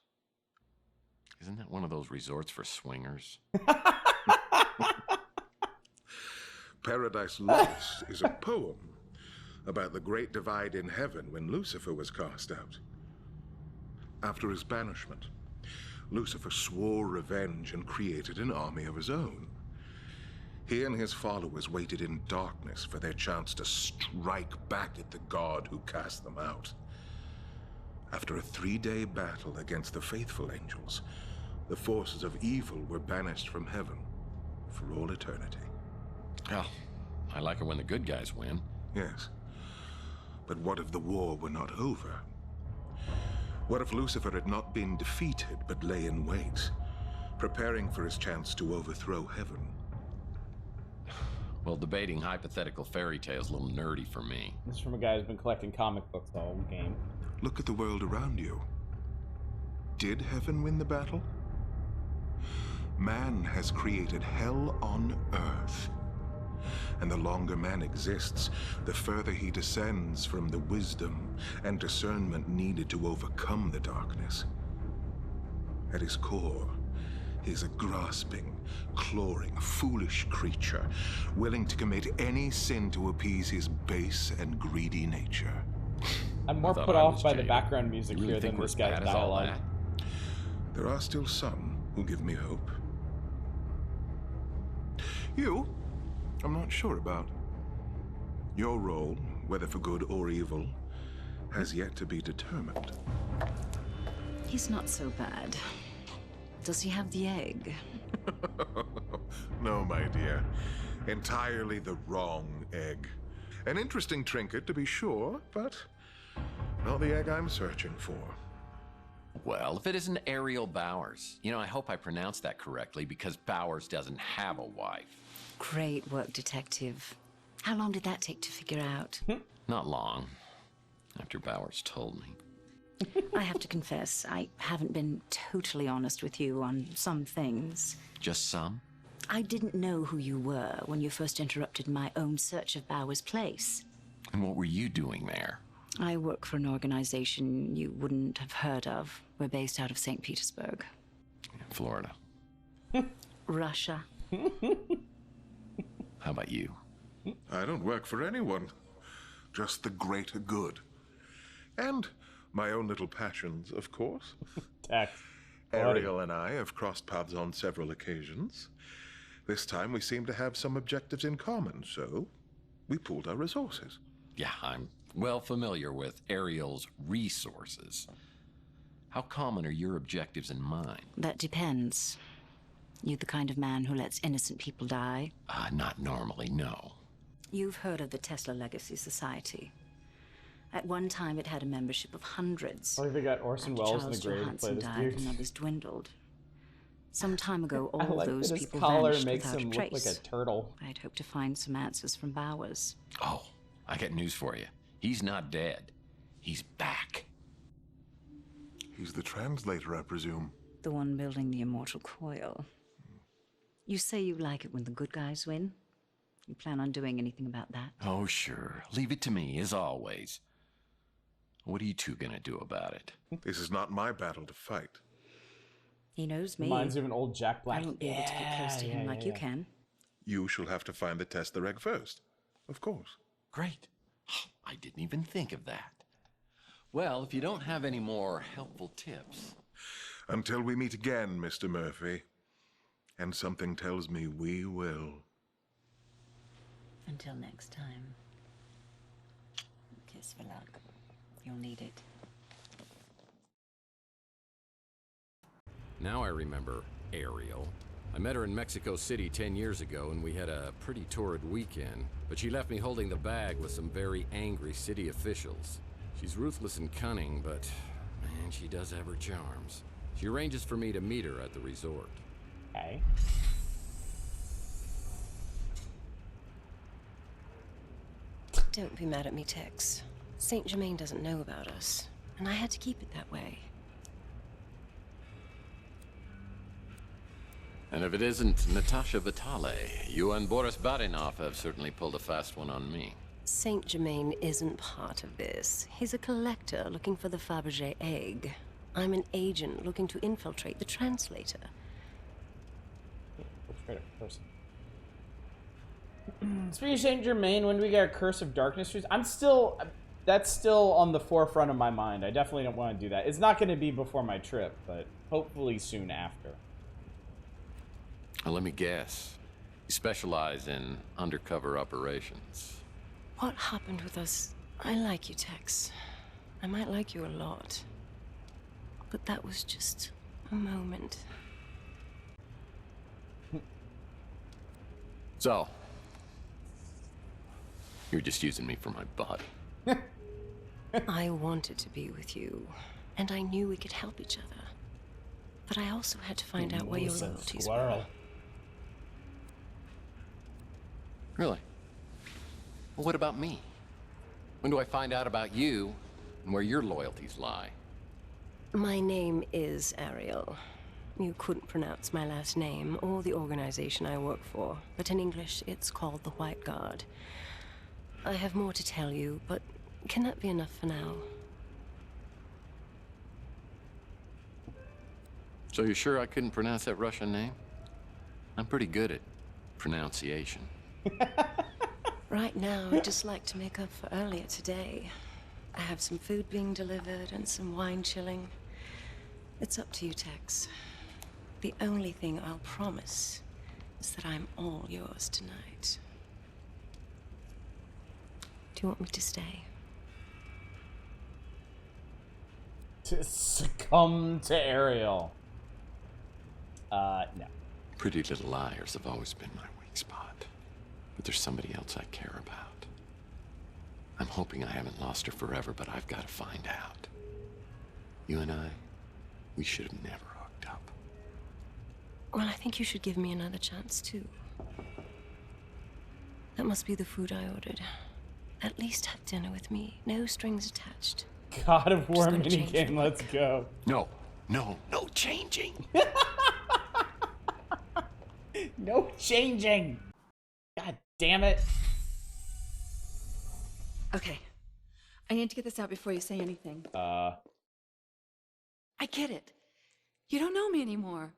Isn't that one of those resorts for swingers? Paradise Lost is a poem about the great divide in heaven when Lucifer was cast out. After his banishment, Lucifer swore revenge and created an army of his own. He and his followers waited in darkness for their chance to strike back at the god who cast them out. After a 3-day battle against the faithful angels, the forces of evil were banished from heaven for all eternity. Oh, I like it when the good guys win. Yes. But what if the war were not over? What if Lucifer had not been defeated but lay in wait, preparing for his chance to overthrow heaven? Well, debating hypothetical fairy tales is a little nerdy for me. This is from a guy who's been collecting comic books the whole game. Look at the world around you. Did heaven win the battle? Man has created hell on earth. And the longer man exists, the further he descends from the wisdom and discernment needed to overcome the darkness. At his core, he is a grasping, clawing, foolish creature, willing to commit any sin to appease his base and greedy nature. I'm more put off by the background music here than this guy's dialogue. There are still some who give me hope. You, I'm not sure about. Your role, whether for good or evil, has yet to be determined. He's not so bad. Does he have the egg? No, my dear. Entirely the wrong egg. An interesting trinket, to be sure, but not the egg I'm searching for. Well, if it isn't Ariel Bowers. You know, I hope I pronounced that correctly because Bowers doesn't have a wife. Great work, Detective. How long did that take to figure out? Not long. After Bowers told me. I have to confess, I haven't been totally honest with you on some things. Just some? I didn't know who you were when you first interrupted my own search of Bowers' place. And what were you doing there? I work for an organization you wouldn't have heard of. We're based out of St. Petersburg. In Florida. Russia. How about you? I don't work for anyone. Just the greater good. And my own little passions, of course. Tax. Ariel and I have crossed paths on several occasions. This time we seem to have some objectives in common, so we pooled our resources. Yeah, I'm well familiar with Ariel's resources. How common are your objectives and mine? That depends. You the kind of man who lets innocent people die? Not normally, no. You've heard of the Tesla Legacy Society. At one time, it had a membership of hundreds. I think they got Orson Welles in the grave to play Johansson this died dude. and others dwindled. Some time ago, I all like those that his people collar vanished makes without him a look trace. like a turtle. I'd hoped to find some answers from Bowers. Oh, I got news for you. He's not dead. He's back. He's the translator, I presume. The one building the immortal coil. You say you like it when the good guys win? You plan on doing anything about that? Oh, sure. Leave it to me, as always. What are you two gonna do about it? This is not my battle to fight. He knows me. Reminds me of an old Jack Black. I won't be able to get close to him like you can. You shall have to find the tester egg first. Of course. Great. I didn't even think of that. Well, if you don't have any more helpful tips... Until we meet again, Mr. Murphy. And something tells me we will. Until next time. Kiss for luck. You'll need it. Now I remember Ariel. I met her in Mexico City 10 years ago, and we had a pretty torrid weekend. But she left me holding the bag with some very angry city officials. She's ruthless and cunning, but man, she does have her charms. She arranges for me to meet her at the resort. Okay. Don't be mad at me, Tex. Saint Germain doesn't know about us, and I had to keep it that way. And if it isn't Natasha Vitale, you and Boris Barinov have certainly pulled a fast one on me. Saint Germain isn't part of this. He's a collector looking for the Fabergé egg. I'm an agent looking to infiltrate the translator. Infiltrate a person. Speaking of Saint Germain, when do we get our Curse of Darkness? That's still on the forefront of my mind. I definitely don't want to do that. It's not going to be before my trip, but hopefully soon after. Well, let me guess. You specialize in undercover operations. What happened with us? I like you, Tex. I might like you a lot. But that was just a moment. So, you're just using me for my body. I wanted to be with you, and I knew we could help each other. But I also had to find out where your loyalties were. Really? Well, what about me? When do I find out about you and where your loyalties lie? My name is Ariel. You couldn't pronounce my last name or the organization I work for, but in English it's called the White Guard. I have more to tell you, but can that be enough for now? So you're sure I couldn't pronounce that Russian name? I'm pretty good at pronunciation. Right now, I'd just like to make up for earlier today. I have some food being delivered and some wine chilling. It's up to you, Tex. The only thing I'll promise is that I'm all yours tonight. Do you want me to stay? To succumb to Ariel. No. Pretty Little Liars have always been my weak spot. But there's somebody else I care about. I'm hoping I haven't lost her forever, but I've got to find out. You and I, we should have never hooked up. Well, I think you should give me another chance, too. That must be the food I ordered. At least have dinner with me. No strings attached. God of War minigame, let's go. No changing. No changing. God damn it. Okay. I need to get this out before you say anything. I get it. You don't know me anymore.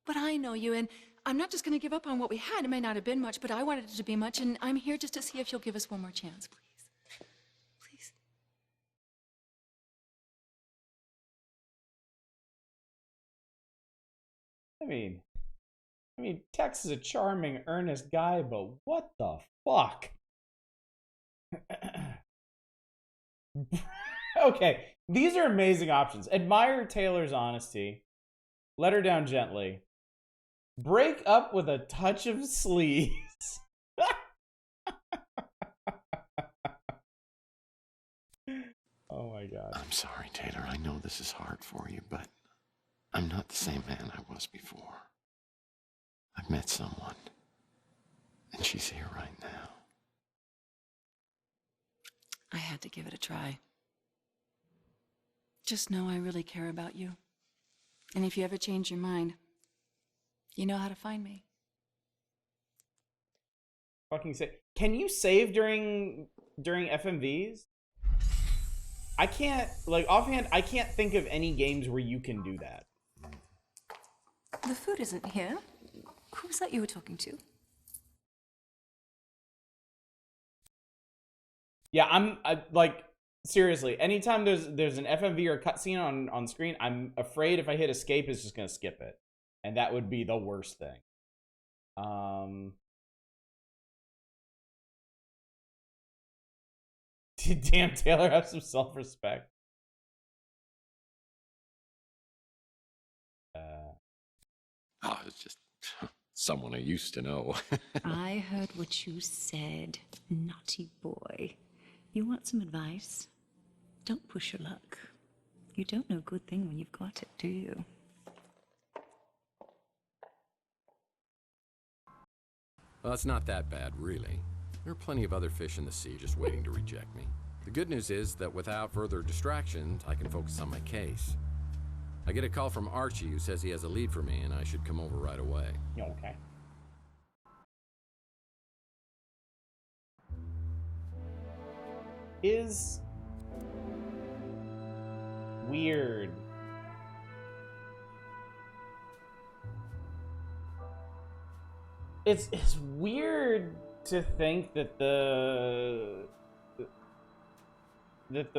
But I know you, and I'm not just going to give up on what we had. It may not have been much, but I wanted it to be much, and I'm here just to see if you'll give us one more chance, please. Please. I mean, Tex is a charming, earnest guy, but what the fuck? Okay, these are amazing options. Admire Taylor's honesty. Let her down gently. Break up with a touch of sleaze. Oh my God. I'm sorry, Taylor. I know this is hard for you, but I'm not the same man I was before. I've met someone, and she's here right now. I had to give it a try. Just know I really care about you. And if you ever change your mind, you know how to find me. Fucking save. Can you save during FMVs? I can't, like, offhand, I can't think of any games where you can do that. The food isn't here. Who was that you were talking to? Yeah, I like, seriously, anytime there's an FMV or a cutscene on screen, I'm afraid if I hit escape, it's just gonna skip it. And that would be the worst thing. Damn, Taylor, have some self-respect. Oh, it's just someone I used to know. I heard what you said, naughty boy. You want some advice? Don't push your luck. You don't know a good thing when you've got it, do you? Well, it's not that bad, really. There are plenty of other fish in the sea just waiting to reject me. The good news is that without further distractions, I can focus on my case. I get a call from Archie who says he has a lead for me and I should come over right away. Okay. Is weird. It's weird to think that the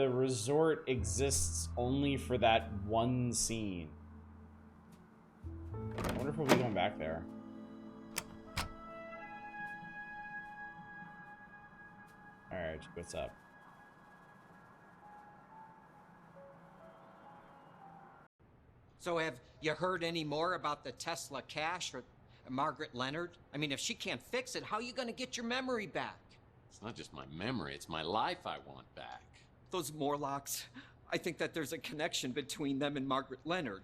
resort exists only for that one scene. I wonder if we'll be going back there. Alright, what's up? So have you heard any more about the Tesla cache or Margaret Leonard? I mean, if she can't fix it, how are you going to get your memory back? It's not just my memory, it's my life I want back. Those Morlocks, I think that there's a connection between them and Margaret Leonard.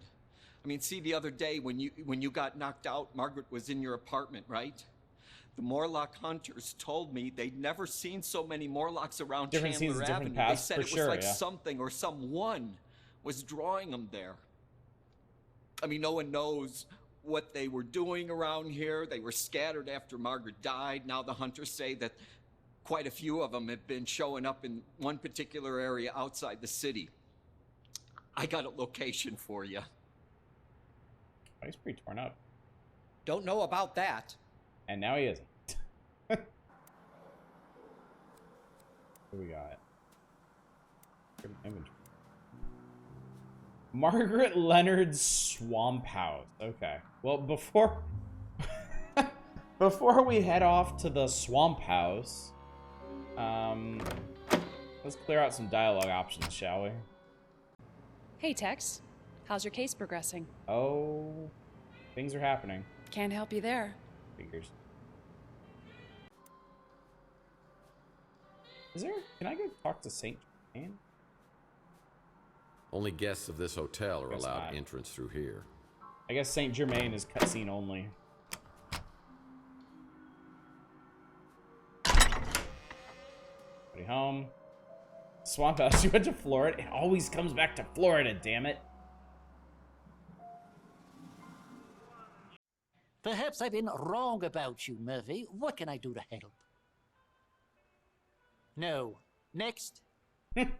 I mean, see, the other day when you got knocked out, Margaret was in your apartment, right? The Morlock hunters told me they'd never seen so many Morlocks around Different scenes, Chandler different Avenue. paths, They said for it was sure, like yeah. something or someone was drawing them there. I mean, no one knows what they were doing around here. They were scattered after Margaret died. Now the hunters say that quite a few of them have been showing up in one particular area outside the city. I got a location for you. Oh, he's pretty torn up. Don't know about that. And now he isn't. What do we got? Inventory. Margaret Leonard's swamp house. Okay. Well, before we head off to the swamp house, let's clear out some dialogue options, shall we? Hey, Tex. How's your case progressing? Oh, things are happening. Can't help you there. Figures. Can I go talk to Saint Germain? Only guests of this hotel are Guess allowed not. entrance through here. I guess Saint Germain is cutscene only. Everybody home. Swamp house. You went to Florida? It always comes back to Florida, damn it. Perhaps I've been wrong about you, Murphy. What can I do to help? No. Next. I'm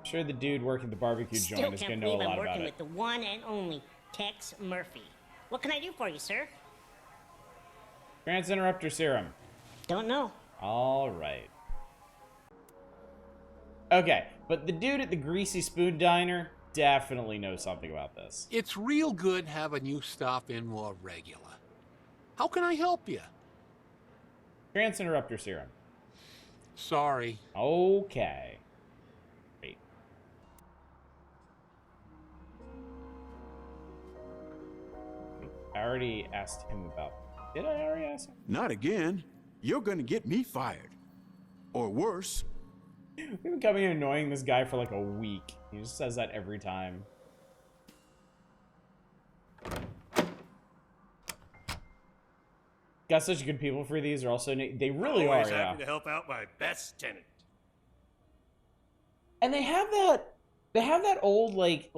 sure the dude working at the barbecue Still joint is can't gonna know a believe I'm lot about working it. with the one and only Tex Murphy. What can I do for you, sir? Trans interrupter serum. Don't know. All right. Okay, but the dude at the Greasy Spoon Diner definitely knows something about this. It's real good having you stop in more regular. How can I help you? Trans interrupter serum. Sorry. Okay. Wait. I already asked him about. Did I already ask him? Not again. You're gonna get me fired. Or worse. We've been coming and annoying this guy for like a week. He just says that every time. Got such good people for these. They're also they really Always are. happy Yeah. to help out my best tenant. And they have that old like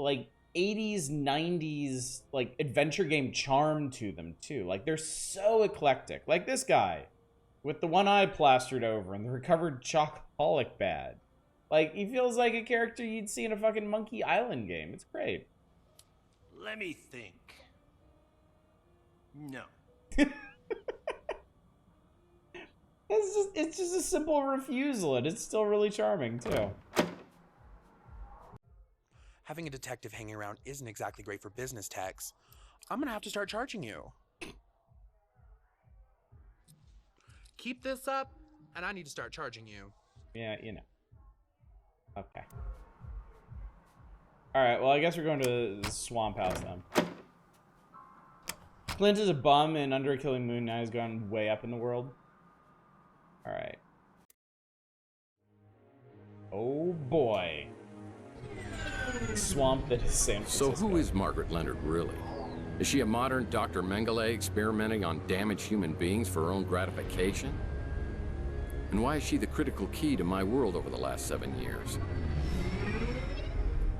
80s 90s like adventure game charm to them too. Like they're so eclectic. Like this guy with the one eye plastered over and the recovered chocoholic bad. Like he feels like a character you'd see in a fucking Monkey Island game. It's great. Let me think. No. It's just a simple refusal and it's still really charming too. Having a detective hanging around isn't exactly great for business, Tex. I'm gonna have to start charging you. Keep this up, and I need to start charging you. Yeah, you know. Okay. Alright, well I guess we're going to the swamp house then. Clint is a bum and Under a Killing Moon now he's gone way up in the world. Alright. Oh boy. Swamp that is San Francisco. So who is Margaret Leonard really? Is she a modern Dr. Mengele experimenting on damaged human beings for her own gratification? And why is she the critical key to my world over the last 7 years?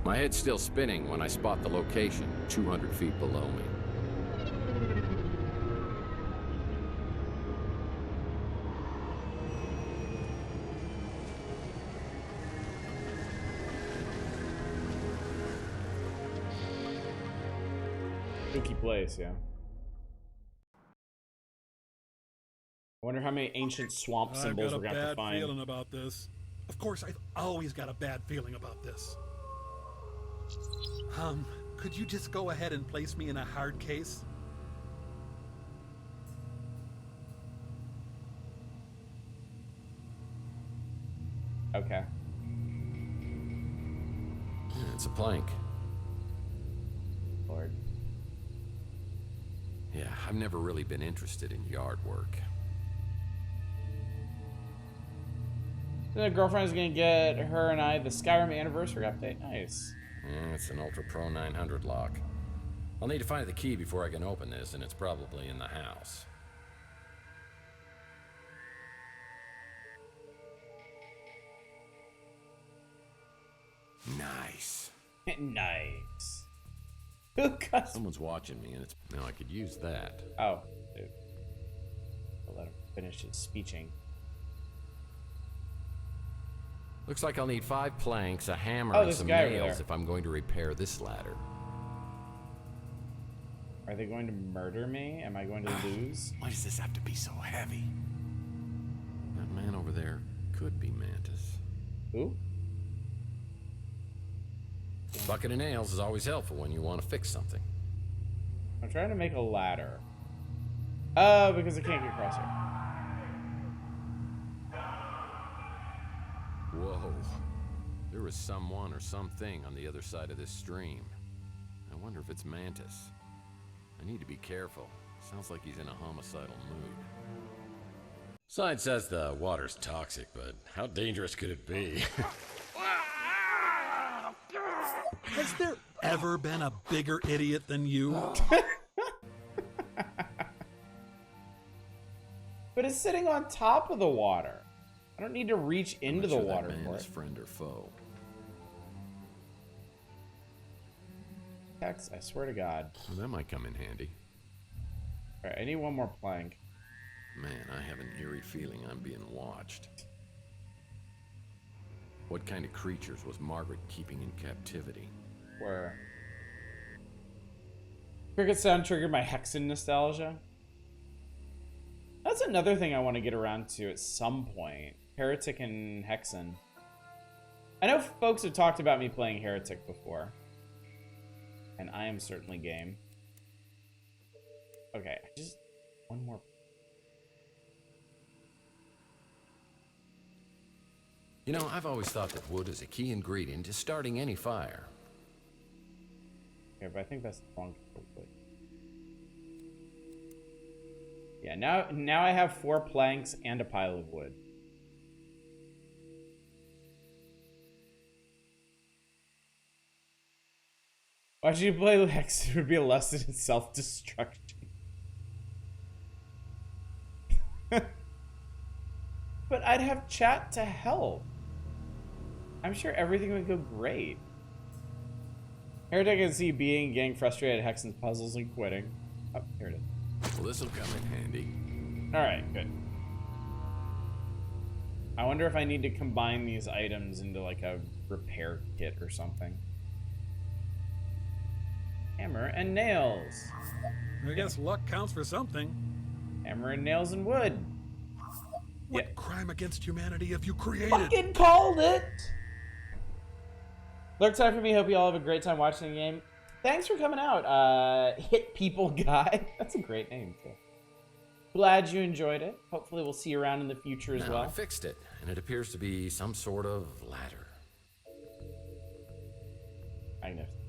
My head's still spinning when I spot the location 200 feet below me. Spooky place, yeah. I wonder how many ancient swamp symbols we're gonna have to I've got a find. bad feeling about this. Of course, I've always got a bad feeling about this. Could you just go ahead and place me in a hard case? Okay. It's a plank. Lord. Yeah, I've never really been interested in yard work. The girlfriend's gonna get her and I the Skyrim anniversary update. Nice. Yeah, it's an Ultra Pro 900 lock. I'll need to find the key before I can open this, and it's probably in the house. Nice. Nice. Someone's watching me, and it's now I could use that. Oh, dude. I'll let him finish his speeching. Looks like I'll need 5 planks, a hammer, Oh, and there's a some guy over nails there. if I'm going to repair this ladder. Are they going to murder me? Am I going to lose? Why does this have to be so heavy? That man over there could be Mantis. Who? Bucket of nails is always helpful when you want to fix something. I'm trying to make a ladder. Oh, because I can't get across here. Whoa. There is someone or something on the other side of this stream. I wonder if it's Mantis. I need to be careful. Sounds like he's in a homicidal mood. Sign says the water's toxic, but how dangerous could it be? Has there ever been a bigger idiot than you? But it's sitting on top of the water. I don't need to reach into the I'm not sure water that man for is it. friend or foe. Tex, I swear to God. Well, that might come in handy. Alright, I need one more plank. Man, I have an eerie feeling I'm being watched. What kind of creatures was Margaret keeping in captivity? Where? Cricket sound triggered my Hexen nostalgia. That's another thing I want to get around to at some point. Heretic and Hexen. I know folks have talked about me playing Heretic before. And I am certainly game. Okay, just one more. You know, I've always thought that wood is a key ingredient to starting any fire. Okay, but I think that's the wrong wood. Yeah, now I have 4 planks and a pile of wood. Watching you play Lex would be a lesson in self-destruction. But I'd have chat to help. I'm sure everything would go great. Heretic can see being getting frustrated at Hexen's puzzles and quitting. Oh, here it is. Well, this'll come in handy. Alright, good. I wonder if I need to combine these items into like a repair kit or something. Hammer and nails. I guess luck counts for something. Hammer and nails and wood. What crime against humanity have you created? Fucking called it! Lurk time for me. Hope you all have a great time watching the game. Thanks for coming out, Hit People Guy. That's a great name, too. Glad you enjoyed it. Hopefully we'll see you around in the future as Now, well. I fixed it, and it appears to be some sort of ladder. Magnificent.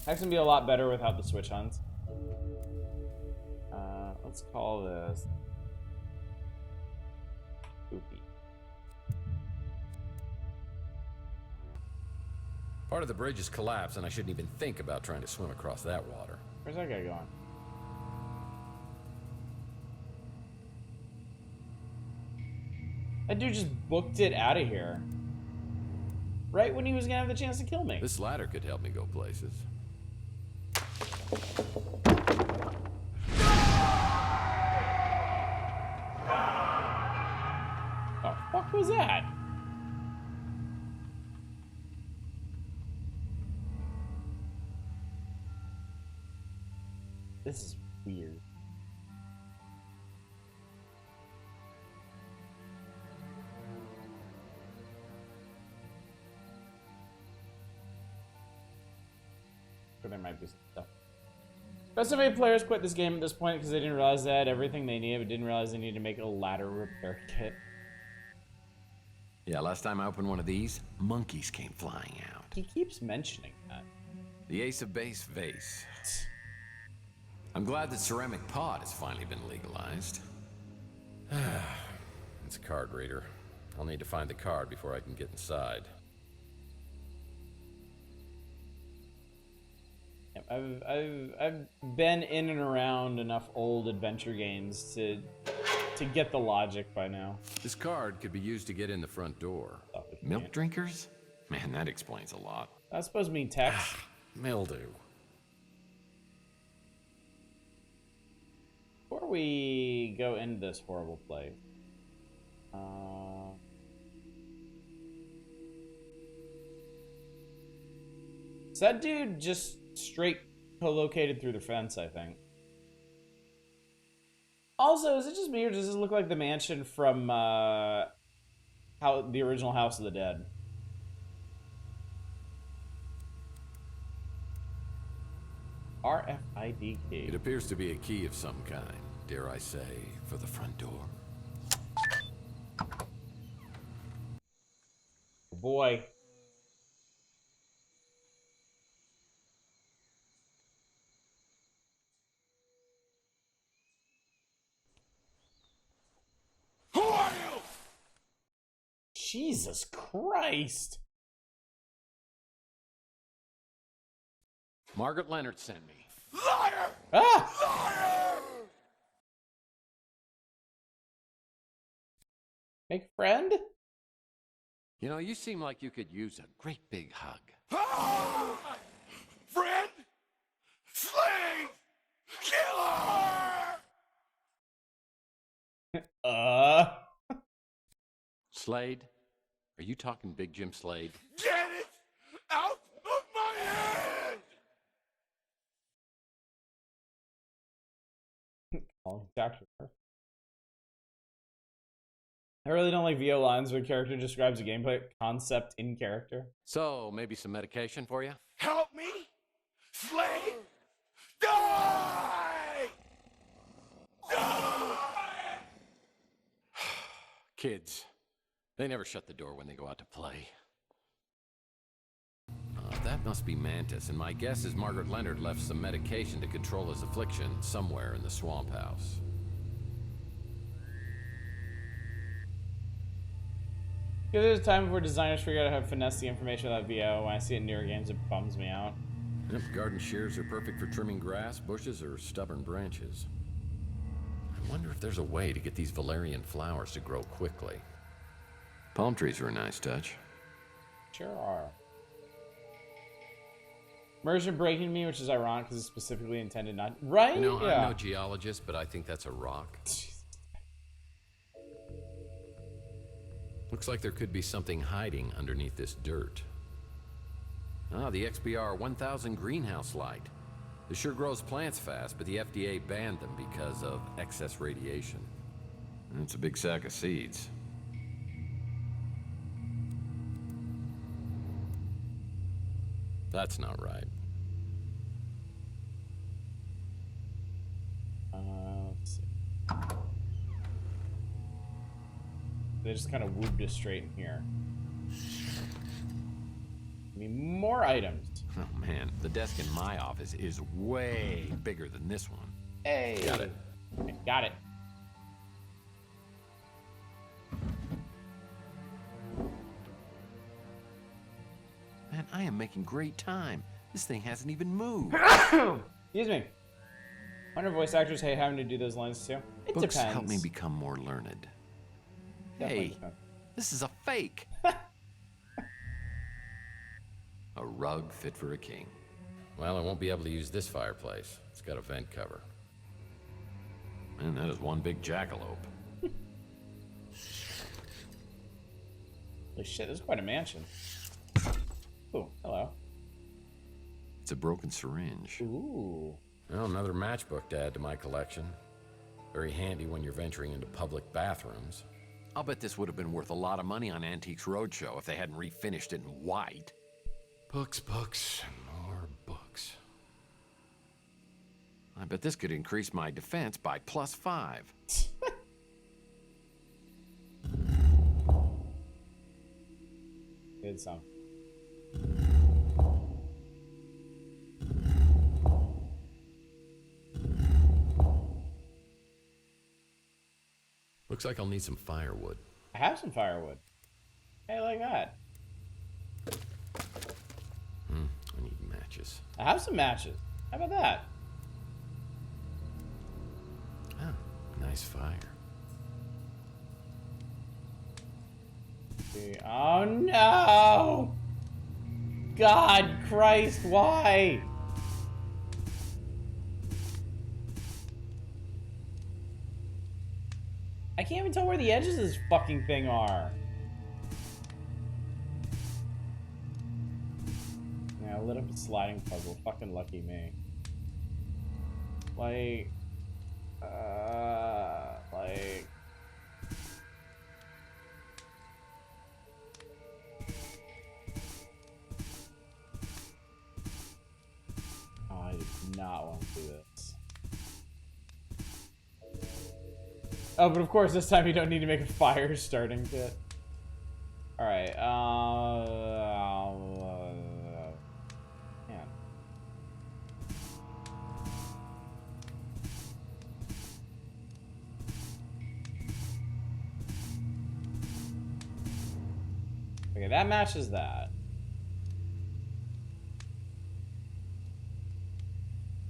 Hex can be a lot better without the switch ons. Let's call this Poopy. Part of the bridge has collapsed, and I shouldn't even think about trying to swim across that water. Where's that guy going? That dude just booked it out of here. Right when he was gonna have the chance to kill me. This ladder could help me go places. The fuck was that? This is weird. But there might be some stuff. But so many players quit this game at this point because they didn't realize they had everything they needed, but didn't realize they needed to make a ladder repair kit. Yeah, last time I opened one of these, monkeys came flying out. He keeps mentioning that. The Ace of Base vase. I'm glad that ceramic pot has finally been legalized. It's a card reader. I'll need to find the card before I can get inside. I've been in and around enough old adventure games to get the logic by now. This card could be used to get in the front door. Milk drinkers? Man, that explains a lot. That's supposed to mean text. Mildew. Before we go into this horrible place, is that dude just straight co-located through the fence, I think? Also, is it just me or does this look like the mansion from the original House of the Dead? RFID key. It appears to be a key of some kind, dare I say, for the front door. Boy. Who are you? Jesus Christ. Margaret Leonard sent me. Liar! Ah! Liar! Make friend? You know, you seem like you could use a great big hug. Ah! Friend! Slave! Killer! Slade? Are you talking Big Jim Slade? Get it out of my head! Oh, Dr. I really don't like VO lines where a character describes a gameplay concept in character. So, maybe some medication for you? Help me! Slave! Die! Die! Kids. They never shut the door when they go out to play. That must be Mantis, and my guess is Margaret Leonard left some medication to control his affliction somewhere in the swamp house. Yeah, there's a time before designers figure out how to finesse the information without VO. When I see it in newer games, it bums me out. Yep, garden shears are perfect for trimming grass, bushes, or stubborn branches. I wonder if there's a way to get these valerian flowers to grow quickly. Palm trees are a nice touch. Sure are. Immersion breaking me, which is ironic because it's specifically intended not... Right? You know, yeah. I'm no geologist, but I think that's a rock. Looks like there could be something hiding underneath this dirt. Ah, the XBR 1000 greenhouse light. This sure grows plants fast, but the FDA banned them because of excess radiation. And it's a big sack of seeds. That's not right. Let's see. They just kind of whooped us straight in here. I mean, more items. Oh man, the desk in my office is way bigger than this one. Hey. Got it. Got it. Man, I am making great time. This thing hasn't even moved. Excuse me. Wonder if voice actors hate having to do those lines too. It Books depends. help me become more learned. Definitely Hey, depends. this is a fake. A rug fit for a king. Well, I won't be able to use this fireplace. It's got a vent cover. Man, that is one big jackalope. Holy shit, this is quite a mansion. Ooh, hello. It's a broken syringe. Ooh. Well, another matchbook to add to my collection. Very handy when you're venturing into public bathrooms. I'll bet this would have been worth a lot of money on Antiques Roadshow if they hadn't refinished it in white. Books, books, and more books. I bet this could increase my defense by +5. Did some. Looks like I'll need some firewood. I have some firewood. Hey, like that. I need matches. I have some matches. How about that? Oh, nice fire. Oh no! God Christ, why? I can't even tell where the edges of this fucking thing are. Yeah, I lit up a sliding puzzle. Fucking lucky me. Like... Oh, I did not want to do this. Oh, but of course, this time you don't need to make a fire starting kit. Alright, man. Okay, that matches that.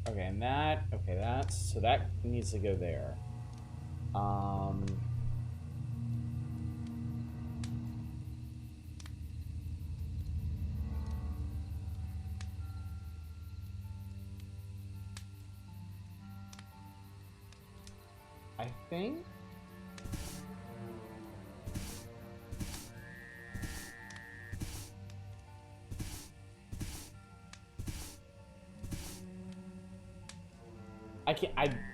Okay, and that, okay, that's, so that needs to go there. I think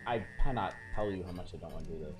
I cannot tell you how much I don't want to do this.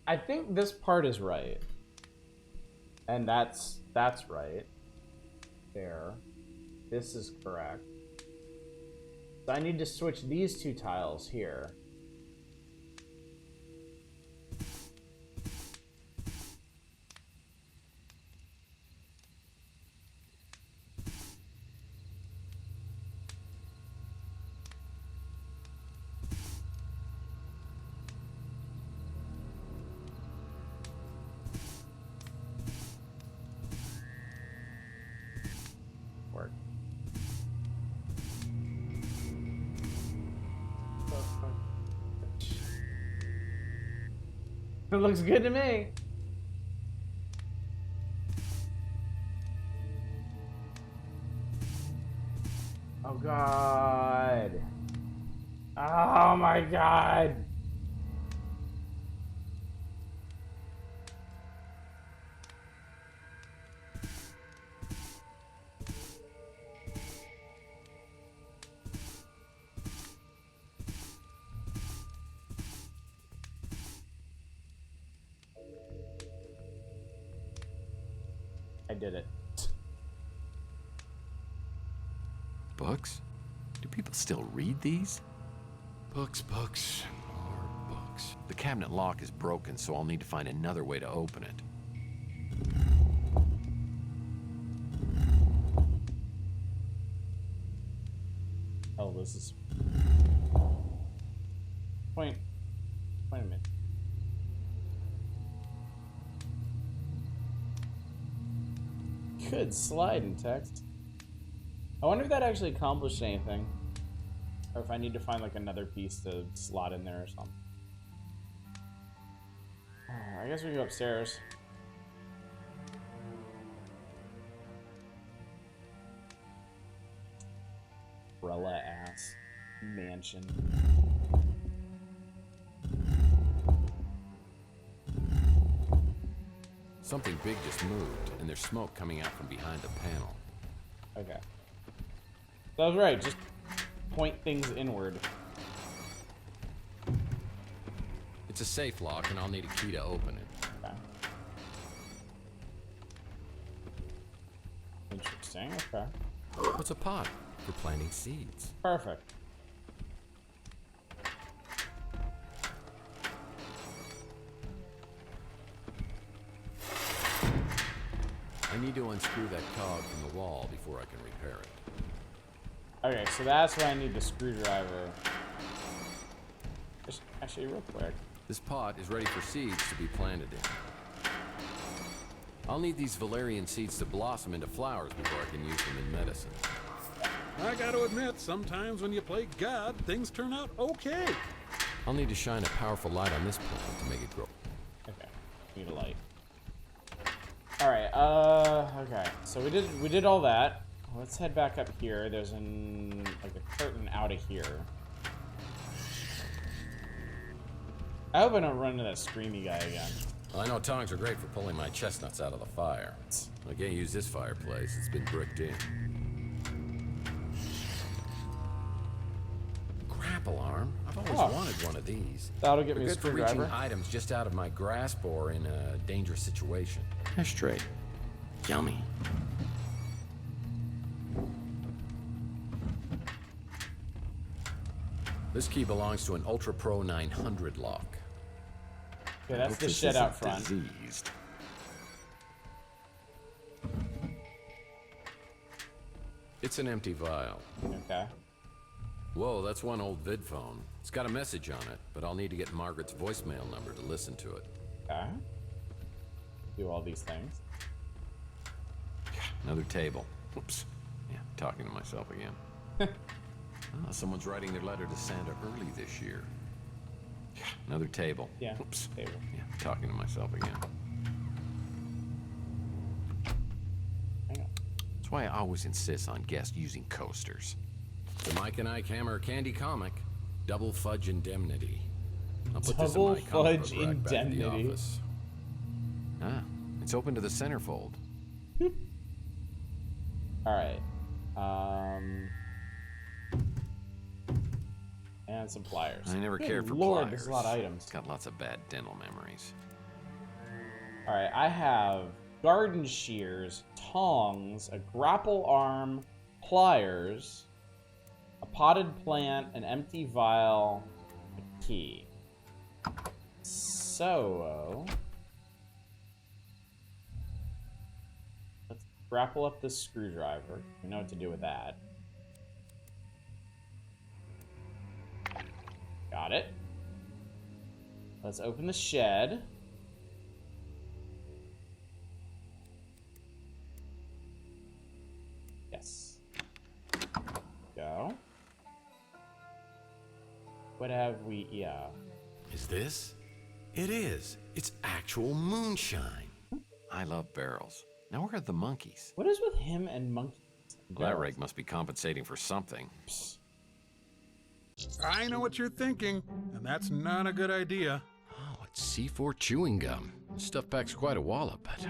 I think this part is right. And that's right. There. This is correct. So I need to switch these two tiles here. It looks good to me. Oh God. Oh my God. I did it. Books? Do people still read these? Books, books, more books. The cabinet lock is broken, so I'll need to find another way to open it. Oh, this is... Wait a minute. Good slide in text. I wonder if that actually accomplished anything. Or if I need to find like another piece to slot in there or something. I guess we can go upstairs. Umbrella ass mansion. Something big just moved, and there's smoke coming out from behind the panel. Okay. So I was right, just point things inward. It's a safe lock, and I'll need a key to open it. Okay. Interesting, okay. What's a pot? For planting seeds. Perfect. I need to unscrew that cog from the wall before I can repair it. Okay, so that's where I need the screwdriver. Just actually, real quick. This pot is ready for seeds to be planted in. I'll need these valerian seeds to blossom into flowers before I can use them in medicine. I gotta admit, sometimes when you play God, things turn out okay. I'll need to shine a powerful light on this plant to make it grow. Okay, need a light. All right. Okay. So we did all that. Let's head back up here. There's like a curtain out of here. I hope I don't run into that screamy guy again. Well, I know tongs are great for pulling my chestnuts out of the fire. I can't use this fireplace. It's been bricked in. Grapple arm? I've always wanted one of these. That'll get me a They're good for reaching screwdriver. items just out of my grasp or in a dangerous situation. Ashtray. Yummy. This key belongs to an Ultra Pro 900 lock. Okay, I that's hope the this shed isn't out front. diseased. It's an empty vial. Okay. Whoa, that's one old vid phone. It's got a message on it, but I'll need to get Margaret's voicemail number to listen to it. Okay. Do all these things. Another table. Oops. Yeah, talking to myself again. Someone's writing their letter to Santa early this year. Another table. Yeah. Oops. Table. Yeah, talking to myself again. Hang on. That's why I always insist on guests using coasters. The Mike and Ike Hammer Candy Comic, Double Fudge Indemnity. I'll put this in Double my comic Fudge book rack back at the Indemnity. office. It's open to the centerfold. All right. And some pliers. I never Good cared for Lord, pliers. there's a lot of items. Got lots of bad dental memories. All right, I have garden shears, tongs, a grapple arm, pliers, a potted plant, an empty vial, a key. So, let's grapple up this screwdriver. We know what to do with that. Got it. Let's open the shed. Yes. Go. What have we? Yeah. Is this? It is. It's actual moonshine. I love barrels. Now where are the monkeys? What is with him and monkeys? Well, that rig must be compensating for something. I know what you're thinking, and that's not a good idea. Oh, it's C4 chewing gum. This stuff packs quite a wallop, but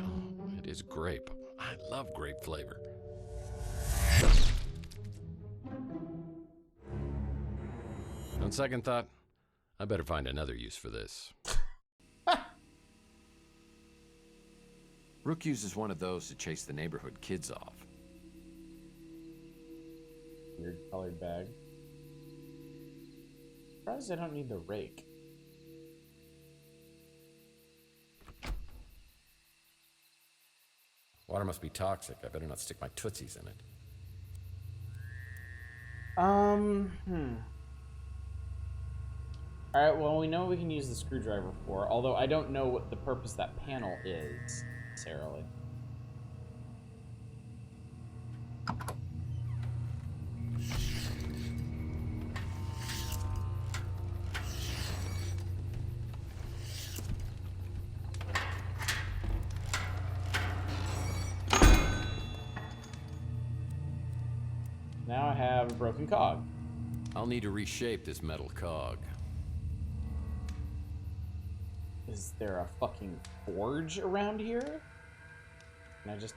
it is grape. I love grape flavor. On second thought, I better find another use for this. Rook uses one of those to chase the neighborhood kids off. Weird colored bag. Surprised I don't need the rake. Water must be toxic. I better not stick my tootsies in it. Alright, well, we know what we can use the screwdriver for, although I don't know what the purpose of that panel is, necessarily. Now I have a broken cog. I'll need to reshape this metal cog. Is there a fucking forge around here? Can I just...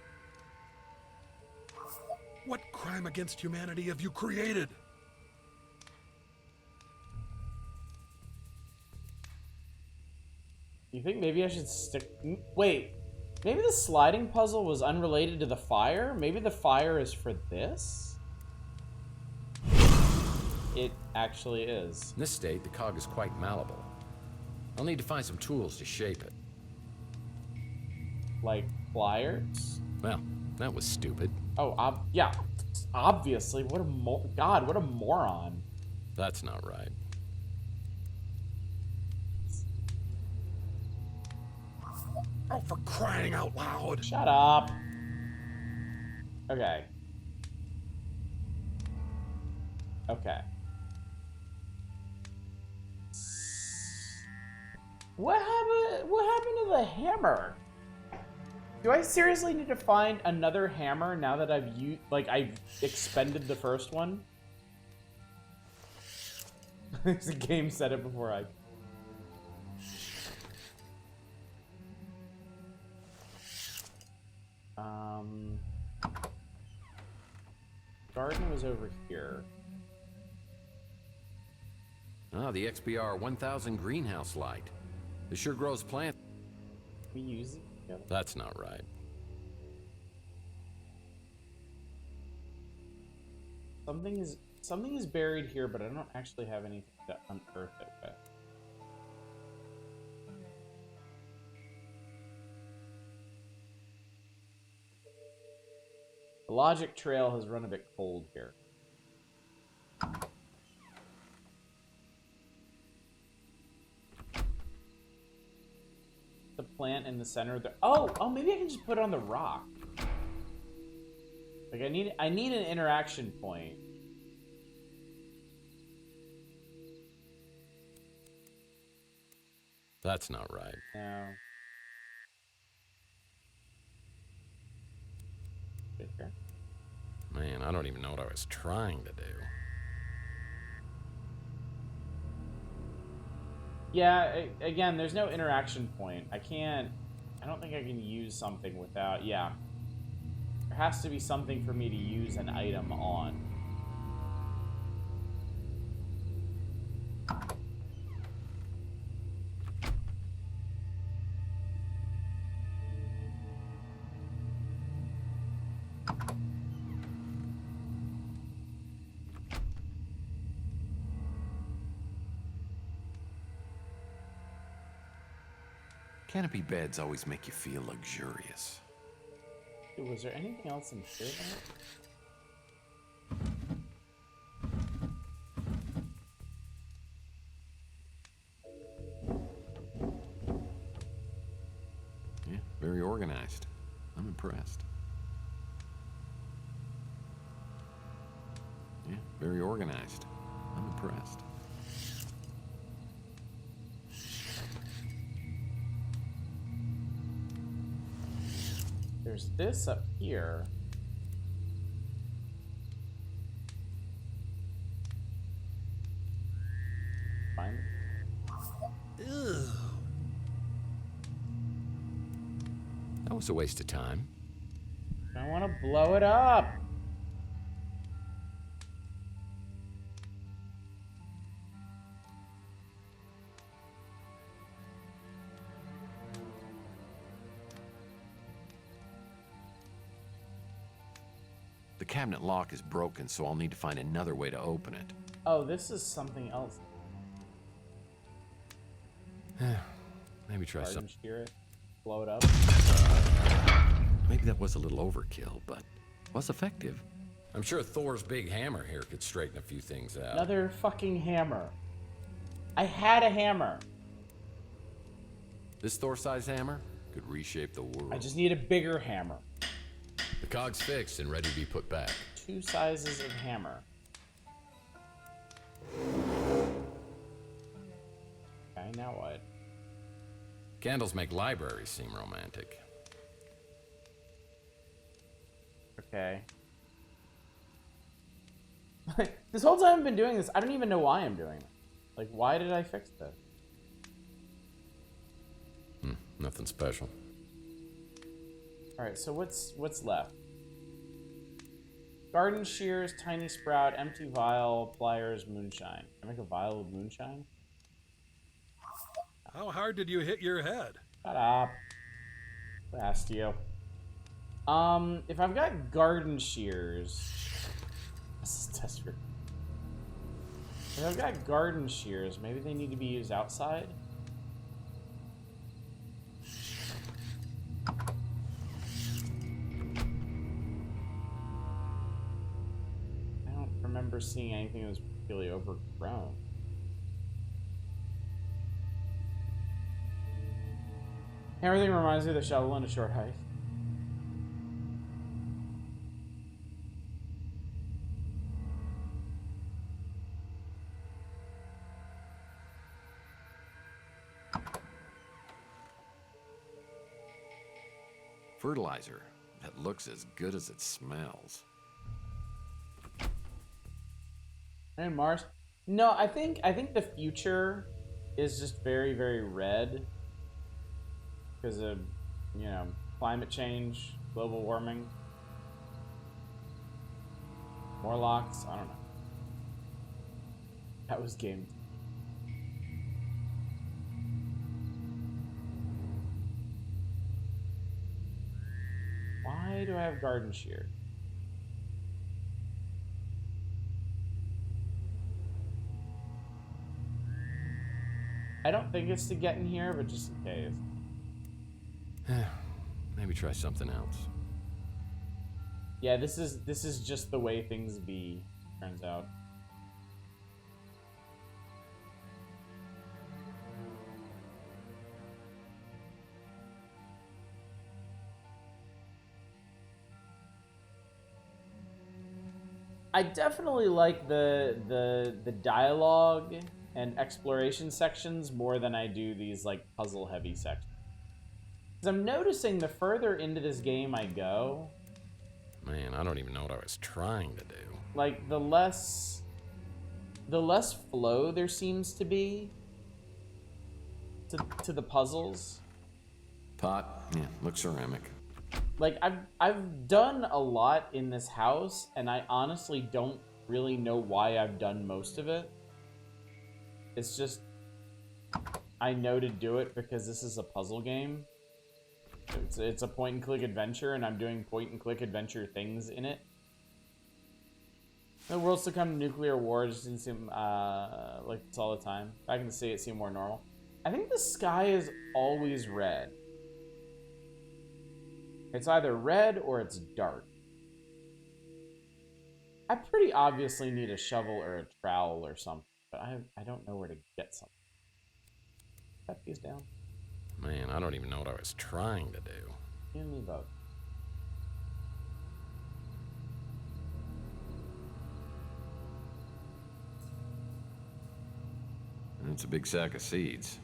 What crime against humanity have you created? You think maybe I should stick... Wait, maybe the sliding puzzle was unrelated to the fire? Maybe the fire is for this? It actually is. In this state, the cog is quite malleable. I'll need to find some tools to shape it. Like pliers? Well, that was stupid. Oh, yeah. Obviously. What a God, what a moron. That's not right. Oh, for crying out loud! Shut up. Okay. Okay. What happened to the hammer? Do I seriously need to find another hammer now that I've expended the first one? The game said it before I... Garden was over here. Ah, the XBR 1000 greenhouse light. This sure grows plants. We use it together? That's not right. Something is buried here, but I don't actually have anything to unearth it with. The logic trail has run a bit cold here. The plant in the center of the... Oh, maybe I can just put it on the rock. Like I need an interaction point. That's not right. No. Right here. Man, I don't even know what I was trying to do. Yeah, again, there's no interaction point. I don't think I can use something without, yeah. There has to be something for me to use an item on. Canopy beds always make you feel luxurious. Dude, was there anything else in here? Yeah, very organized. I'm impressed. Yeah, very organized. I'm impressed. There's this up here. Fine. Ew. That was a waste of time. I want to blow it up. The cabinet lock is broken, so I'll need to find another way to open it. Oh, this is something else. Maybe try Garden something. shear it, blow it up. Maybe that was a little overkill, but was effective. I'm sure Thor's big hammer here could straighten a few things out. Another fucking hammer. I had a hammer. This Thor-sized hammer could reshape the world. I just need a bigger hammer. The cog's fixed and ready to be put back. 2 sizes of hammer. Okay, now what? Candles make libraries seem romantic. Okay. This whole time I've been doing this, I don't even know why I'm doing it. Like, why did I fix this? Nothing special. Alright, so what's left? Garden shears, tiny sprout, empty vial, pliers, moonshine. Can I make a vial of moonshine? How hard did you hit your head? Shut up. I asked you. If I've got garden shears... This is desperate. If I've got garden shears, maybe they need to be used outside? I don't remember seeing anything that was really overgrown. Everything reminds me of the shovel and a short hike. Fertilizer that looks as good as it smells. And Mars. No, I think the future is just very, very red because of, you know, climate change, global warming, Morlocks. I don't know. That was game. Why do I have garden shear? I don't think it's to get in here, but just in case. Maybe try something else. Yeah, this is just the way things be, turns out. I definitely like the dialogue and exploration sections more than I do these like puzzle heavy sections. Because I'm noticing the further into this game I go, Man, I don't even know what I was trying to do. like the less flow there seems to be to the puzzles. Pot, yeah, look ceramic. Like I've done a lot in this house, and I honestly don't really know why I've done most of it. It's just I know to do it because this is a puzzle game. It's a point and click adventure, and I'm doing point and click adventure things in it. The world's to come, nuclear war just didn't seem like it's all the time. Back in the city, it seemed more normal. I think the sky is always red. It's either red or it's dark. I pretty obviously need a shovel or a trowel or something, but I don't know where to get something. Cut these down. Man, I don't even know what I was trying to do. Give me both. It's a big sack of seeds.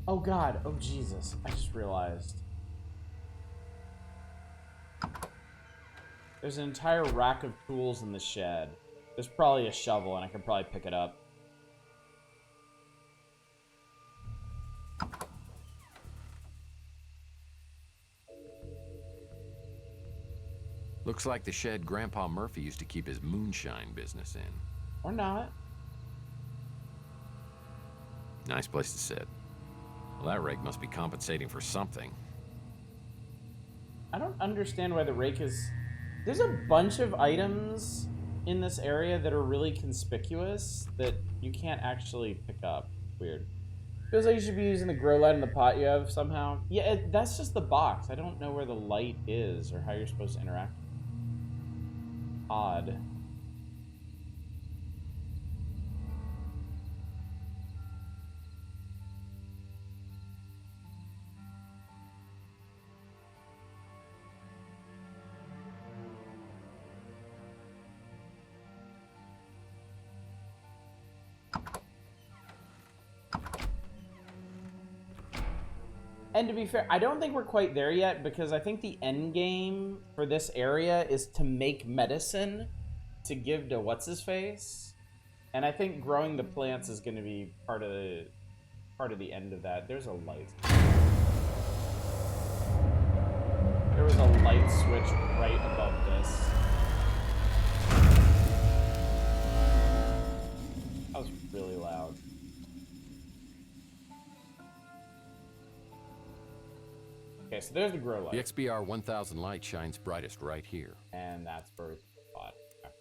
Oh God, oh Jesus, I just realized. There's an entire rack of tools in the shed. There's probably a shovel and I could probably pick it up. Looks like the shed Grandpa Murphy used to keep his moonshine business in. Or not. Nice place to sit. Well, that rake must be compensating for something. I don't understand why the rake is... There's a bunch of items in this area that are really conspicuous that you can't actually pick up. Weird. Feels like you should be using the grow light in the pot you have somehow. Yeah, that's just the box. I don't know where the light is or how you're supposed to interact. Odd. And to be fair, I don't think we're quite there yet because I think the end game for this area is to make medicine to give to what's-his-face. And I think growing the plants is going to be part of the end of that. There's a light. There was a light switch right above this. That was really loud. Okay, so there's the grow light. The XBR 1000 light shines brightest right here. And that's where it's spot. Okay.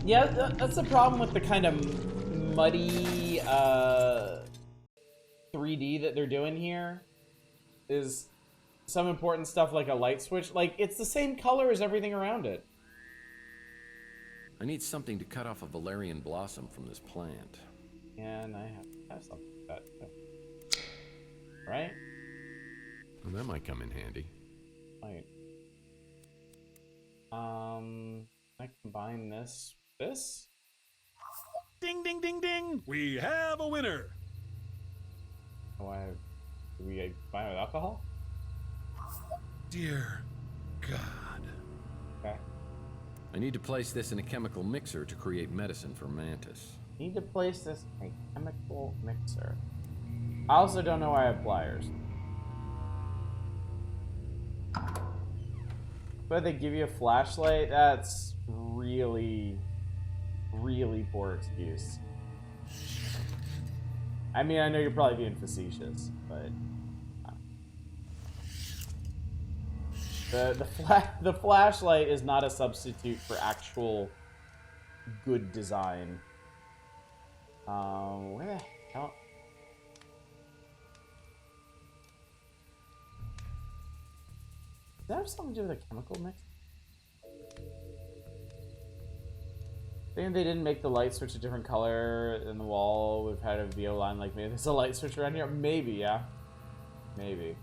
Yeah, that's the problem with the kind of muddy 3D that they're doing here. Is some important stuff like a light switch. Like, it's the same color as everything around it. I need something to cut off a valerian blossom from this plant. And I have something. That, right? Well, that might come in handy. Right. I combine this with this. Ding, ding, ding, ding! We have a winner! Do we combine it with alcohol? Dear God. Okay. I need to place this in a chemical mixer to create medicine for Mantis. Need to place this in a chemical mixer. I also don't know why I have pliers. But they give you a flashlight? That's really, really poor excuse. I mean, I know you're probably being facetious, but... The flashlight is not a substitute for actual good design. Where the hell? Does that have something to do with a chemical mix? Thinking they didn't make the light switch a different color in the wall. We've had a VO line like maybe there's a light switch around here. Maybe, yeah. Maybe.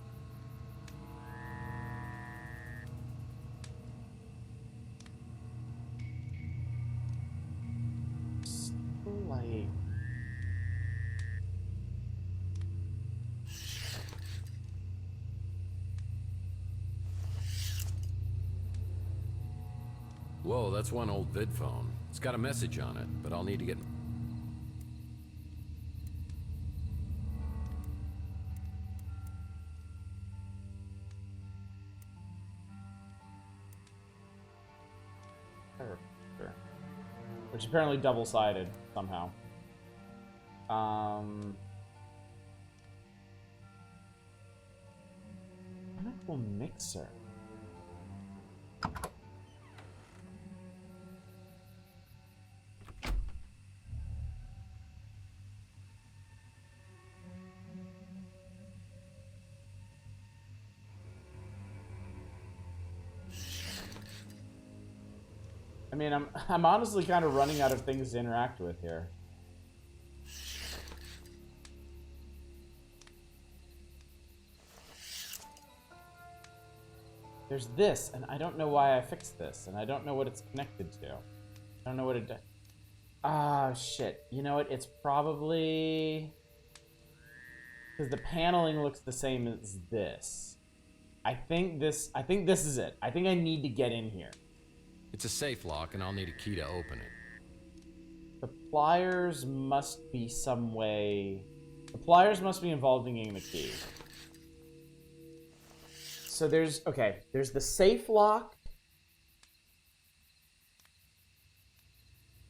Like... Whoa, that's one old vid phone. It's got a message on it, but I'll need to get... character. Which is apparently double-sided somehow. Chemical mixer. I mean, I'm honestly kind of running out of things to interact with here. There's this, and I don't know why I fixed this, and I don't know what it's connected to. I don't know what it does. Ah, shit. You know what? It's probably... because the paneling looks the same as this. I think this is it. I think I need to get in here. It's a safe lock, and I'll need a key to open it. The pliers must be some way... the pliers must be involved in getting the key. So there's the safe lock.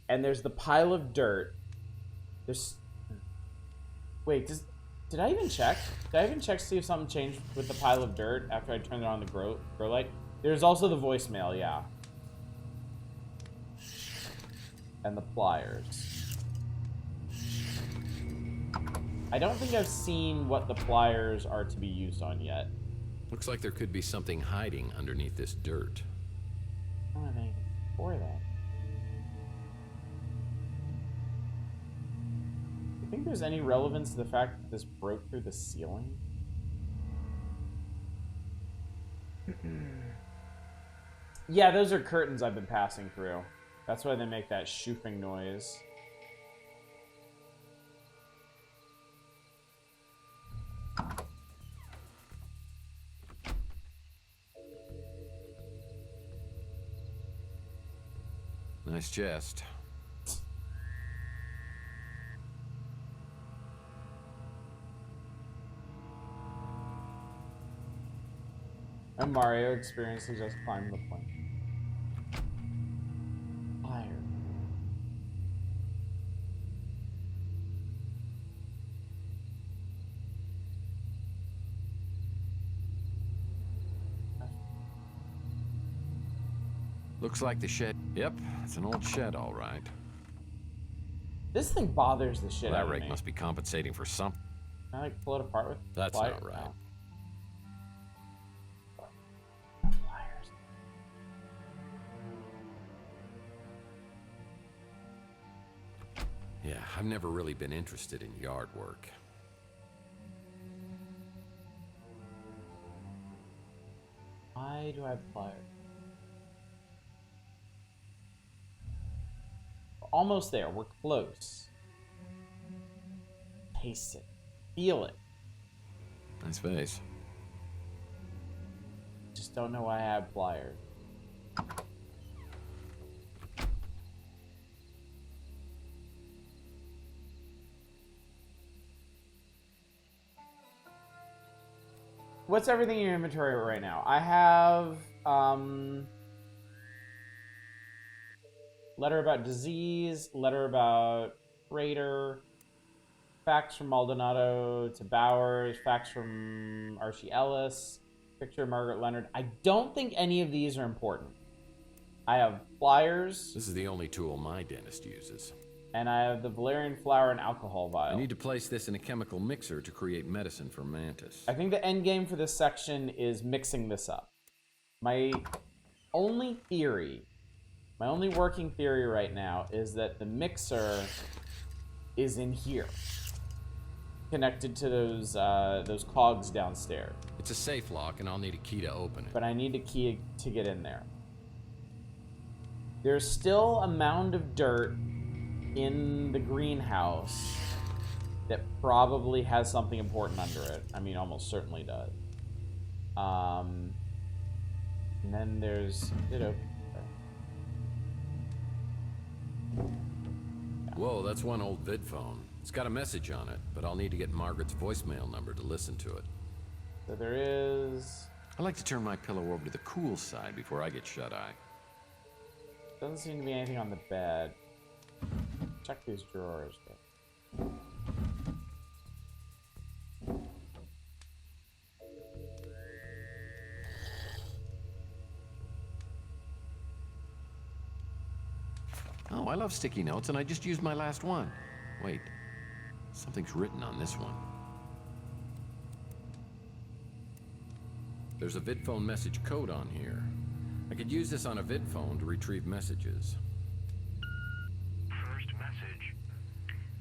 And there's the pile of dirt. There's... wait, did I even check? Did I even check to see if something changed with the pile of dirt after I turned it on the grow light? There's also the voicemail, yeah. And the pliers. I don't think I've seen what the pliers are to be used on yet. Looks like there could be something hiding underneath this dirt. I don't have anything for that. You think there's any relevance to the fact that this broke through the ceiling? Yeah, those are curtains I've been passing through. That's why they make that shoofing noise. Nice chest. And Mario experience to just climb the plank. Fire. Looks like the shed. Yep, it's an old shed, all right. This thing bothers the shit Well, out that of rig me. must be compensating for something. Can I like pull it apart with That's pliers? not right. No. Pliers. Yeah, I've never really been interested in yard work. Why do I have pliers? We're almost there. We're close. Taste it. Feel it. Nice face. Just don't know why I have pliers. What's everything in your inventory right now? I have, letter about disease, letter about Raider, facts from Maldonado to Bowers, facts from Archie Ellis, picture of Margaret Leonard. I don't think any of these are important. I have flyers. This is the only tool my dentist uses. And I have the valerian flower and alcohol vial. I need to place this in a chemical mixer to create medicine for Mantis. I think the end game for this section is mixing this up. My only theory, my only working theory right now is that the mixer is in here, connected to those cogs downstairs. It's a safe lock, and I'll need a key to open it. But I need a key to get in there. There's still a mound of dirt in the greenhouse that probably has something important under it. I mean, almost certainly does. And then there's Whoa, that's one old vid phone. It's got a message on it, but I'll need to get Margaret's voicemail number to listen to it. So there is... I like to turn my pillow over to the cool side before I get shut-eye. Doesn't seem to be anything on the bed. Check these drawers. Oh, I love sticky notes, and I just used my last one. Wait, something's written on this one. There's a VidPhone message code on here. I could use this on a VidPhone to retrieve messages. First message.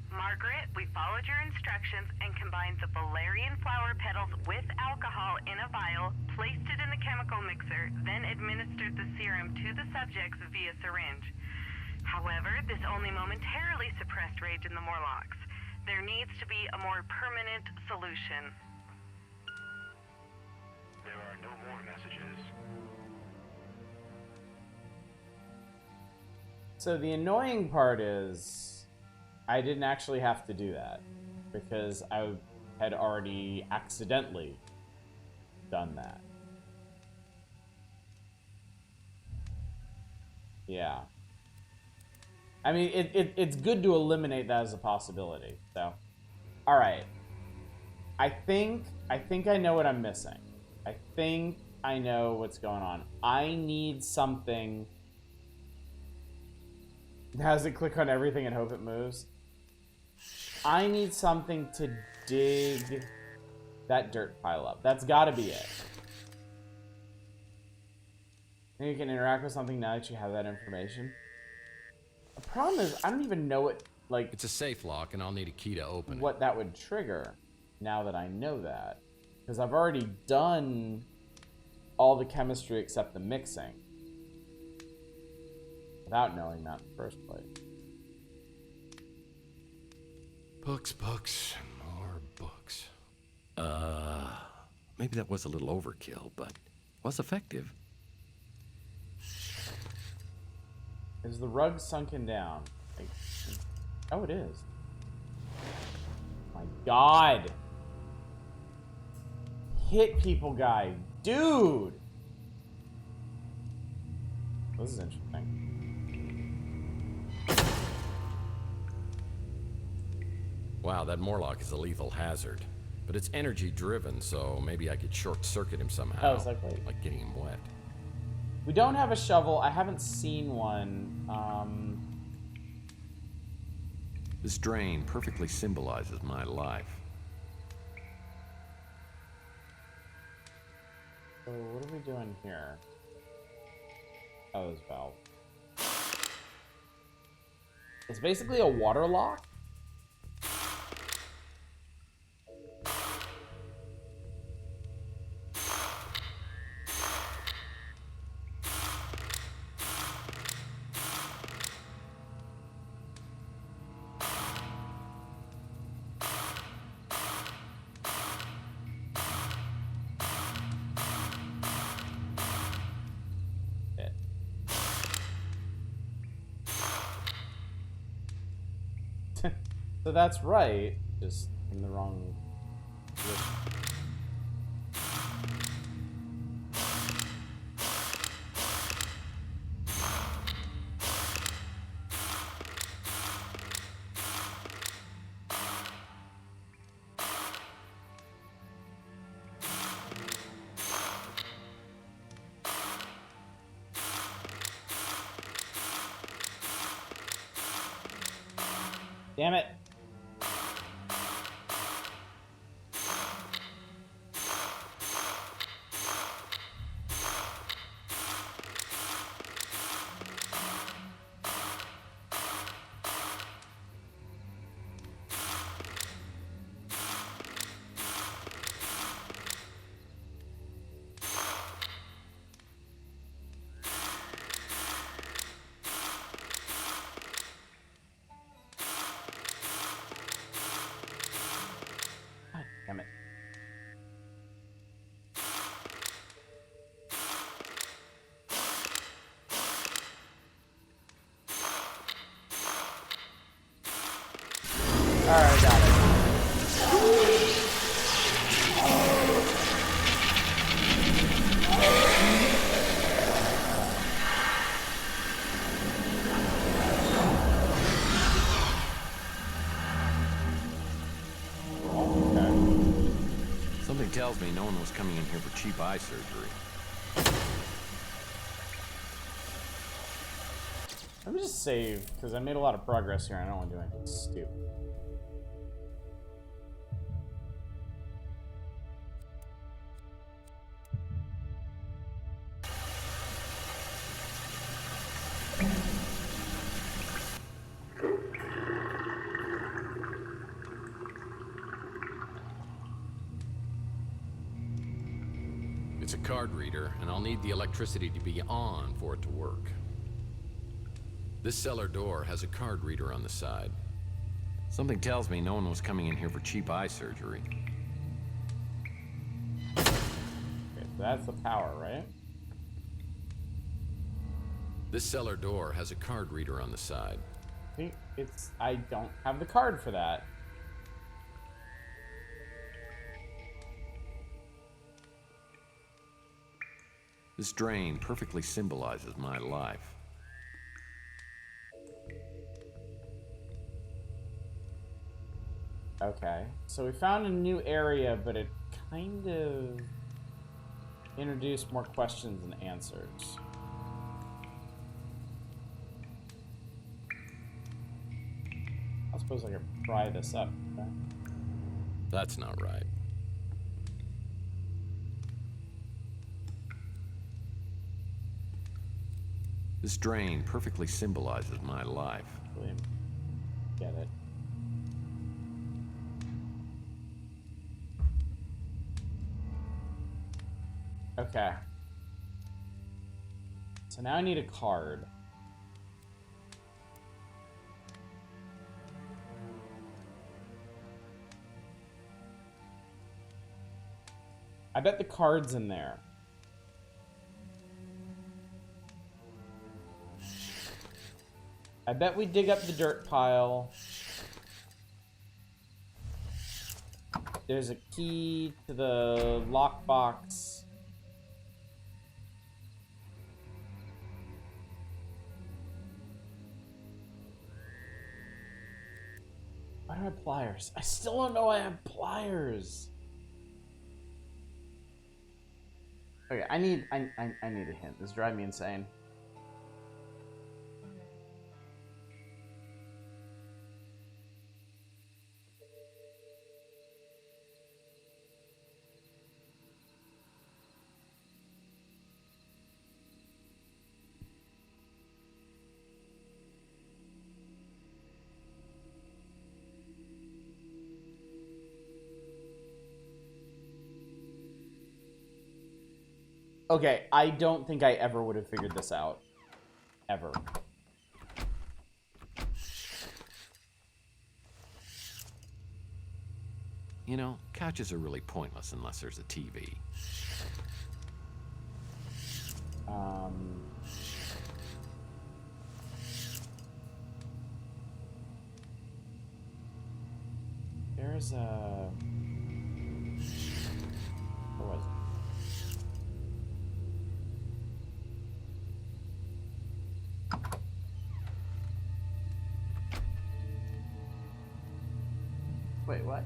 Margaret, we followed your instructions and combined the valerian flower petals with alcohol in a vial, placed it in the chemical mixer, then administered the serum to the subjects via syringe. However, this only momentarily suppressed rage in the Morlocks. There needs to be a more permanent solution. There are no more messages. So the annoying part is I didn't actually have to do that because I had already accidentally done that. Yeah. I mean, it's good to eliminate that as a possibility. So, all right. I think I know what I'm missing. I think I know what's going on. I need something. Does it click on everything and hope it moves? I need something to dig that dirt pile up. That's got to be it. And you can interact with something now that you have that information. The problem is, I don't even know what, like... It's a safe lock, and I'll need a key to open it. What that would trigger, now that I know that. Because I've already done all the chemistry except the mixing. Without knowing that in the first place. Books, books, more books. Maybe that was a little overkill, but was effective. Is the rug sunken down? Oh, it is. My God. Hit people guy. Dude. This is interesting. Wow, that Morlock is a lethal hazard. But it's energy driven, so maybe I could short circuit him somehow. Oh, it's like getting him wet. We don't have a shovel. I haven't seen one. This drain perfectly symbolizes my life. So what are we doing here? Oh, this valve. It's basically a water lock. So that's right, just in the wrong position. Damn it. Damn it. Alright, got it. me no one was coming in here for cheap eye surgery. Let me just save, because I made a lot of progress here. I don't want to do anything stupid. It's a card reader, and I'll need the electricity to be on for it to work. This cellar door has a card reader on the side. Something tells me no one was coming in here for cheap eye surgery. Okay, so that's the power, right? This cellar door has a card reader on the side. I think it's... I don't have the card for that. This drain perfectly symbolizes my life. Okay, so we found a new area, but it kind of introduced more questions than answers. I suppose I could pry this up. Okay. That's not right. This drain perfectly symbolizes my life. William, get it. Okay. So now I need a card. I bet the card's in there. I bet we dig up the dirt pile. There's a key to the lockbox. Why do I have pliers? I still don't know why I have pliers. Okay, I need a hint. This is driving me insane. Okay, I don't think I ever would have figured this out. Ever. You know, couches are really pointless unless there's a TV. There's a... Where was it? Wait, what?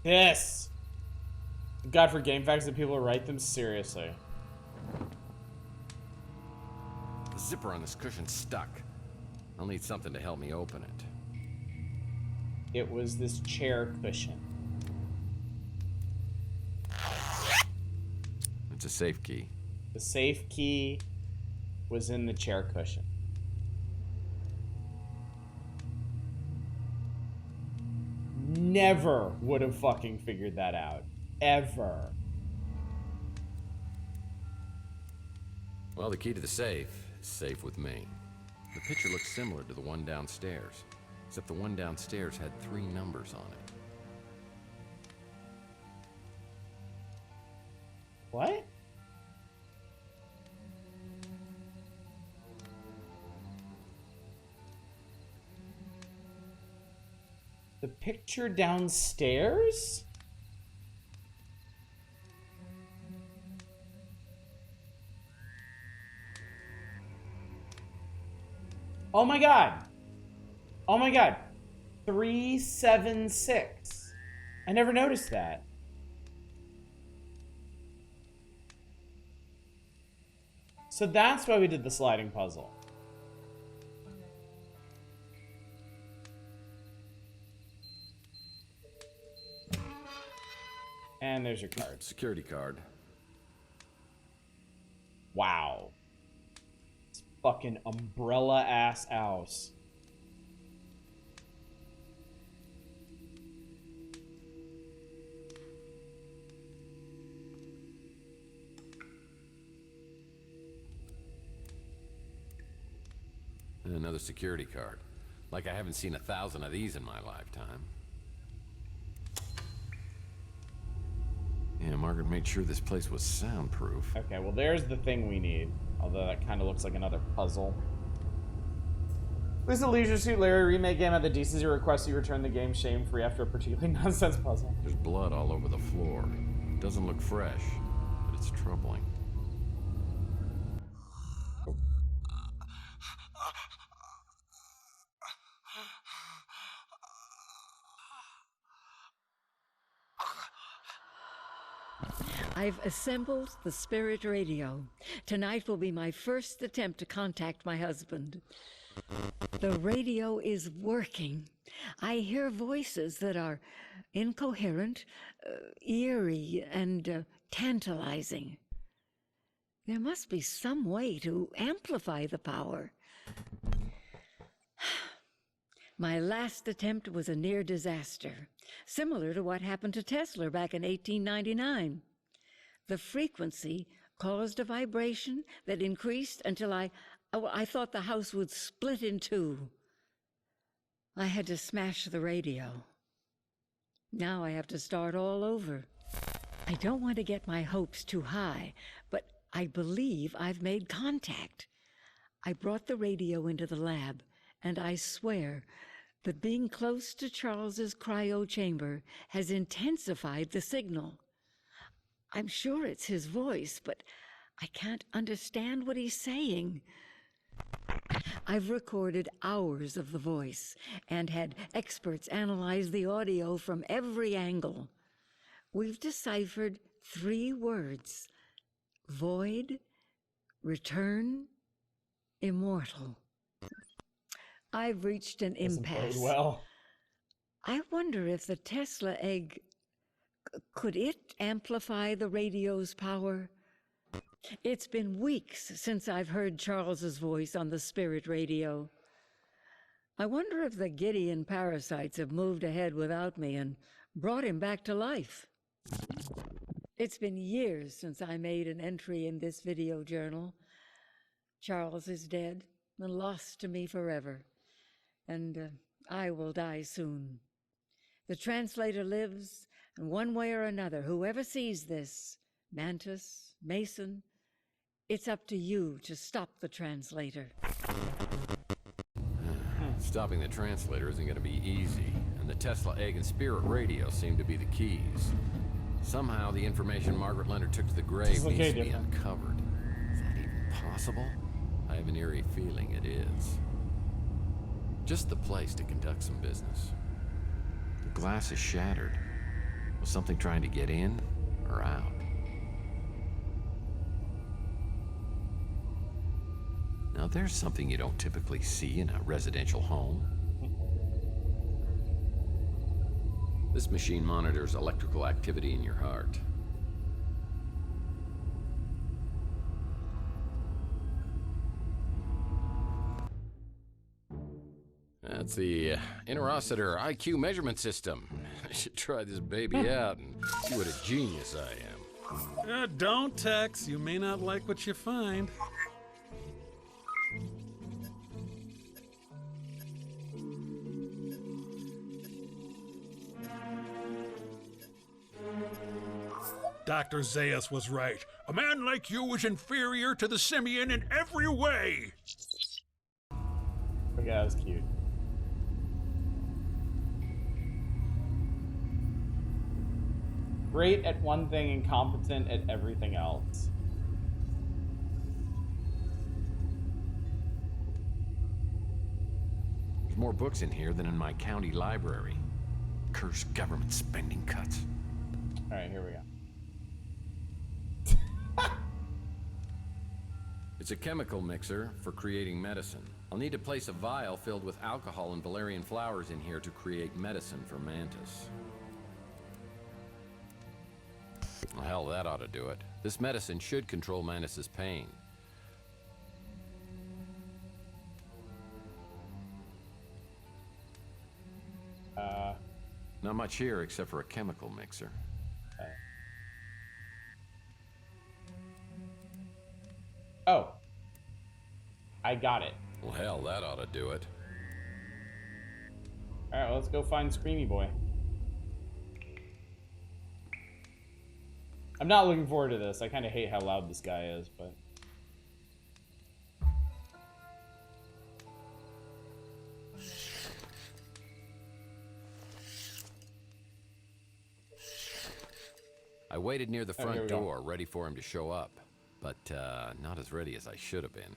This! God, for game facts that people write them seriously. The zipper on this cushion's stuck. I'll need something to help me open it. It was this chair cushion. It's a safe key. The safe key was in the chair cushion. Never would have fucking figured that out. Ever. Well, the key to the safe is safe with me. The picture looks similar to the one downstairs, except the one downstairs had 3 numbers on it. What? The picture downstairs? Oh my god. Oh my god. 376. I never noticed that. So that's why we did the sliding puzzle. And there's your card. Security card. Wow. It's fucking umbrella ass house. And another security card. Like I haven't seen 1,000 of these in my lifetime. Yeah, Margaret made sure this place was soundproof. Okay, well there's the thing we need. Although that kind of looks like another puzzle. Lisa Leisure Suit Larry remake game at the decency request you return the game shame-free after a particularly nonsense puzzle. There's blood all over the floor. Doesn't look fresh, but it's troubling. I've assembled the spirit radio. Tonight will be my first attempt to contact my husband. The radio is working. I hear voices that are incoherent, eerie, and tantalizing. There must be some way to amplify the power. My last attempt was a near disaster, similar to what happened to Tesla back in 1899. The frequency caused a vibration that increased until I thought the house would split in two. I had to smash the radio. Now I have to start all over. I don't want to get my hopes too high, but I believe I've made contact. I brought the radio into the lab, and I swear that being close to Charles's cryo chamber has intensified the signal. I'm sure it's his voice, but I can't understand what he's saying. I've recorded hours of the voice and had experts analyze the audio from every angle. We've deciphered 3 words: void, return, immortal. I've reached an impasse. Well, I wonder if the Tesla egg, could it amplify the radio's power? It's been weeks since I've heard Charles's voice on the spirit radio. I wonder if the Gideon parasites have moved ahead without me and brought him back to life. It's been years since I made an entry in this video journal. Charles is dead and lost to me forever, and I will die soon. The translator lives, and one way or another, whoever sees this, Mantis, Mason, it's up to you to stop the translator. Stopping the translator isn't going to be easy, and the Tesla egg and spirit radio seem to be the keys. Somehow the information Margaret Leonard took to the grave needs to be uncovered. Is that even possible? I have an eerie feeling it is. Just the place to conduct some business. The glass is shattered. Was something trying to get in or out? Now there's something you don't typically see in a residential home. This machine monitors electrical activity in your heart. That's the Interocitor IQ measurement system. I should try this baby out and see what a genius I am. Don't, Tex. You may not like what you find. Dr. Zaius was right. A man like you is inferior to the simian in every way. Okay, that was cute. Great at one thing and competent at everything else. There's more books in here than in my county library. Cursed government spending cuts. All right, here we go. It's a chemical mixer for creating medicine. I'll need to place a vial filled with alcohol and valerian flowers in here to create medicine for Mantis. Well, hell, that ought to do it. This medicine should control Mantis's pain. Not much here except for a chemical mixer. Oh. I got it. Well, hell, that ought to do it. Alright, well, let's go find Screamy Boy. I'm not looking forward to this. I kind of hate how loud this guy is, but... I waited near the here front we go. door, ready for him to show up. But, not as ready as I should have been.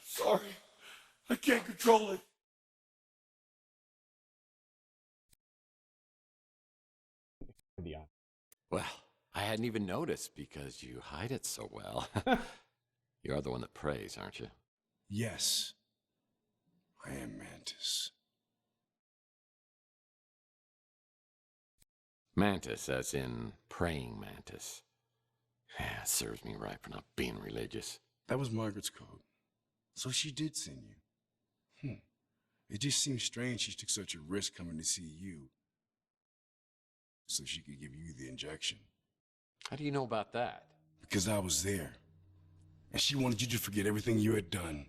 Sorry. I can't control it. Well, I hadn't even noticed because you hide it so well. You are the one that prays, aren't you? Yes. I am Mantis. Mantis, as in praying mantis. Yeah, serves me right for not being religious. That was Margaret's code. So she did send you. It just seems strange she took such a risk coming to see you. So she could give you the injection. How do you know about that? Because I was there. And she wanted you to forget everything you had done.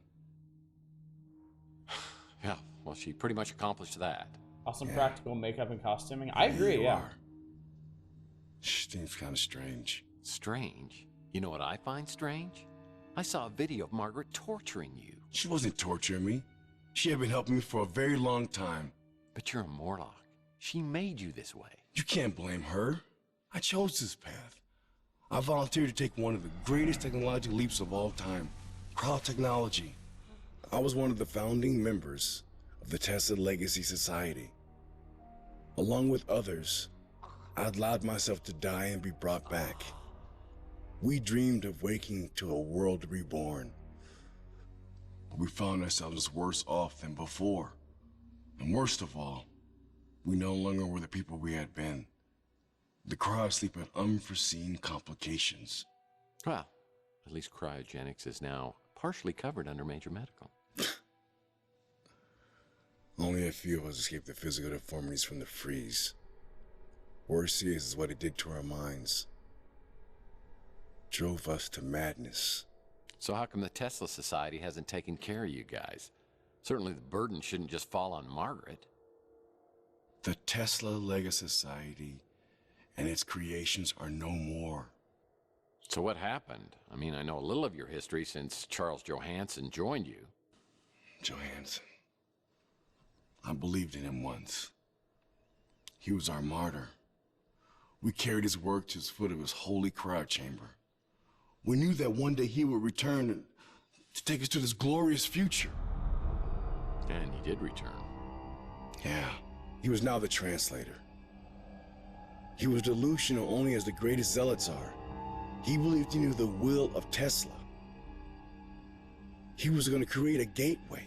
Yeah, well, she pretty much accomplished that. Awesome practical makeup and costuming. I agree, You yeah. are. Seems kind of strange. Strange? You know what I find strange? I saw a video of Margaret torturing you. She wasn't torturing me. She had been helping me for a very long time. But you're a Morlock. She made you this way. You can't blame her. I chose this path. I volunteered to take one of the greatest technological leaps of all time, cryotechnology. I was one of the founding members of the Tesla Legacy Society. Along with others, I allowed myself to die and be brought back. We dreamed of waking to a world reborn. We found ourselves worse off than before. And worst of all, we no longer were the people we had been. The cryosleep had unforeseen complications. Well, at least cryogenics is now partially covered under major medical. Only a few of us escaped the physical deformities from the freeze. Worse is what it did to our minds. Drove us to madness. So how come the Tesla Society hasn't taken care of you guys? Certainly the burden shouldn't just fall on Margaret. The Tesla Legacy Society and its creations are no more. So what happened? I mean, I know a little of your history since Charles Johansson joined you. Johansson. I believed in him once. He was our martyr. We carried his work to the foot of his holy cryo chamber. We knew that one day he would return to take us to this glorious future. And he did return. Yeah, he was now the translator. He was delusional only as the greatest zealots are. He believed he knew the will of Tesla. He was going to create a gateway,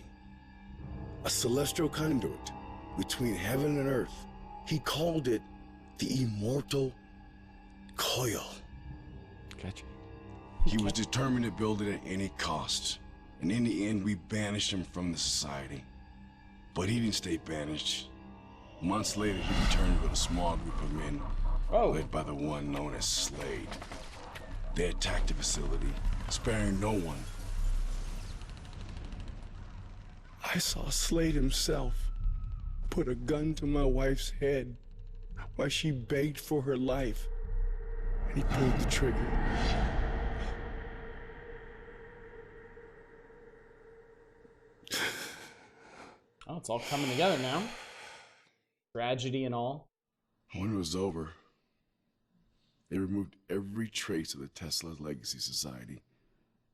a celestial conduit between heaven and earth. He called it the Immortal Coil. Gotcha. He was determined to build it at any cost. And in the end, we banished him from the society. But he didn't stay banished. Months later, he returned with a small group of men, led by the one known as Slade. They attacked the facility, sparing no one. I saw Slade himself put a gun to my wife's head while she begged for her life, and he pulled the trigger. Oh, it's all coming together now. Tragedy and all. When it was over, they removed every trace of the Tesla Legacy Society.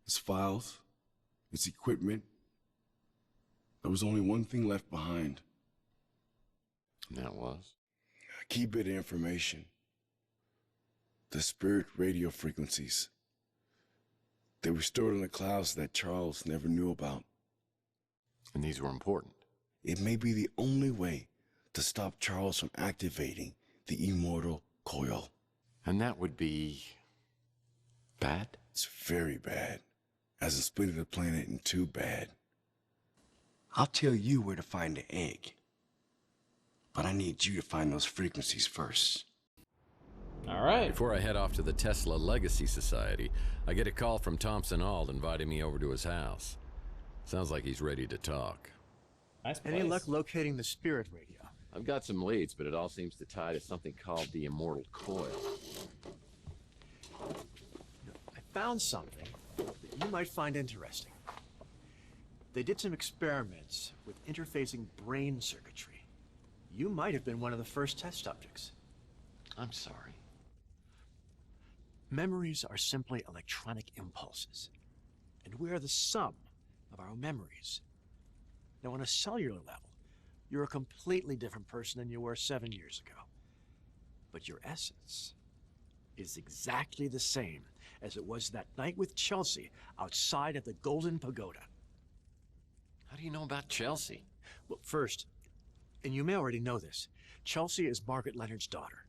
Its files, its equipment. There was only one thing left behind. And that was? A key bit of information. The spirit radio frequencies. They were stored in the clouds that Charles never knew about. And these were important. It may be the only way to stop Charles from activating the immortal coil. And that would be bad? It's very bad. As in splitting the planet in two bad. I'll tell you where to find the egg. But I need you to find those frequencies first. All right. Before I head off to the Tesla Legacy Society, I get a call from Thompson Auld inviting me over to his house. Sounds like he's ready to talk. Nice place. Any luck locating the spirit radio? I've got some leads, but it all seems to tie to something called the Immortal Coil. I found something that you might find interesting. They did some experiments with interfacing brain circuitry. You might have been one of the first test subjects. I'm sorry. Memories are simply electronic impulses, and we are the sum of our memories. Now, on a cellular level, you're a completely different person than you were 7 years ago. But your essence is exactly the same as it was that night with Chelsea outside of the Golden Pagoda. How do you know about Chelsea? Well, first, and you may already know this, Chelsea is Margaret Leonard's daughter.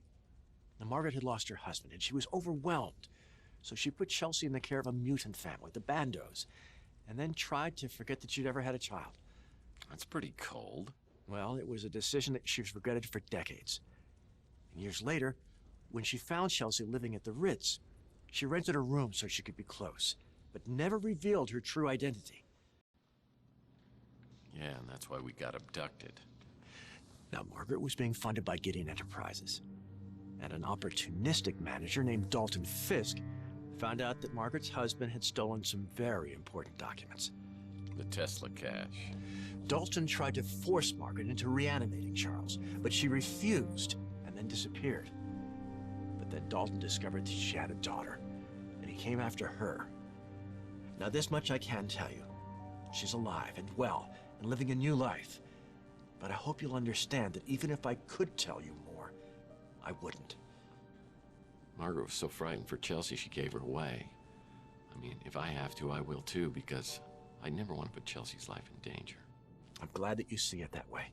Now, Margaret had lost her husband, and she was overwhelmed. So she put Chelsea in the care of a mutant family, the Bandos, and then tried to forget that she'd ever had a child. That's pretty cold. Well, it was a decision that she's regretted for decades. And years later, when she found Chelsea living at the Ritz, she rented a room so she could be close, but never revealed her true identity. Yeah, and that's why we got abducted. Now, Margaret was being funded by Gideon Enterprises, and an opportunistic manager named Dalton Fisk found out that Margaret's husband had stolen some very important documents. The Tesla cache. Dalton tried to force Margaret into reanimating Charles, but she refused and then disappeared. But then Dalton discovered that she had a daughter, and he came after her. Now, this much I can tell you. She's alive and well and living a new life. But I hope you'll understand that even if I could tell you more, I wouldn't. Margaret was so frightened for Chelsea, she gave her away. I mean, if I have to, I will too, because I never want to put Chelsea's life in danger. I'm glad that you see it that way.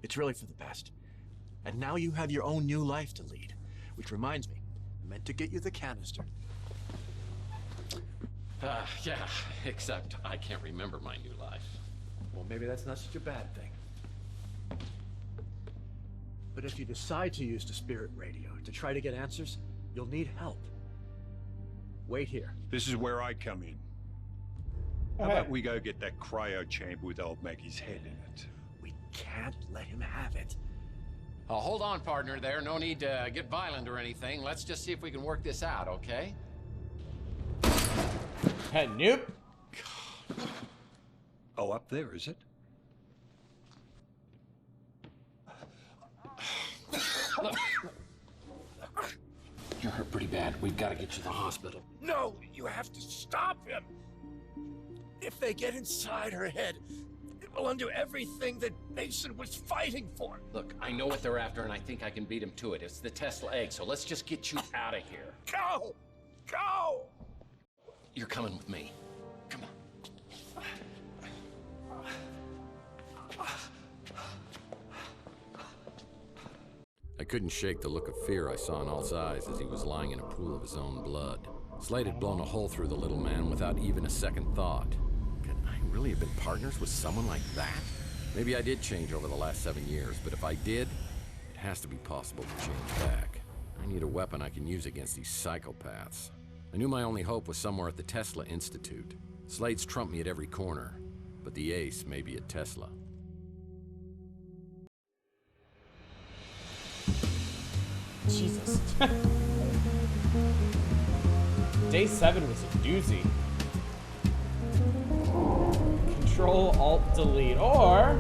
It's really for the best. And now you have your own new life to lead. Which reminds me, I meant to get you the canister. Yeah, except I can't remember my new life. Well, maybe that's not such a bad thing. But if you decide to use the spirit radio to try to get answers, you'll need help. Wait here. This is where I come in. How about we go get that cryo chamber with old Maggie's head in it? We can't let him have it. Hold on, partner there. No need to get violent or anything. Let's just see if we can work this out, okay? Nope. Oh, up there, is it? You're hurt pretty bad. We've got to get you to the hospital. No, you have to stop him. If they get inside her head, it will undo everything that Mason was fighting for. Look, I know what they're after, and I think I can beat them to it. It's the Tesla egg, so let's just get you out of here. Go! Go! You're coming with me. Come on. I couldn't shake the look of fear I saw in Alt's eyes as he was lying in a pool of his own blood. Slade had blown a hole through the little man without even a second thought. Could I really have been partners with someone like that? Maybe I did change over the last 7 years, but if I did, it has to be possible to change back. I need a weapon I can use against these psychopaths. I knew my only hope was somewhere at the Tesla Institute. Slade's trumped me at every corner, but the ace may be at Tesla. Jesus. Day 7 was a doozy. Control, Alt, Delete, or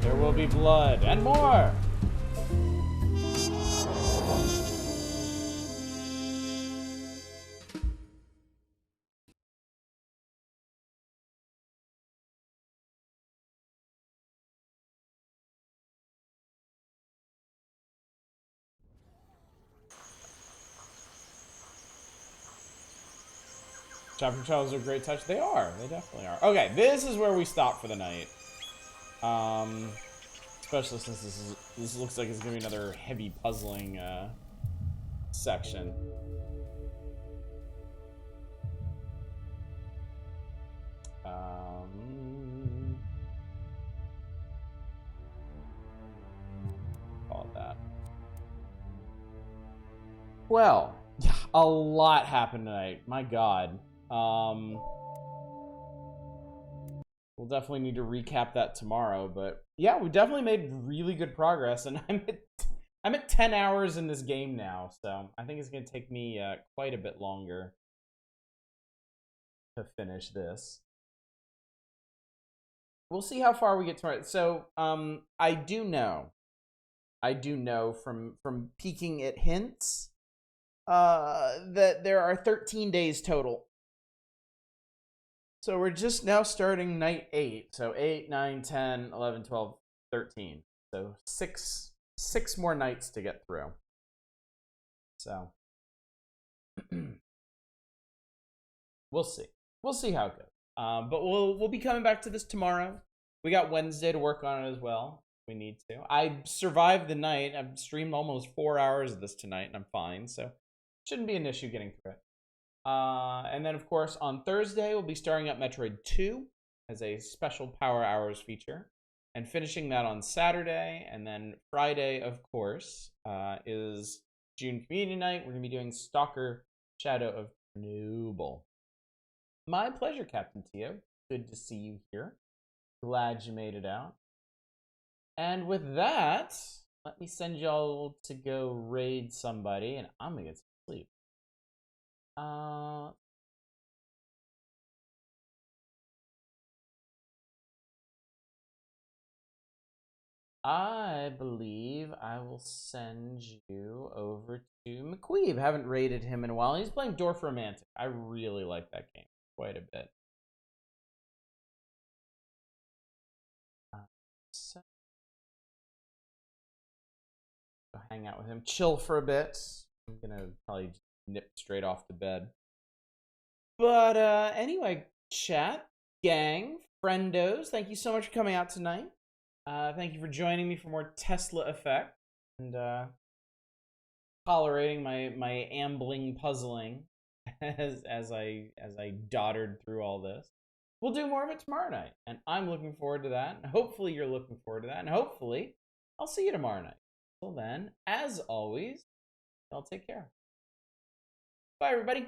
there will be blood and more. Chopper Charles are a great touch. They are. They definitely are. Okay, this is where we stop for the night. Especially since this looks like it's gonna be another heavy puzzling section. Call it that. Well, yeah, a lot happened tonight. My God. We'll definitely need to recap that tomorrow, but yeah, we definitely made really good progress, and I'm at 10 hours in this game now, so I think it's gonna take me quite a bit longer to finish this. We'll see how far we get tomorrow. So, I do know from peeking at hints that there are 13 days total. So we're just now starting night 8. So 8, 9, 10, 11, 12, 13. So six more nights to get through. So we'll see. We'll see how it goes. But we'll be coming back to this tomorrow. We got Wednesday to work on it as well. If we need to. I survived the night. I've streamed almost 4 hours of this tonight, and I'm fine. So shouldn't be an issue getting through it. And then, of course, on Thursday, we'll be starting up Metroid 2 as a special Power Hours feature. And finishing that on Saturday. And then Friday, of course, is June Community Night. We're going to be doing Stalker Shadow of Chernobyl. My pleasure, Captain Tio. Good to see you here. Glad you made it out. And with that, let me send y'all to go raid somebody, and I'm going to get some sleep. I believe I will send you over to McQueeb. Haven't raided him in a while. He's playing Dorfromantik. I really like that game quite a bit. So go hang out with him, chill for a bit. I'm gonna probably nip straight off to bed. But anyway, chat, gang, friendos, thank you so much for coming out tonight. Thank you for joining me for more Tesla Effect and tolerating my ambling puzzling as I doddered through all this. We'll do more of it tomorrow night, and I'm looking forward to that. And hopefully you're looking forward to that, and hopefully I'll see you tomorrow night. Till then, as always, y'all take care. Bye, everybody.